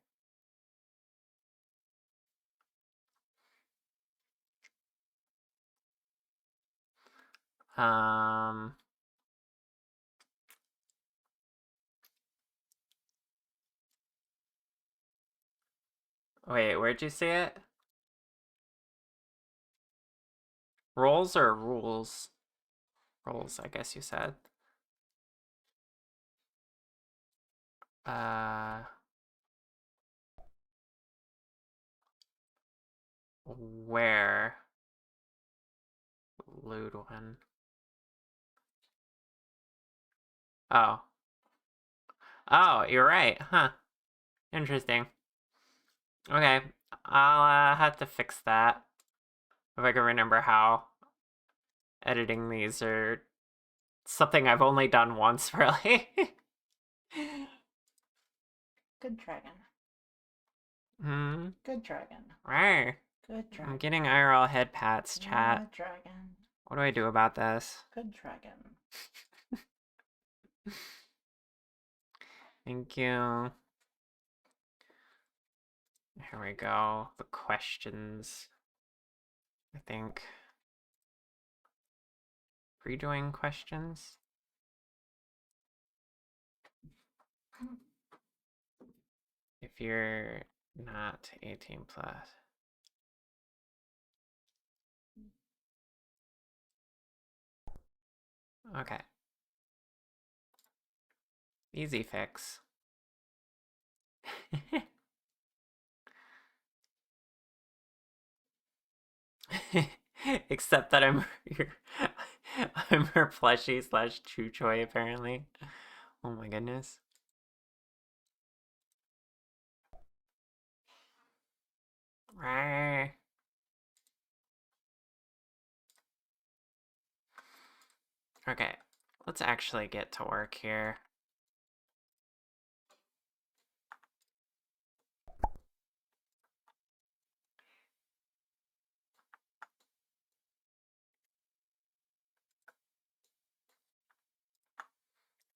Um. Wait, where'd you see it? Roles or rules? rolls, I guess you said. Where? Ludwin. Oh. Oh, you're right, huh? Interesting. Okay, I'll have to fix that. If I can remember how. Editing these are something I've only done once, really. Good dragon. Hmm. Good dragon. Right. Good dragon. I'm getting IRL head pats, chat. Good dragon. What do I do about this? Good dragon. Thank you. Here we go. The questions. I think. Rejoin questions. If you're not 18 plus. Okay. Easy fix. Except that I'm her plushie slash Chu Choi apparently. Oh my goodness. Rawr. Okay, let's actually get to work here.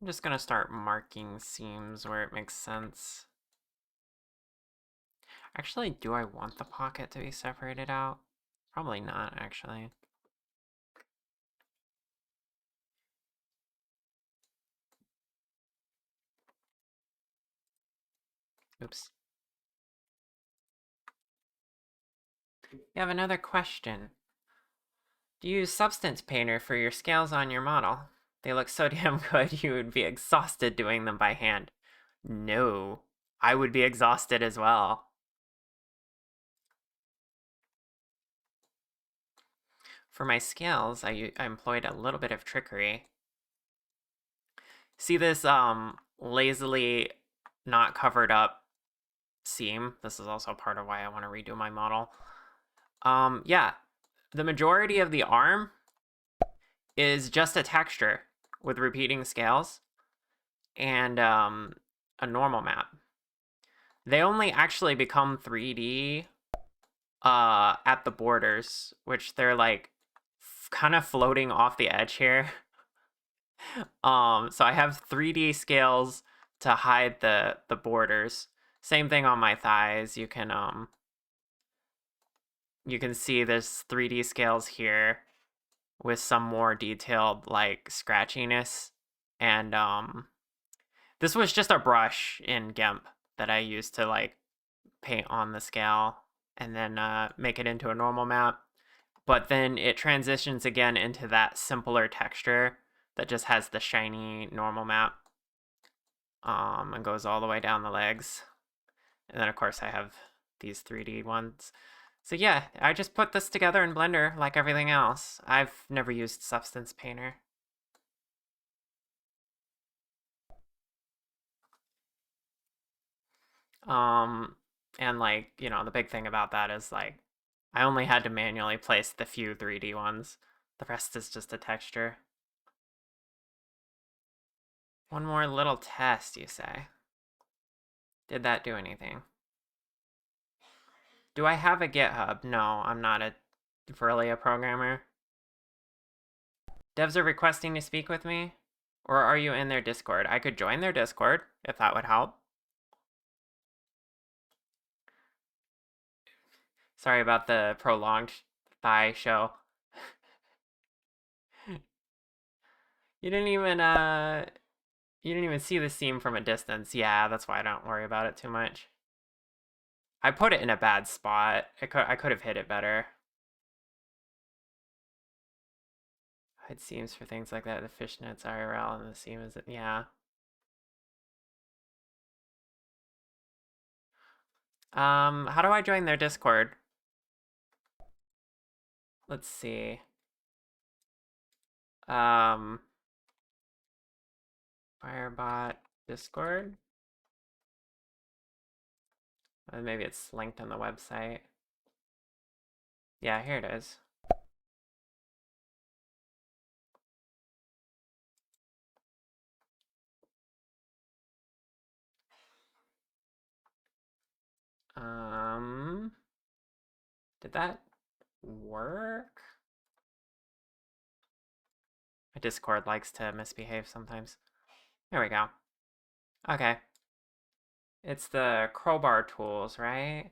I'm just gonna start marking seams where it makes sense. Actually, do I want the pocket to be separated out? Probably not, actually. Oops. You have another question. Do you use Substance Painter for your scales on your model? They look so damn good you would be exhausted doing them by hand. No, I would be exhausted as well. For my scales, I employed a little bit of trickery. See this lazily not covered up seam? This is also part of why I want to redo my model. Yeah, the majority of the arm is just a texture with repeating scales and a normal map. They only actually become 3D at the borders, which they're like kind of floating off the edge here. So I have 3D scales to hide the borders. Same thing on my thighs. You can see there's 3D scales here with some more detailed like scratchiness. And this was just a brush in GIMP that I used to like paint on the scale and then make it into a normal map. But then it transitions again into that simpler texture that just has the shiny normal map and goes all the way down the legs. And then of course I have these 3D ones. So yeah, I just put this together in Blender like everything else. I've never used Substance Painter. And like, you know, the big thing about that is like, I only had to manually place the few 3D ones. The rest is just a texture. One more little test, you say? Did that do anything? Do I have a GitHub? No, I'm not really a programmer. Devs are requesting to speak with me? Or are you in their Discord? I could join their Discord, if that would help. Sorry about the prolonged thigh show. You didn't even see the seam from a distance. Yeah, that's why I don't worry about it too much. I put it in a bad spot. I could have hit it better. Hide seams for things like that. The fishnets IRL and the seam is yeah. How do I join their Discord? Let's see. Firebot Discord. Maybe it's linked on the website. Yeah, here it is. Did that work? My Discord likes to misbehave sometimes. There we go. Okay. It's the crowbar tools, right?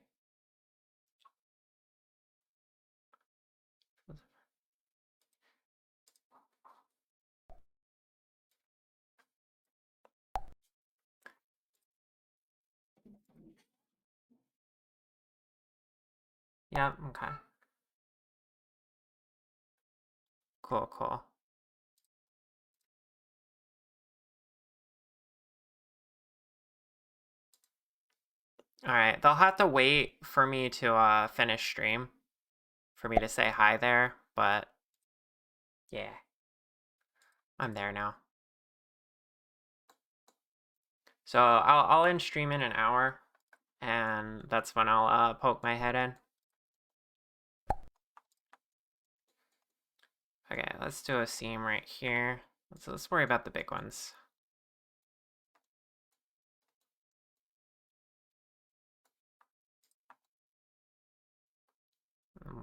Yeah, okay. Cool, cool. Alright, they'll have to wait for me to finish stream for me to say hi there, but yeah. I'm there now. So I'll end stream in an hour, and that's when I'll poke my head in. Okay, let's do a seam right here. Let's worry about the big ones.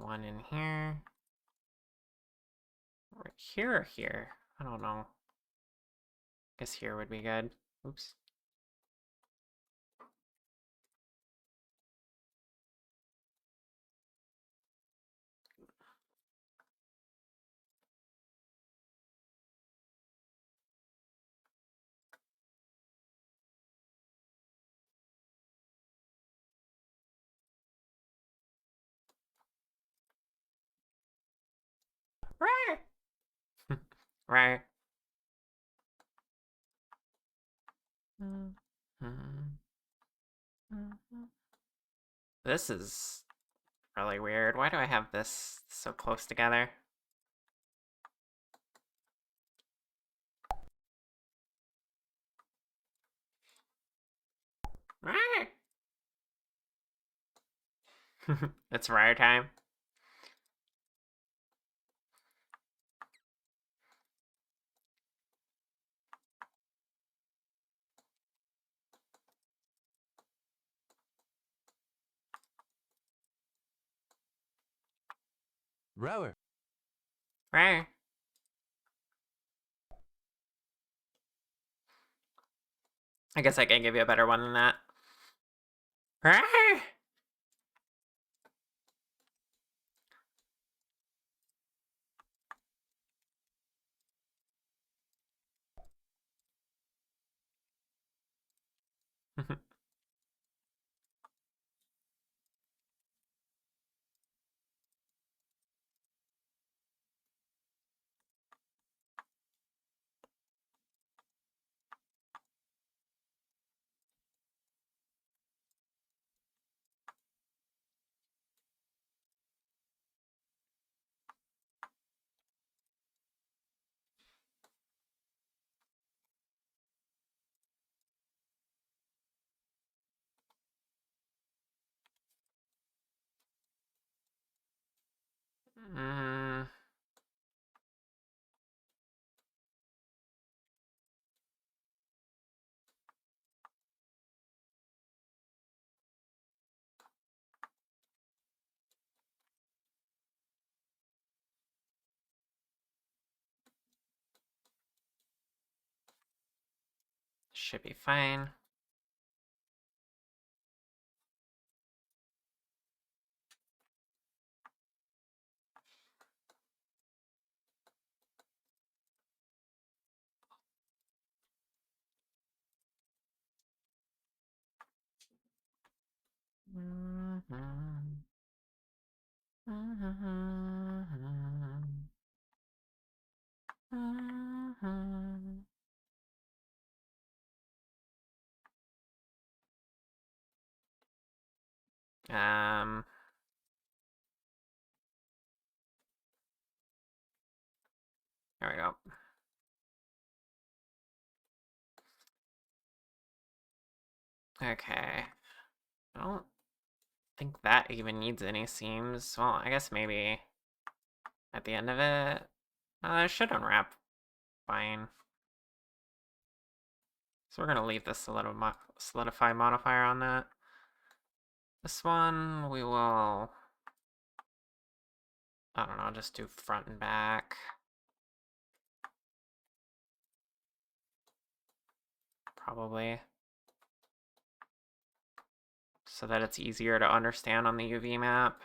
One in here. Right here or here? I don't know. Guess here would be good. Oops. Right. This is really weird. Why do I have this so close together? It's rare time. Rower. Rare. I guess I can give you a better one than that. Rare. Mm. Should be fine. Um, there we go. Okay. I don't think that even needs any seams. Well, I guess maybe at the end of it. It should unwrap fine. So we're gonna leave the solidify modifier on that. This one we will, I don't know, just do front and back. Probably. So that it's easier to understand on the UV map.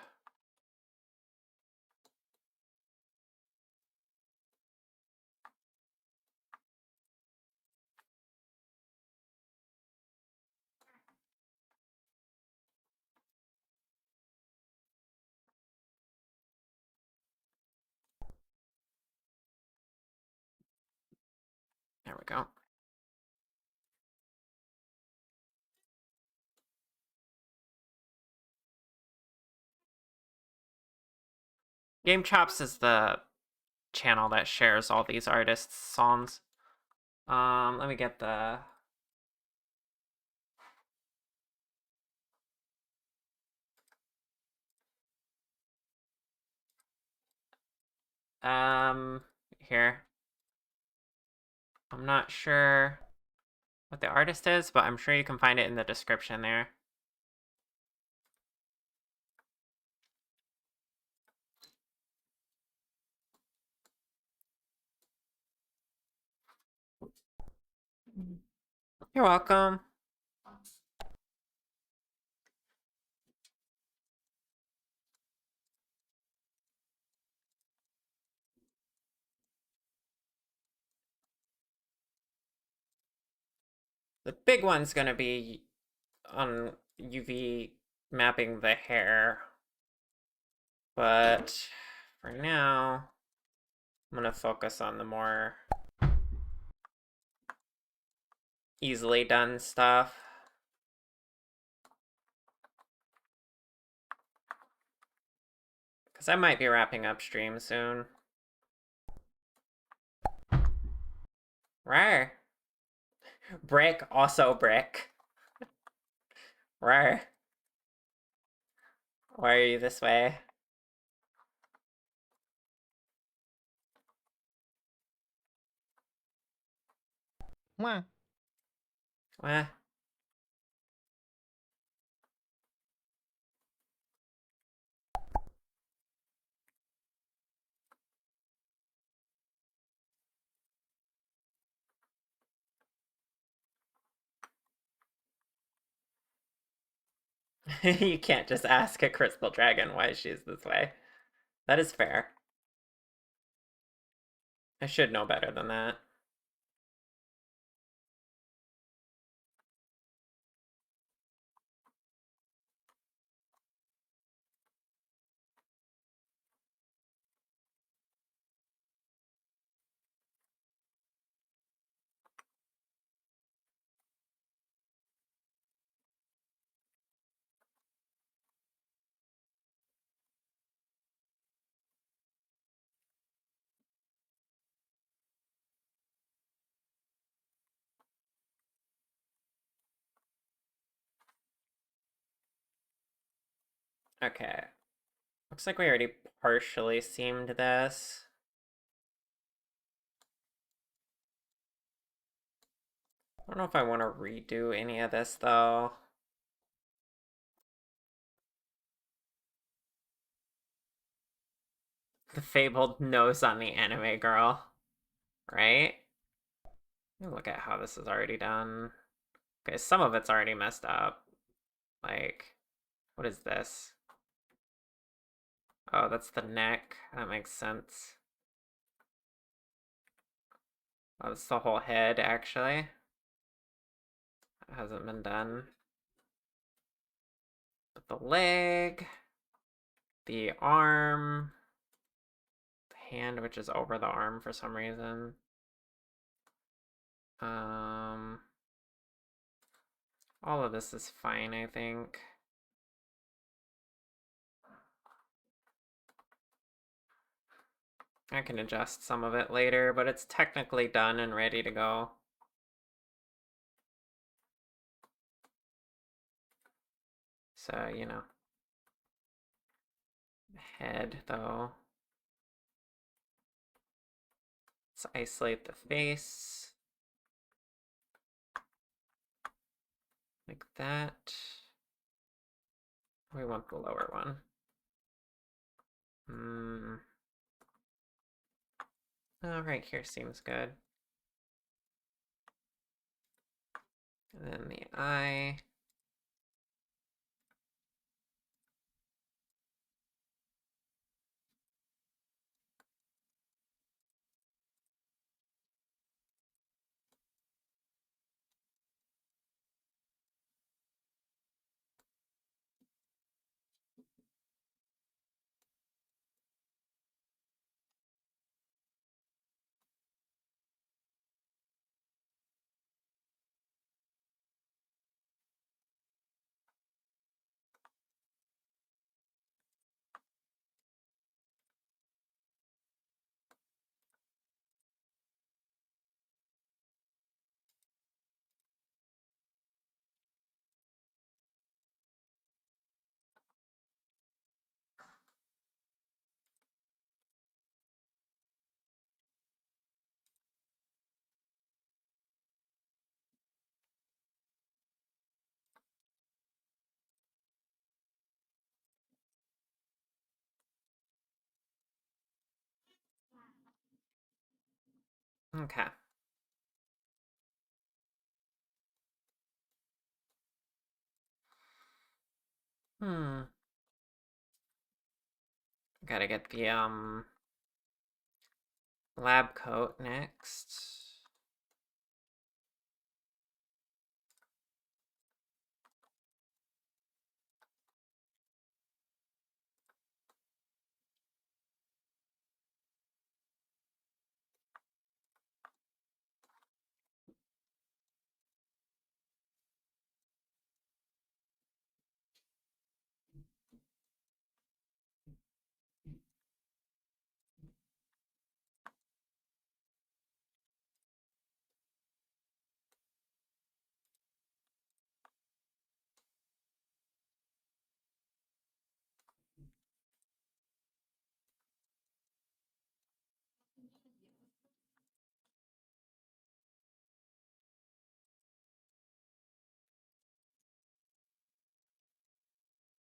There we go. Game Chops is the channel that shares all these artists' songs. Let me get the here. I'm not sure what the artist is, but I'm sure you can find it in the description there. You're welcome. The big one's gonna be on UV mapping the hair. But for now, I'm gonna focus on the more easily done stuff. Because I might be wrapping up stream soon. Rawr. Brick, also brick. Rawr. Why are you this way? Mwah. Wah. You can't just ask a crystal dragon why she's this way. That is fair. I should know better than that. Okay. Looks like we already partially seamed this. I don't know if I want to redo any of this though. The fabled nose on the anime girl. Right? Look at how this is already done. Okay, some of it's already messed up. Like, what is this? Oh, that's the neck. That makes sense. Oh, that's the whole head, actually. That hasn't been done. But the leg, the arm, the hand, which is over the arm for some reason. All of this is fine, I think. I can adjust some of it later, but it's technically done and ready to go. So, you know. Head, though. Let's isolate the face. Like that. We want the lower one. Oh, right here seems good. And then the eye. Okay. Gotta get the lab coat next.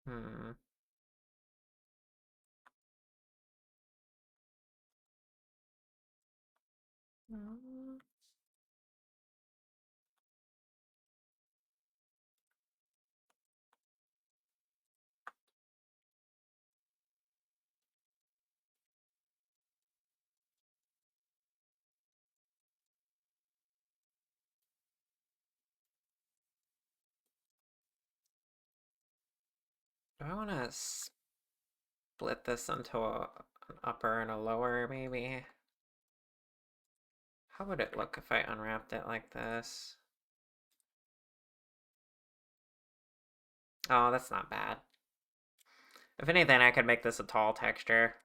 Hmm. Mm. Do I want to split this into an upper and a lower, maybe? How would it look if I unwrapped it like this? Oh, that's not bad. If anything, I could make this a tall texture.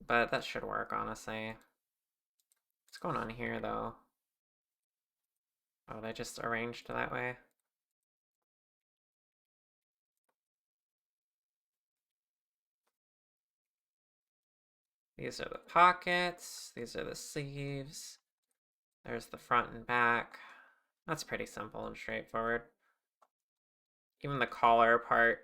But that should work, honestly. What's going on here, though? Oh, they just arranged that way? These are the pockets. These are the sleeves. There's the front and back. That's pretty simple and straightforward. Even the collar part.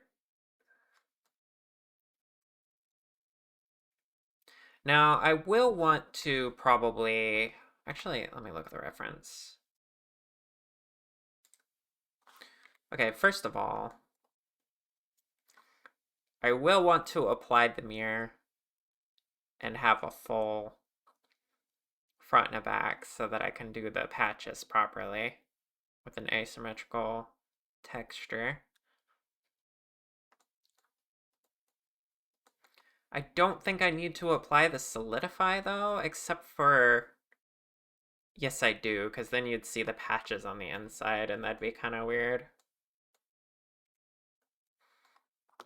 Now, I will want to probably... Actually, let me look at the reference. Okay, first of all, I will want to apply the mirror and have a full front and a back so that I can do the patches properly with an asymmetrical texture. I don't think I need to apply the solidify though, except for... Yes, I do, because then you'd see the patches on the inside and that'd be kind of weird.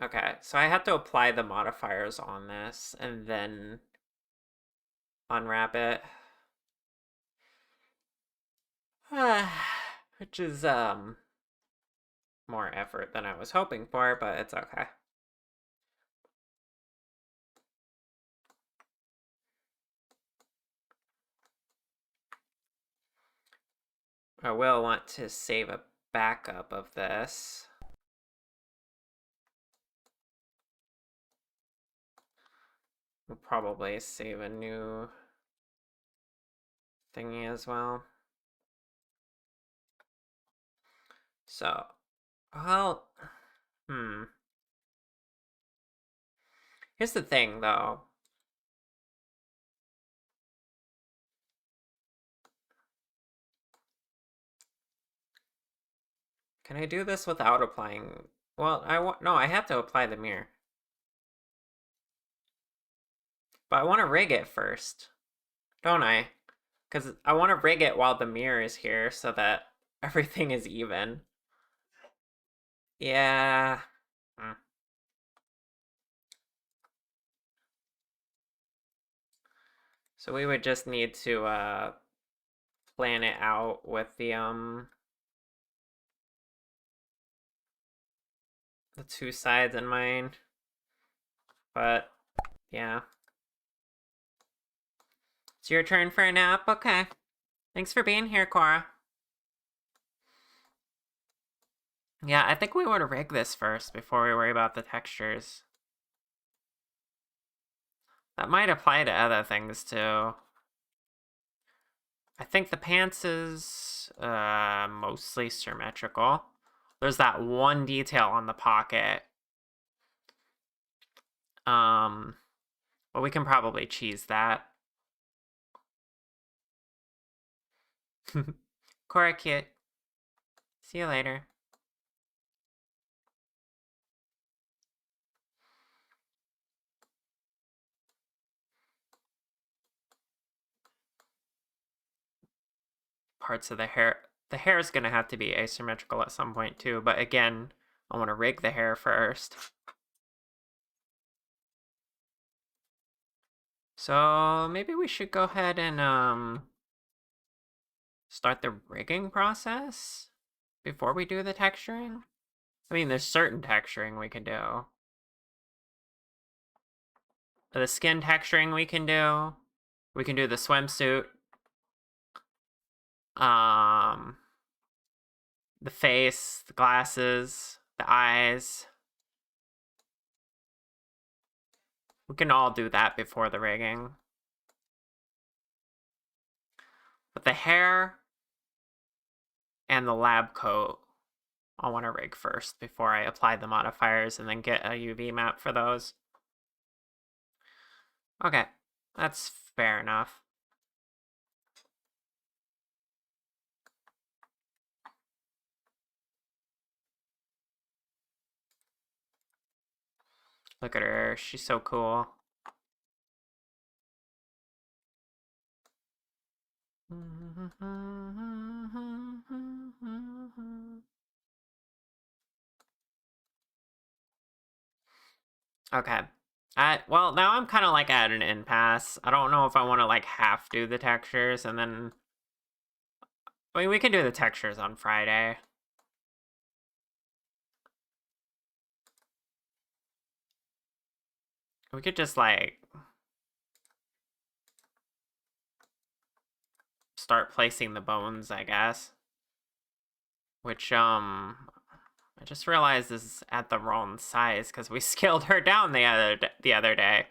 Okay, so I have to apply the modifiers on this and then unwrap it. Which is, more effort than I was hoping for, but it's okay. I will want to save a backup of this. We'll probably save a new thingy as well. So, well, here's the thing though. Can I do this without applying? Well, no, I have to apply the mirror. But I want to rig it first, don't I? Because I want to rig it while the mirror is here so that everything is even. Yeah. So we would just need to plan it out with the two sides in mind. But yeah. It's your turn for a nap? Okay. Thanks for being here, Cora. Yeah, I think we want to rig this first before we worry about the textures. That might apply to other things too. I think the pants is mostly symmetrical. There's that one detail on the pocket. But we can probably cheese that. Cora cute. See you later. Parts of the hair. The hair is going to have to be asymmetrical at some point too, but again, I want to rig the hair first. So maybe we should go ahead and start the rigging process before we do the texturing. I mean, there's certain texturing we can do. The skin texturing we can do. We can do the swimsuit. The face, the glasses, the eyes. We can all do that before the rigging. But the hair and the lab coat, I want to rig first before I apply the modifiers and then get a UV map for those. Okay, that's fair enough. Look at her, she's so cool. Okay. Well, now I'm kind of like at an impasse. I don't know if I want to like half do the textures and then... I mean, we can do the textures on Friday. We could just like... start placing the bones, I guess. Which, I just realized is at the wrong size because we scaled her down the other day.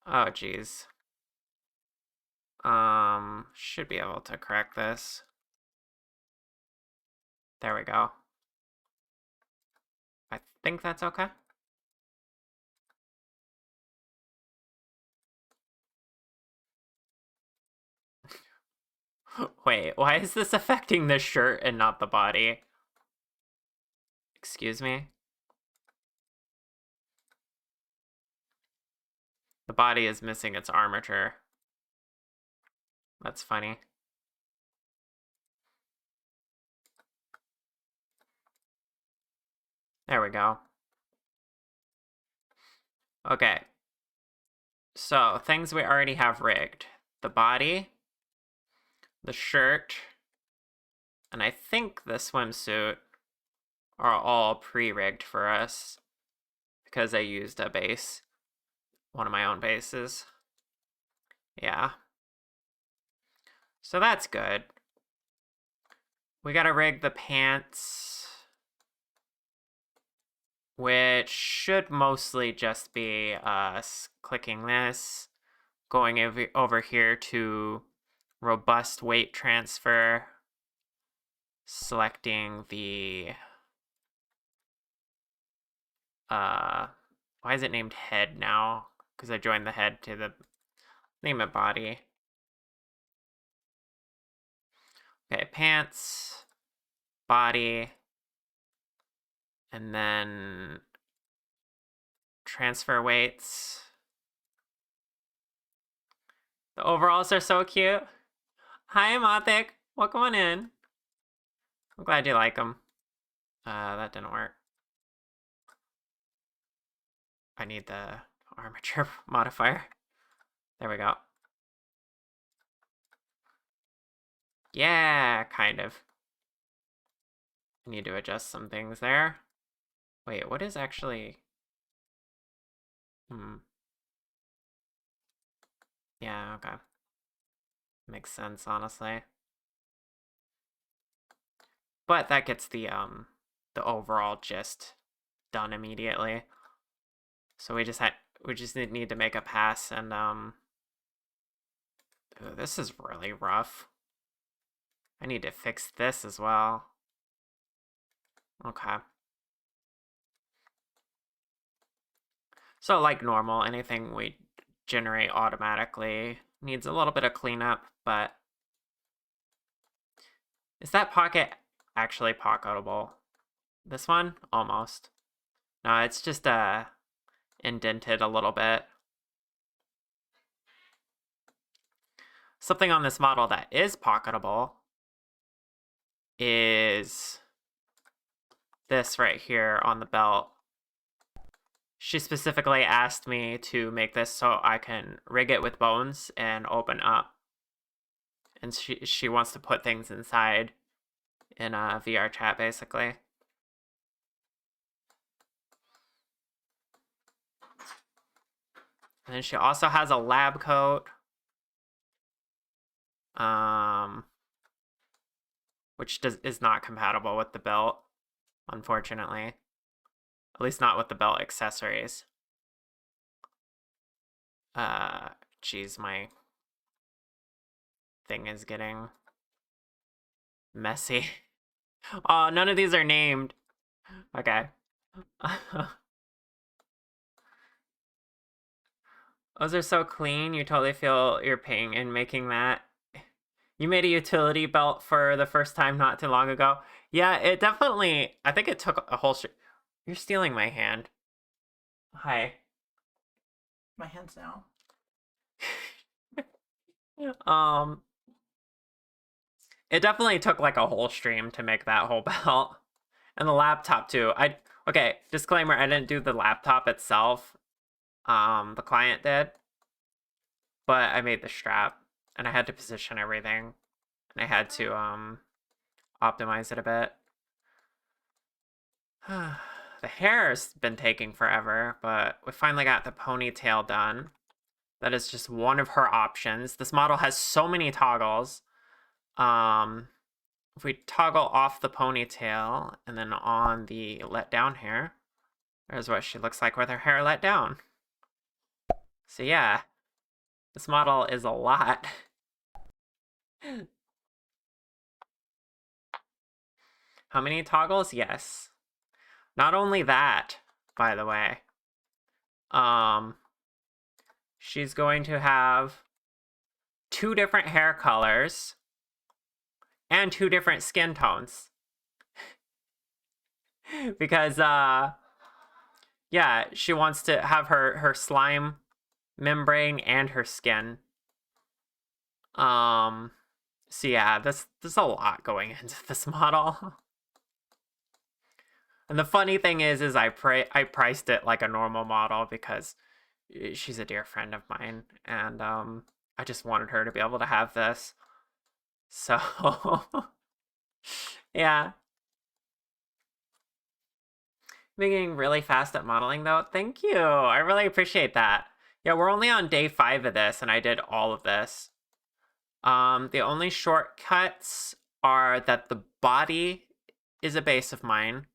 Oh, jeez. Should be able to correct this. There we go. I think that's okay. Wait, why is this affecting the shirt and not the body? Excuse me? The body is missing its armature. That's funny. There we go. Okay. So, things we already have rigged. The body, the shirt, and I think the swimsuit are all pre-rigged for us because I used a base. One of my own bases. Yeah. So that's good. We gotta rig the pants, which should mostly just be us clicking this, going over here to robust weight transfer, selecting the why is it named head now? Because I joined the head to the name it body. Okay, pants, body, and then transfer weights. The overalls are so cute. Hi, Mathik. Welcome on in. I'm glad you like them. That didn't work. I need the armature modifier. There we go. Yeah, kind of. I need to adjust some things there. Wait, what is actually... Yeah, okay. Makes sense, honestly. But that gets the overall gist done immediately. So we just need to make a pass and ooh, this is really rough. I need to fix this as well. Okay. So like normal, anything we generate automatically needs a little bit of cleanup, but is that pocket actually pocketable? This one? Almost. No, it's just indented a little bit. Something on this model that is pocketable is this right here on the belt. She specifically asked me to make this so I can rig it with bones and open up. And she wants to put things inside in a VR chat, basically. And then she also has a lab coat. Which is not compatible with the belt, unfortunately. At least not with the belt accessories. Geez, my thing is getting messy. Oh, none of these are named. Okay. Those are so clean. You totally feel your pain in making that. You made a utility belt for the first time not too long ago. Yeah, it definitely... I think it took a whole... You're stealing my hand. Hi. My hands now. It definitely took like a whole stream to make that whole belt. And the laptop too. Okay, disclaimer, I didn't do the laptop itself. The client did. But I made the strap. And I had to position everything. And I had to optimize it a bit. The hair's been taking forever, but we finally got the ponytail done. That is just one of her options. This model has so many toggles. If we toggle off the ponytail and then on the let down hair, there's what she looks like with her hair let down. So yeah, this model is a lot. How many toggles? Yes. Not only that, by the way, she's going to have 2 different hair colors and 2 different skin tones. Because, yeah, she wants to have her slime membrane and her skin. So yeah, there's a lot going into this model. And the funny thing is I priced it like a normal model because she's a dear friend of mine, and I just wanted her to be able to have this. So yeah. Been getting really fast at modeling though. Thank you. I really appreciate that. Yeah, we're only on day 5 of this, and I did all of this. The only shortcuts are that the body is a base of mine,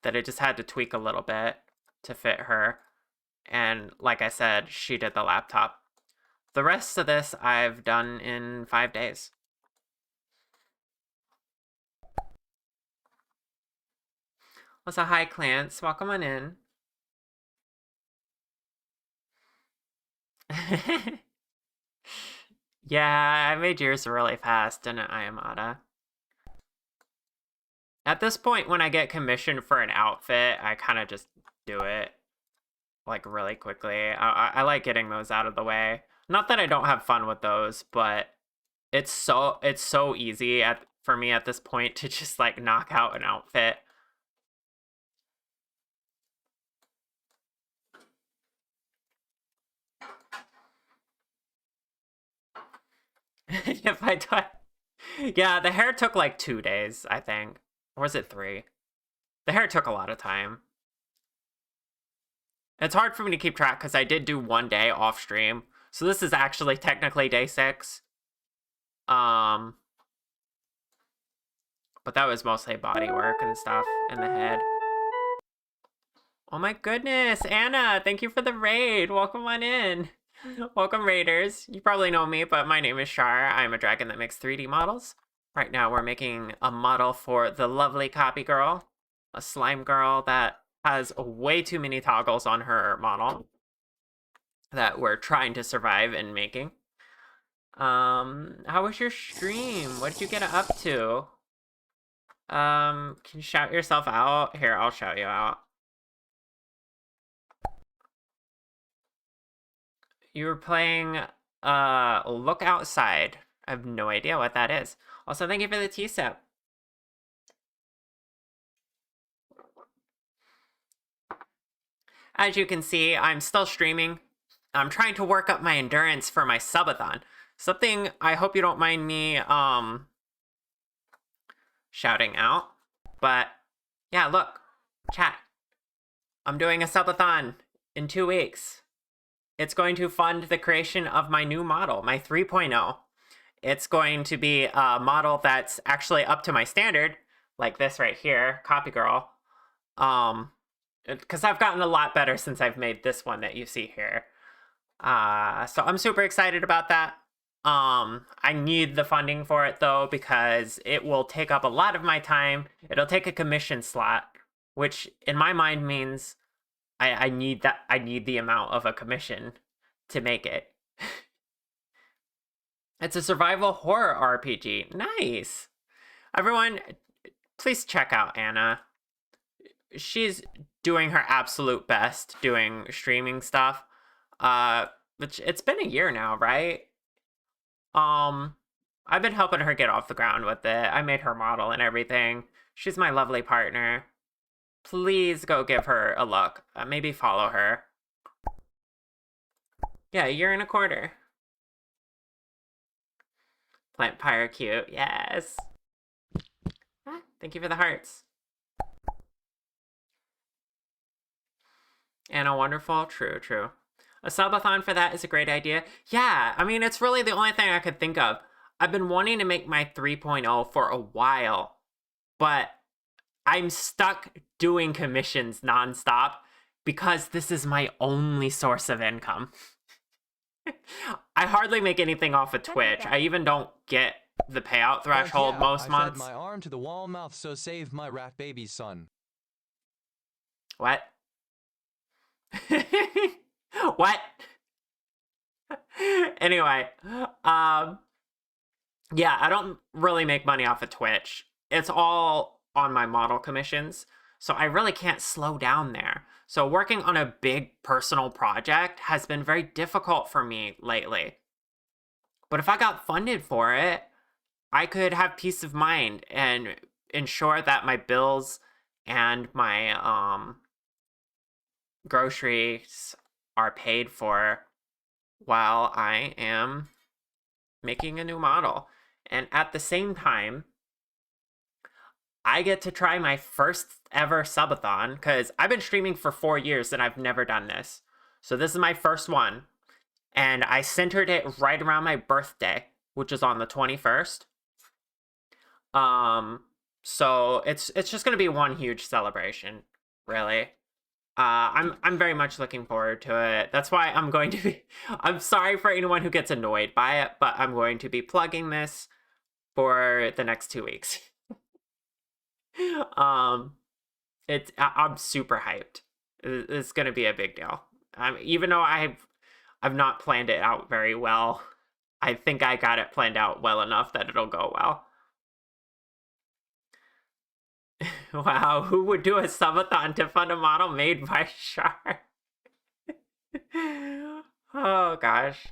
that I just had to tweak a little bit to fit her. And like I said, she did the laptop. The rest of this I've done in 5 days. Also, hi, Clance. Welcome on in. Yeah, I made yours really fast, didn't I, Amada? At this point, when I get commissioned for an outfit, I kind of just do it, like, really quickly. I like getting those out of the way. Not that I don't have fun with those, but it's so easy for me at this point to just, like, knock out an outfit. If I die. Yeah, the hair took like 2 days, I think. Or was it 3? The hair took a lot of time. It's hard for me to keep track because I did do 1 day off stream. So this is actually technically day 6. But that was mostly body work and stuff in the head. Oh my goodness, Anna, thank you for the raid. Welcome on in. Welcome, raiders. You probably know me, but my name is Shar. I'm a dragon that makes 3D models. Right now, we're making a model for the lovely copygirl, a slime girl that has way too many toggles on her model that we're trying to survive in making. How was your stream? What did you get up to? Can you shout yourself out? Here, I'll shout you out. You were playing Look Outside. I have no idea what that is. Also, thank you for the tea sip. As you can see, I'm still streaming. I'm trying to work up my endurance for my subathon. Something I hope you don't mind me shouting out. But yeah, look, chat. I'm doing a subathon in 2 weeks. It's going to fund the creation of my new model, my 3.0. It's going to be a model that's actually up to my standard, like this right here, copygirl. Because I've gotten a lot better since I've made this one that you see here. So I'm super excited about that. I need the funding for it though, because it will take up a lot of my time. It'll take a commission slot, which in my mind means I need that. I need the amount of a commission to make it. It's a survival horror RPG. Nice. Everyone, please check out Anna. She's doing her absolute best doing streaming stuff. Which it's been a year now, right? I've been helping her get off the ground with it. I made her model and everything. She's my lovely partner. Please go give her a look. Maybe follow her. Yeah, a year and a quarter. Plant Pyre cute. Yes. Ah, thank you for the hearts. Anna wonderful. True, true. A subathon for that is a great idea. Yeah, I mean, it's really the only thing I could think of. I've been wanting to make my 3.0 for a while, but I'm stuck doing commissions nonstop because this is my only source of income. I hardly make anything off of Twitch. I even don't get the payout threshold most months. I fed my arm to the wall mouth, so save my rat baby son. What? What? Anyway, yeah, I don't really make money off of Twitch. It's all on my model commissions. So I really can't slow down there. So working on a big personal project has been very difficult for me lately. But if I got funded for it, I could have peace of mind and ensure that my bills and my groceries are paid for while I am making a new model. And at the same time, I get to try my first ever subathon because I've been streaming for 4 years and I've never done this. So this is my first one. And I centered it right around my birthday, which is on the 21st. So it's just gonna be one huge celebration, really. I'm very much looking forward to it. That's why I'm going to be. I'm sorry for anyone who gets annoyed by it, but I'm going to be plugging this for the next 2 weeks. um, I'm super hyped. It's gonna be a big deal. Even though I've not planned it out very well, I think I got it planned out well enough that it'll go well. Wow, who would do a subathon to fund a model made by Shark? Oh gosh.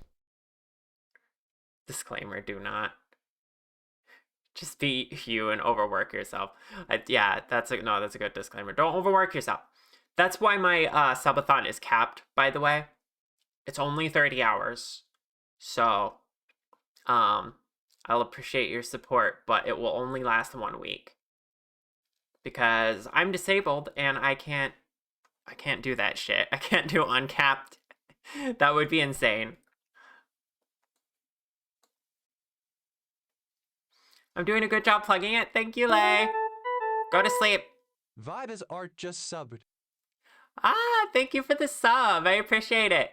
Disclaimer, do not. Just be you and overwork yourself. Yeah, that's a good disclaimer. Don't overwork yourself. That's why my subathon is capped, by the way. It's only 30 hours. So, I'll appreciate your support, but it will only last 1 week. Because I'm disabled and I can't do that shit. I can't do uncapped. That would be insane. I'm doing a good job plugging it. Thank you, Lay. Go to sleep. Vibe as art just subbed. Ah, thank you for the sub. I appreciate it.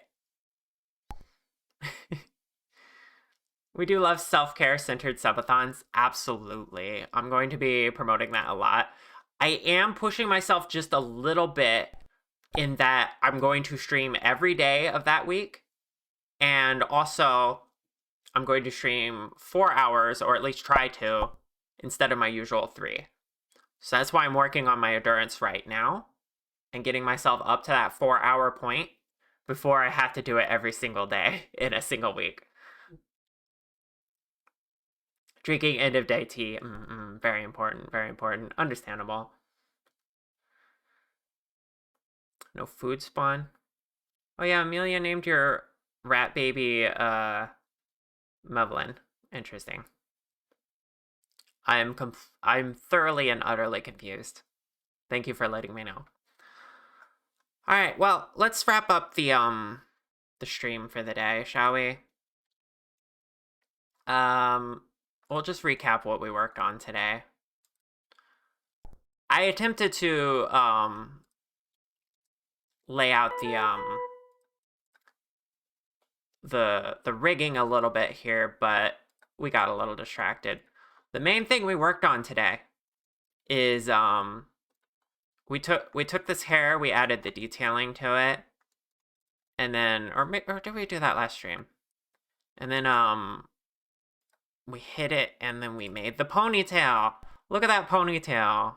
We do love self-care centered subathons. Absolutely. I'm going to be promoting that a lot. I am pushing myself just a little bit in that I'm going to stream every day of that week. And also, I'm going to stream 4 hours, or at least try to, instead of my usual 3. So that's why I'm working on my endurance right now and getting myself up to that 4-hour point before I have to do it every single day in a single week. Drinking end of day tea, very important, very important. Understandable. No food spawn. Oh yeah, Amelia named your rat baby Mevlin. Interesting. I'm thoroughly and utterly confused. Thank you for letting me know. All right, well, let's wrap up the stream for the day, shall we? We'll just recap what we worked on today. I attempted to lay out the rigging a little bit here, but we got a little distracted. The main thing we worked on today is we took this hair, we added the detailing to it, and then or did we do that last stream? And then we hit it, and then we made the ponytail. Look at that ponytail.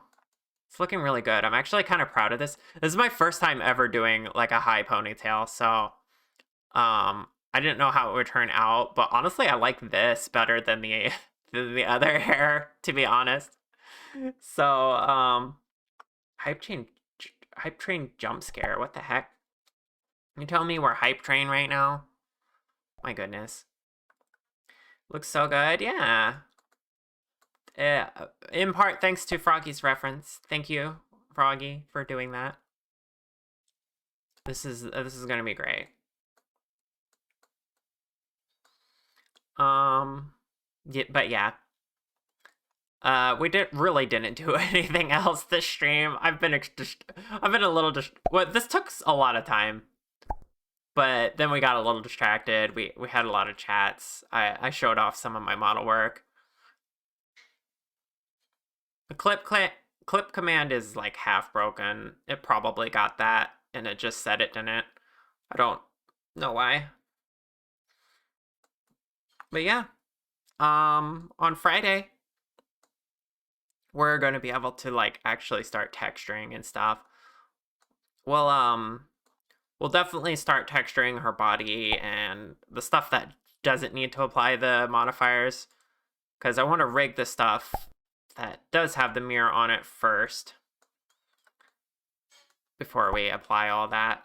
It's looking really good. I'm actually kind of proud of this. This is my first time ever doing like a high ponytail, so I didn't know how it would turn out, but honestly I like this better than the than the other hair, to be honest. So hype train jump scare. What the heck? You tell me we're hype train right now? My goodness. Looks so good. Yeah. In part thanks to Froggy's reference. Thank you, Froggy, for doing that. This is gonna be great. Yeah, but yeah. We didn't do anything else this stream. I've been a little well, this took a lot of time. But then we got a little distracted. We had a lot of chats. I showed off some of my model work. The clip command is like half broken. It probably got that and it just said it didn't. I don't know why. But yeah. On Friday we're going to be able to like actually start texturing and stuff. We'll definitely start texturing her body and the stuff that doesn't need to apply the modifiers, because I want to rig the stuff that does have the mirror on it first before we apply all that.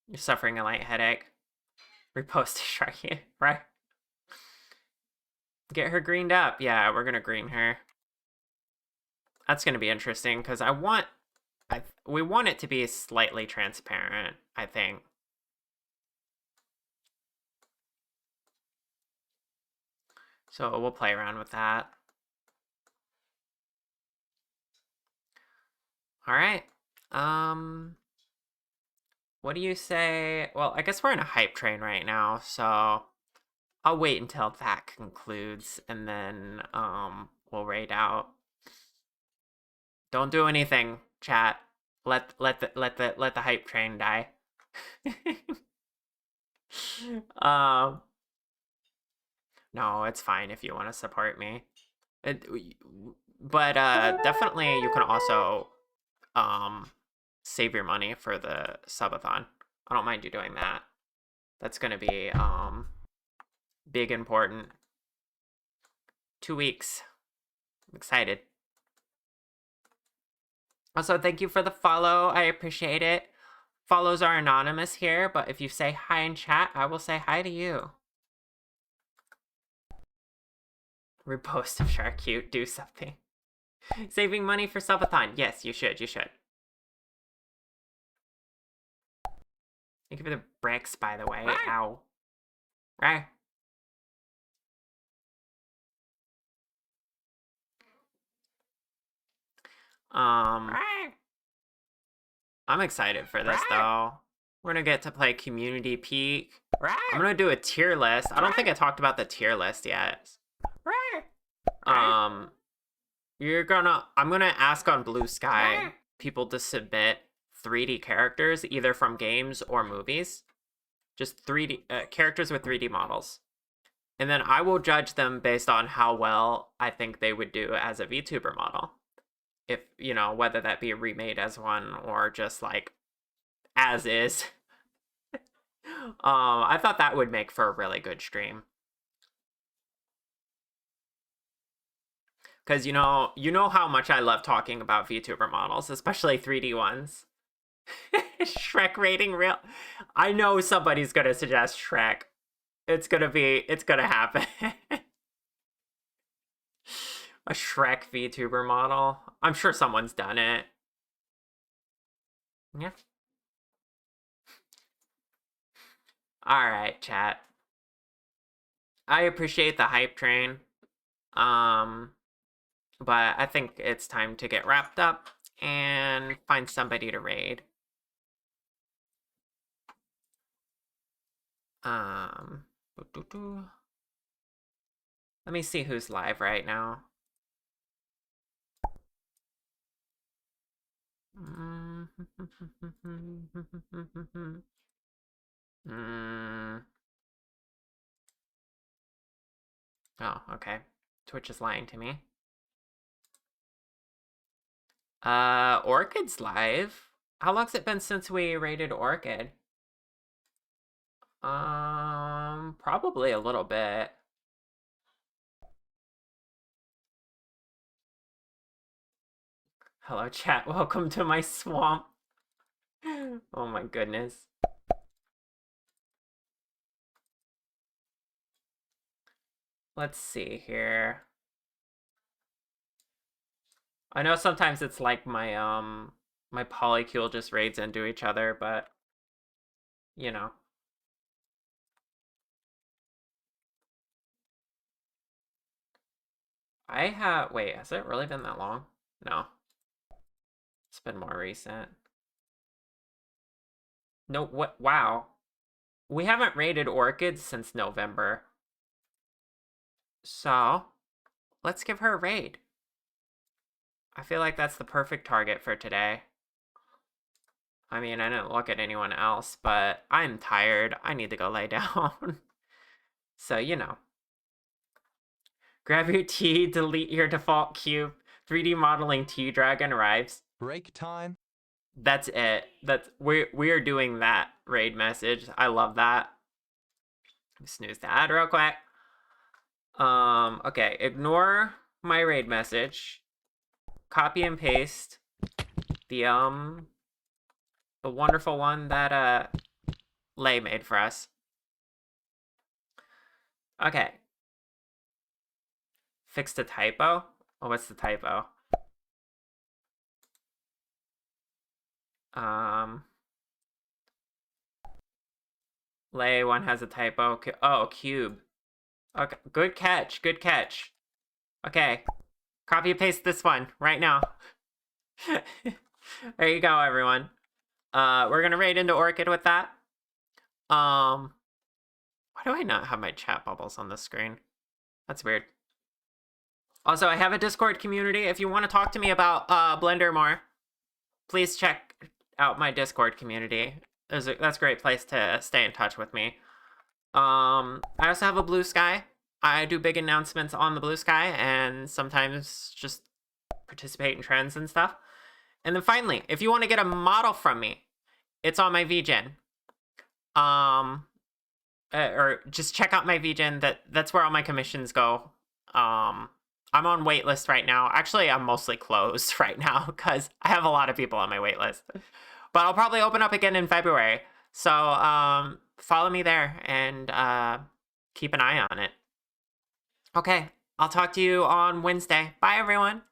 You're suffering a light headache. Repost to Sharky, right? Get her greened up. Yeah, we're gonna green her. That's gonna be interesting because we want it to be slightly transparent, I think. So we'll play around with that. All right. What do you say? Well, I guess we're in a hype train right now, so I'll wait until that concludes and then we'll raid out. Don't do anything, chat. Let the hype train die. No, it's fine if you want to support me. But definitely you can also save your money for the subathon. I don't mind you doing that. That's gonna be big important. 2 weeks. I'm excited. Also, thank you for the follow. I appreciate it. Follows are anonymous here, but if you say hi in chat, I will say hi to you. Repost of Shark Cute. Do something. Saving money for subathon. Yes, you should. You should. Thank you for the bricks, by the way. Ow. Right. I'm excited for this though. We're gonna get to play Community Peak. I'm gonna do a tier list. I don't think I talked about the tier list yet. I'm gonna ask on Blue Sky people to submit 3D characters, either from games or movies. Just 3D characters with 3D models. And then I will judge them based on how well I think they would do as a VTuber model. If, you know, whether that be remade as one or just like as is. I thought that would make for a really good stream. Because you know how much I love talking about VTuber models, especially 3D ones. Shrek rating real. I know somebody's gonna suggest Shrek. It's gonna happen. A Shrek VTuber model. I'm sure someone's done it. Yeah. Alright, chat. I appreciate the hype train. But I think it's time to get wrapped up and find somebody to raid. Let me see who's live right now. Oh, okay. Twitch is lying to me. Orchid's live. How long's it been since we raided Orchid? Probably a little bit. Hello, chat. Welcome to my swamp. Oh my goodness. Let's see here. I know sometimes it's like my my polycule just raids into each other, but you know. Wait, has it really been that long? No. It's been more recent. No, what? Wow. We haven't raided orchids since November. So, let's give her a raid. I feel like that's the perfect target for today. I mean, I didn't look at anyone else, but I'm tired. I need to go lay down. So, you know. Grab your T, delete your default cube. 3D modeling T dragon arrives. Break time. That's it. We're doing that raid message. I love that. Snooze the ad real quick. Okay, ignore my raid message. Copy and paste the wonderful one that Lay made for us. Okay. Fix the typo. Oh, what's the typo? Lay one has a typo. Oh, cube. Okay, good catch. Good catch. Okay, copy and paste this one right now. There you go, everyone. We're gonna raid into Orchid with that. Why do I not have my chat bubbles on the screen? That's weird. Also, I have a Discord community. If you want to talk to me about Blender more, please check out my Discord community. That's a great place to stay in touch with me. I also have a Blue Sky. I do big announcements on the Blue Sky and sometimes just participate in trends and stuff. And then finally, if you want to get a model from me, it's on my VGen. Or just check out my VGen. That's where all my commissions go. I'm on waitlist right now. Actually, I'm mostly closed right now because I have a lot of people on my waitlist. But I'll probably open up again in February. So follow me there and keep an eye on it. Okay, I'll talk to you on Wednesday. Bye, everyone.